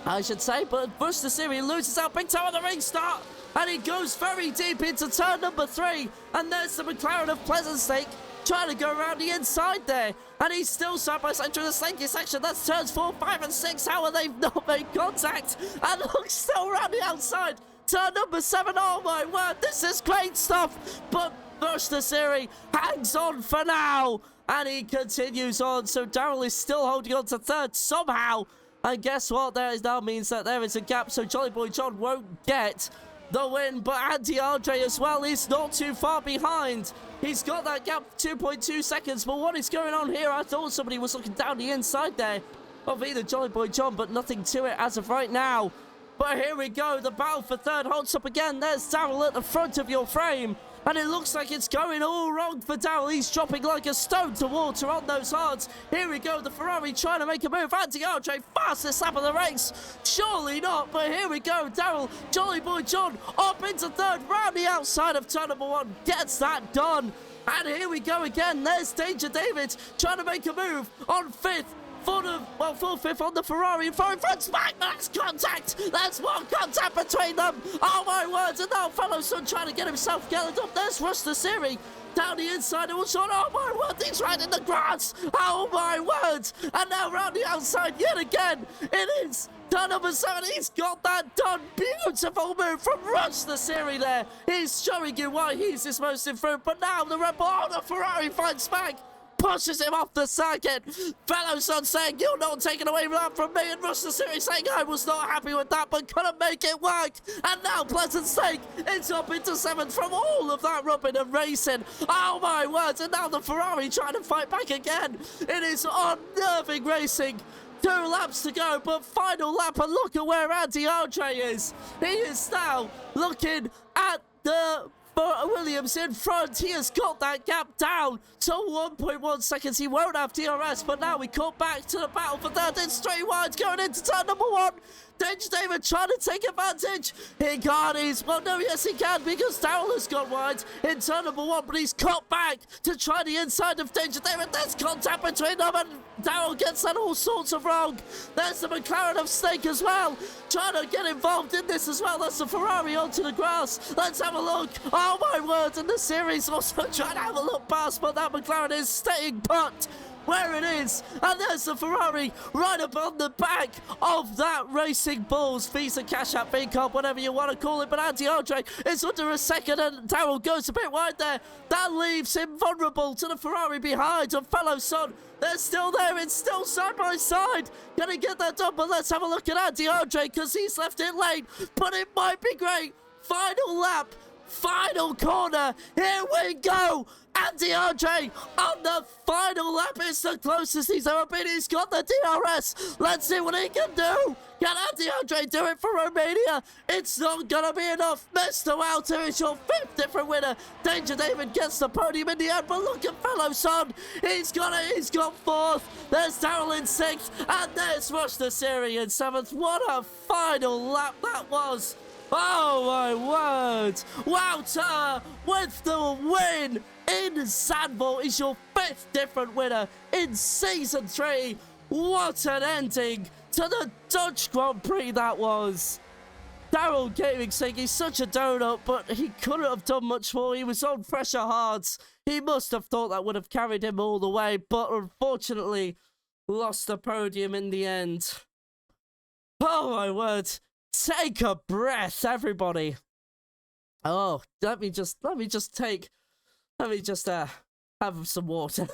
I should say. But Bush the Siri loses out big time on the ring start, and he goes very deep into turn number 3. And there's the McLaren of Pleasant Stake trying to go around the inside there. And he's still side by side through the slinky section. That's turns 4, 5, and 6. How are they not made contact? And look, still around the outside. Turn number 7. Oh my word, this is great stuff. But Rush the Siri hangs on for now. And he continues on. So Daryl is still holding on to third somehow. And guess what? That now means that there is a gap. So Jolly Boy John won't get the win. But Andy Andre as well is not too far behind. He's got that gap 2.2 seconds. But what is going on here? I thought somebody was looking down the inside there of either Jolly Boy John, but nothing to it as of right now. But here we go. The battle for third holds up again. There's Daryl at the front of your frame. And it looks like it's going all wrong for Daryl. He's dropping like a stone to water on those hards. Here we go. The Ferrari trying to make a move. Andy Andre, fastest lap of the race. Surely not. But here we go. Daryl, Jolly Boy John, up into third. Round the outside of turn number 1. Gets that done. And here we go again. There's Danger David trying to make a move on 5th. Full fifth on the Ferrari. Ferrari front smack. That's contact. That's more contact between them. Oh my words. And now fellow son trying to get himself gathered up. There's Rush the Siri down the inside. It was on. Oh my word. He's right in the grass. Oh my words. And now round the outside yet again. It is turn number 7. He's got that done. Beautiful move from Rush the Siri there. He's showing you why he's his most improved. But now the Red Bull. Oh, the Ferrari front smack. Pushes him off the circuit. Fellow son saying, you're not taking away that from me. And Rush the Siri saying, I was not happy with that, but couldn't make it work. And now Pleasant Stake is up into 7th from all of that rubbing and racing. Oh my words. And now the Ferrari trying to fight back again. It is unnerving racing. 2 laps to go, but final lap. And look at where Andy Andre is. He is now looking at the Williams in front. He has got that gap down to 1.1 seconds. He won't have DRS, but now we come back to the battle for third. It's straight wide going into turn number 1. Danger David trying to take advantage. He can't. Well, no, yes, he can, because Daryl has gone wide in turn number 1, but he's cut back to try the inside of Danger David. There's contact between them, and Daryl gets that all sorts of wrong. There's the McLaren of Snake as well, trying to get involved in this as well. That's the Ferrari onto the grass. Let's have a look. Oh, my word. And the series also trying to have a look past, but that McLaren is staying put where it is. And there's the Ferrari right up on the back of that Racing Bulls Visa Cash App V-Card, whatever you want to call it. But Andy Andre is under a second, and Daryl goes a bit wide there. That leaves him vulnerable to the Ferrari behind. And fellow son, they're still there. It's still side by side. Gonna get that done, but let's have a look at Andy Andre, because he's left it late. But it might be great. Final lap. Final corner. Here we go. Andy Andre on the final lap. It's the closest he's ever been. He's got the DRS. Let's see what he can do. Can Andy Andre do it for Romania? It's not gonna be enough. Mr. Walter is your 5th different winner. Danger David gets the podium in the end, but look at fellow son. He's got it. He's got 4th. There's Daryl in 6th, and there's Rush the Siri in 7th. What a final lap that was. Oh my word! Walter with the win in Zandvoort is your 5th different winner in Season 3. What an ending to the Dutch Grand Prix that was. Daryl Gaming saying he's such a donut, but he couldn't have done much more. He was on fresher hards. He must have thought that would have carried him all the way, but unfortunately lost the podium in the end. Oh my word. Take a breath, everybody. Oh, let me just have some water.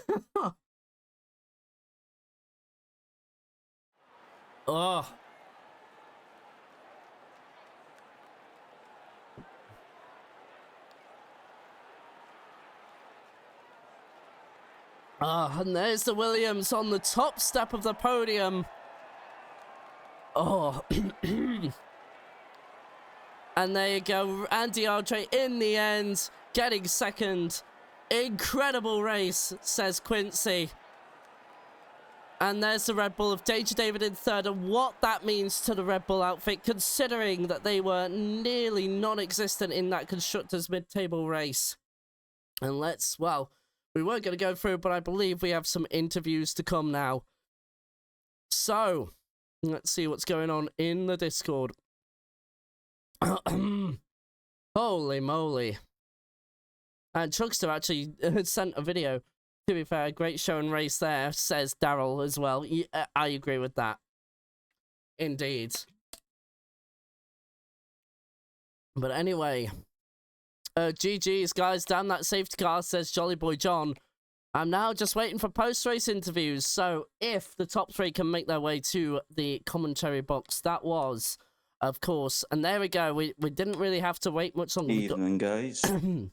Oh. Oh, and there's the Williams on the top step of the podium. Oh. And there you go, Andy Andre in the end, getting 2nd. Incredible race, says Quincy. And there's the Red Bull of Danger David in 3rd, and what that means to the Red Bull outfit, considering that they were nearly non-existent in that Constructors mid-table race. And well, we weren't going to go through, but I believe we have some interviews to come now. So, let's see what's going on in the Discord. Holy moly. And Chuckster actually sent a video To be fair, great show and race there, says Daryl as well. I agree with that. Indeed. But anyway, GG's, guys. Damn that safety car, says Jolly Boy John. I'm now just waiting for post-race interviews. So if the top three can make their way to the commentary box, that was, of course. And there we go. We didn't really have to wait much longer. Evening, guys. And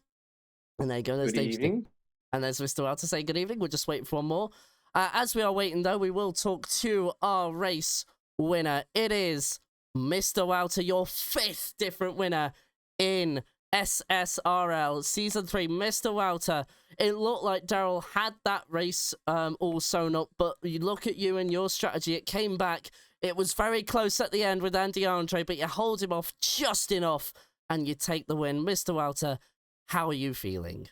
there you go. There's Good evening. And there's Mr. Al to say good evening. We're just waiting for one more. As we are waiting, though, we will talk to our race winner. It is Mr. Wouter, your 5th different winner in SSRL Season 3. Mr. Wouter, it looked like Daryl had that race all sewn up, but you look at you and your strategy, it came back. It was very close at the end with Andy Andre, but you hold him off just enough, and you take the win. Mr. Wouter, how are you feeling?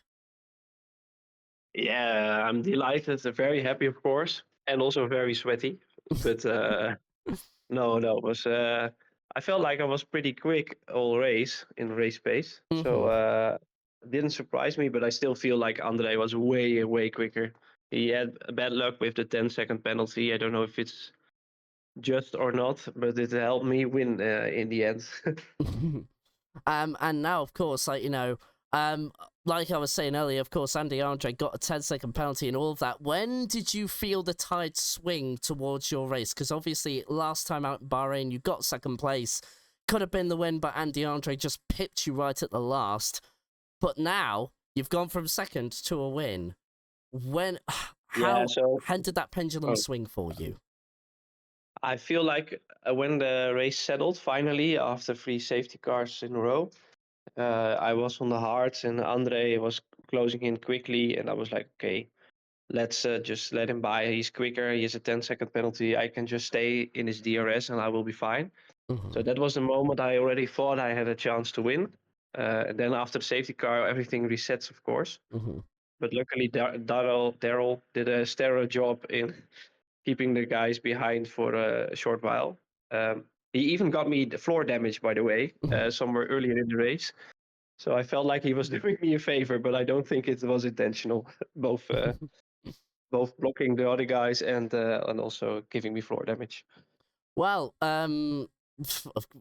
Yeah, I'm delighted, very happy, of course, and also very sweaty. But no, it was. I felt like I was pretty quick all race in race pace, so it didn't surprise me. But I still feel like Andre was way quicker. He had bad luck with the 10-second penalty. I don't know if it's just or not, but it helped me win in the end. And now, of course, like, you know, like I was saying earlier, of course, Andy Andre got a 10-second penalty and all of that. When did you feel the tide swing towards your race? Because obviously, last time out in Bahrain, you got second place. Could have been the win, but Andy Andre just pipped you right at the last. But now, you've gone from second to a win. When did that pendulum swing for you? I feel like when the race settled finally after 3 safety cars in a row, I was on the hards and Andre was closing in quickly, and I was like, okay, let's just let him by. He's quicker. He has a 10-second penalty. I can just stay in his DRS and I will be fine. So that was the moment I already thought I had a chance to win. And then after the safety car, everything resets, of course. But luckily, Daryl did a stellar job in keeping the guys behind for a short while. He even got me the floor damage, by the way, somewhere earlier in the race. So I felt like he was doing me a favor, but I don't think it was intentional. Both blocking the other guys and also giving me floor damage. Well,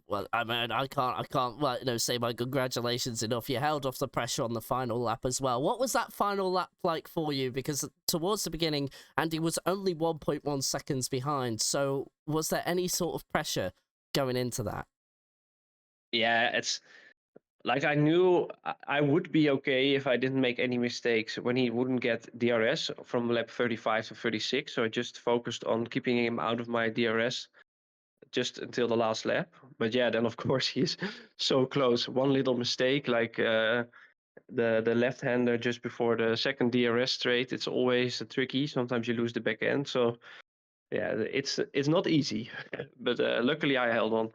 well, I mean, I can't, well, you know, say my congratulations enough. You held off the pressure on the final lap as well. What was that final lap like for you? Because towards the beginning, Andy was only 1.1 seconds behind. So was there any sort of pressure going into that? Yeah, it's like I knew I would be okay if I didn't make any mistakes when he wouldn't get DRS from lap 35 to 36. So I just focused on keeping him out of my DRS just until the last lap. But yeah, then of course he's so close. One little mistake, like the left-hander just before the second DRS straight, it's always tricky. Sometimes you lose the back end. So yeah, it's not easy. But luckily I held on.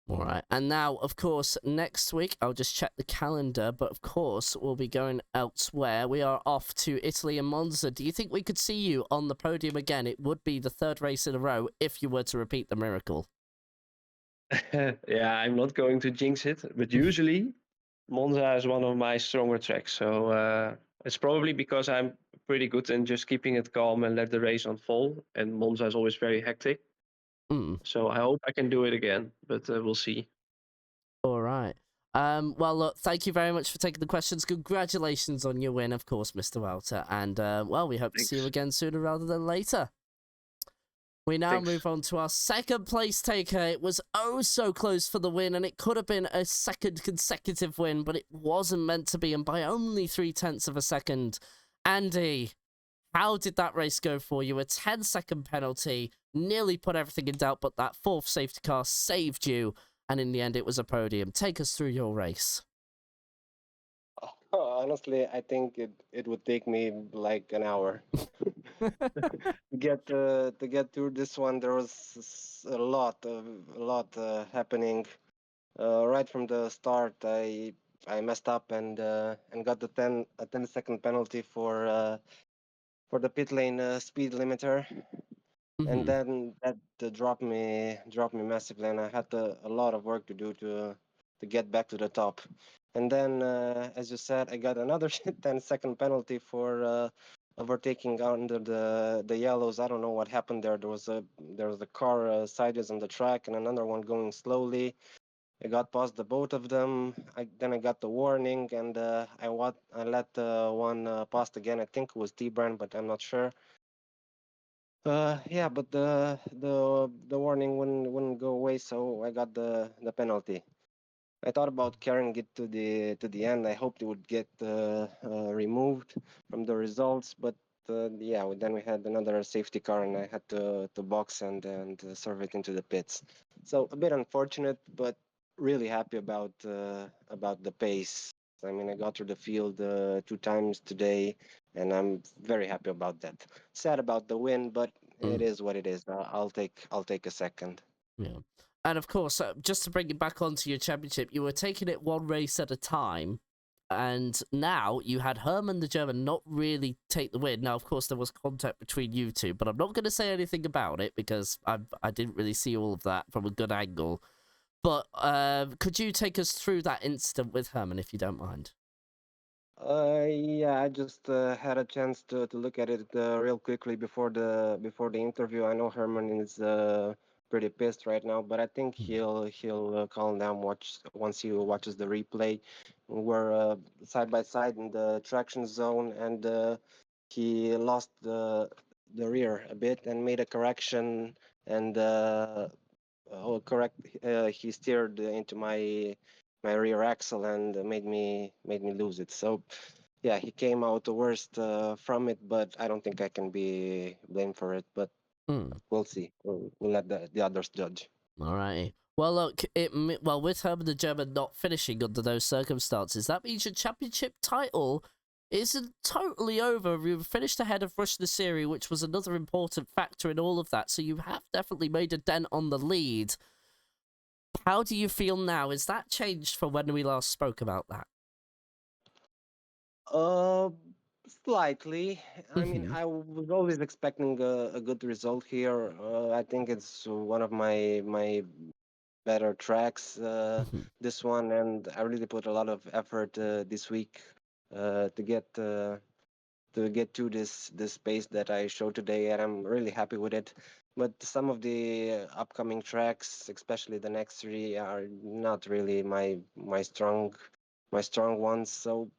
All right. And now, of course, next week, I'll just check the calendar, but of course, we'll be going elsewhere. We are off to Italy and Monza. Do you think we could see you on the podium again? It would be the 3rd race in a row if you were to repeat the miracle. Yeah, I'm not going to jinx it, but usually Monza is one of my stronger tracks. So it's probably because I'm pretty good in just keeping it calm and let the race unfold. And Monza is always very hectic. So I hope I can do it again, but we'll see. All right. Well, look, thank you very much for taking the questions. Congratulations on your win, of course, Mr. Walter. And, well, we hope to see you again sooner rather than later. We now move on to our 2nd place taker. It was oh so close for the win, and it could have been a 2nd consecutive win, but it wasn't meant to be, and by only 0.3 of a second. Andy, how did that race go for you? A 10-second penalty nearly put everything in doubt, but that 4th safety car saved you, and in the end, it was a podium. Take us through your race. Honestly, I think it would take me like an hour to get through this one. There was a lot happening right from the start. I messed up and got the 10-second penalty for the pit lane speed limiter, and then that dropped me massively, and I had a lot of work to do to get back to the top. And then, as you said, I got another 10-second penalty for overtaking under the yellows. I don't know what happened there. There was a car sideways on the track and another one going slowly. I got past the both of them. Then I got the warning, and I let one past again. I think it was T-Brand, but I'm not sure. Yeah, but the warning wouldn't go away, so I got the penalty. I thought about carrying it to the end. I hoped it would get removed from the results, but yeah, then we had another safety car, and I had to box and serve it into the pits. So a bit unfortunate, but really happy about the pace. I mean, I got through the field 2 times today, and I'm very happy about that. Sad about the win, but it Mm, is what it is. I'll take a second. yeah. And of course, just to bring it back onto your championship, you were taking it one race at a time. And now you had Herman the German not really take the win. Now, of course, there was contact between you two, but I'm not going to say anything about it because I didn't really see all of that from a good angle. But could you take us through that incident with Herman, if you don't mind? Yeah, I just had a chance to look at it real quickly before the interview. I know Herman is pretty pissed right now, but I think Hmm. he'll calm down once he watches the replay. We're side by side in the traction zone, and he lost the rear a bit and made a correction and correct. He steered into my rear axle and made me lose it. So yeah, he came out the worst from it, but I don't think I can be blamed for it. But Hmm. we'll see. We'll let the others judge. Alrighty. Well, look, well with Herman the German not finishing under those circumstances, that means your championship title isn't totally over. You finished ahead of Rush the Series, which was another important factor in all of that. So you have definitely made a dent on the lead. How do you feel now? Is that changed from when we last spoke about that? Uh, Slightly. I mean, Mm-hmm. I was always expecting a good result here. I think it's one of my better tracks, Mm-hmm. this one, and I really put a lot of effort this week to get to this space that I showed today, and I'm really happy with it. But some of the upcoming tracks, especially the next three, are not really my strong ones. So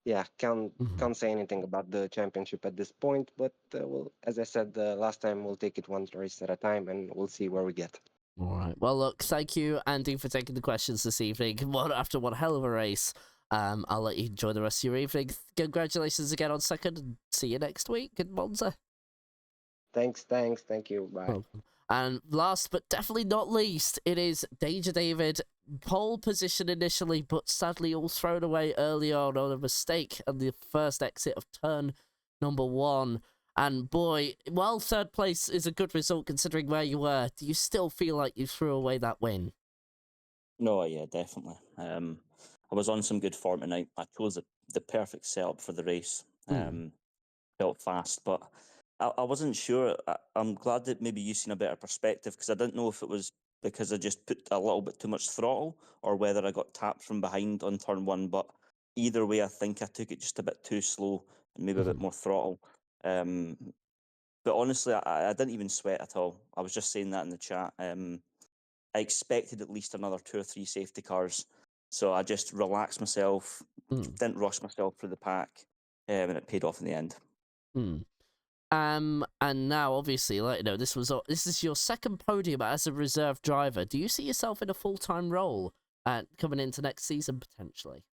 yeah, Mm-hmm. can't say anything about the championship at this point. But well, as I said last time, we'll take it one race at a time, and we'll see where we get. All right. Well, look, thank you, Andy, for taking the questions this evening. After one hell of a race. I'll let you enjoy the rest of your evening. Congratulations again on second, and see you next week in Monza. Thanks, thank you, bye. Welcome. And last but definitely not least, it is Danger David. Pole position initially, but sadly all thrown away early on a mistake on the first exit of turn number 1. And boy, while third place is a good result considering where you were, do you still feel like you threw away that win? No, yeah, definitely. I was on some good form tonight. I chose the perfect setup for the race. Hmm. Felt fast, but I wasn't sure. I'm glad that maybe you've seen a better perspective because I didn't know if it was because I just put a little bit too much throttle or whether I got tapped from behind on turn one. But either way, I think I took it just a bit too slow and maybe a bit Mhm. more throttle. Um, but honestly, I didn't even sweat at all. I was just saying that in the chat. I expected at least another 2 or 3 safety cars. So I just relaxed myself, Hmm. didn't rush myself through the pack, and it paid off in the end. Hmm. And now obviously, like this is your second podium as a reserve driver. Do you see yourself in a full-time role coming into next season potentially?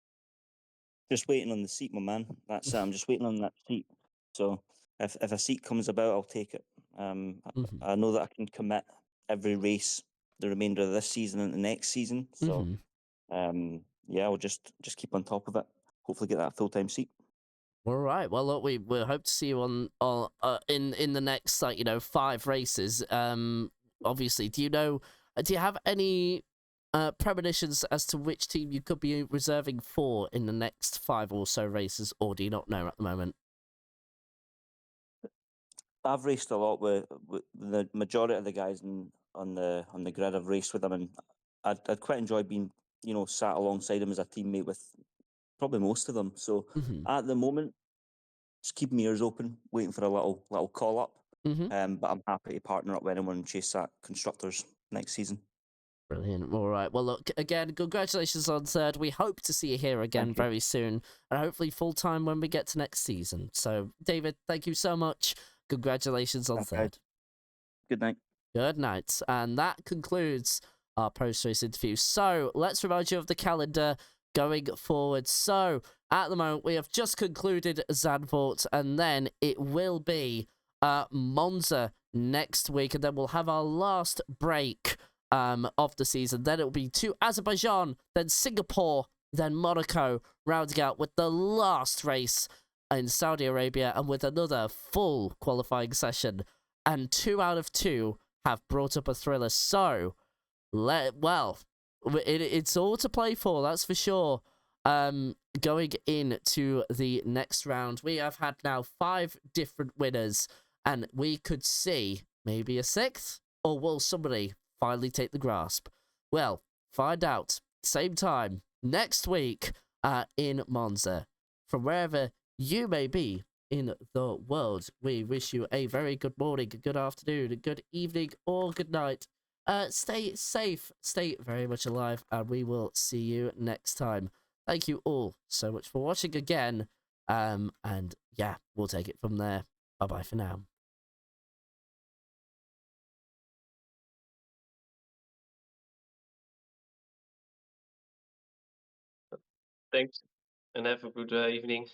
Just waiting on the seat, my man. That's I'm just waiting on that seat. So if a seat comes about, I'll take it. Mm-hmm. I know that I can commit every race the remainder of this season and the next season. So Mm-hmm. yeah, I'll just keep on top of it. Hopefully get that full time seat. All right. Well, look, we hope to see you on in the next 5 races. Obviously, do you have any premonitions as to which team you could be reserving for in the next 5 or so races, or do you not know at the moment? I've raced a lot with the majority of the guys on the grid. I've raced with them, and I'd quite enjoy being sat alongside them as a teammate with probably most of them. So Mm-hmm. at the moment, just keeping my ears open, waiting for a little call up. Mm-hmm. But I'm happy to partner up with anyone and chase that constructors next season. Brilliant. All right. Well, look, again, congratulations on third. We hope to see you here again Thank you. very soon, and hopefully full time when we get to next season. So, David, thank you so much. Congratulations on Okay. third. Good night. Good night. And that concludes our post-race interview. So, let's remind you of the calendar going forward. So, at the moment, we have just concluded Zandvoort, and then it will be Monza next week, and then we'll have our last break of the season. Then it will be to Azerbaijan, then Singapore, then Monaco, rounding out with the last race in Saudi Arabia, and with another full qualifying session. And 2 out of 2 have brought up a thriller. So, it's all to play for, that's for sure. Going into the next round, we have had now 5 different winners, and we could see maybe a 6th, or will somebody finally take the grasp? Well, find out same time next week in Monza. From wherever you may be in the world, we wish you a very good morning, a good afternoon, a good evening, or good night. Stay safe, stay very much alive, and we will see you next time. Thank you all so much for watching again. And yeah, we'll take it from there. Bye bye for now. Thanks, and have a good evening.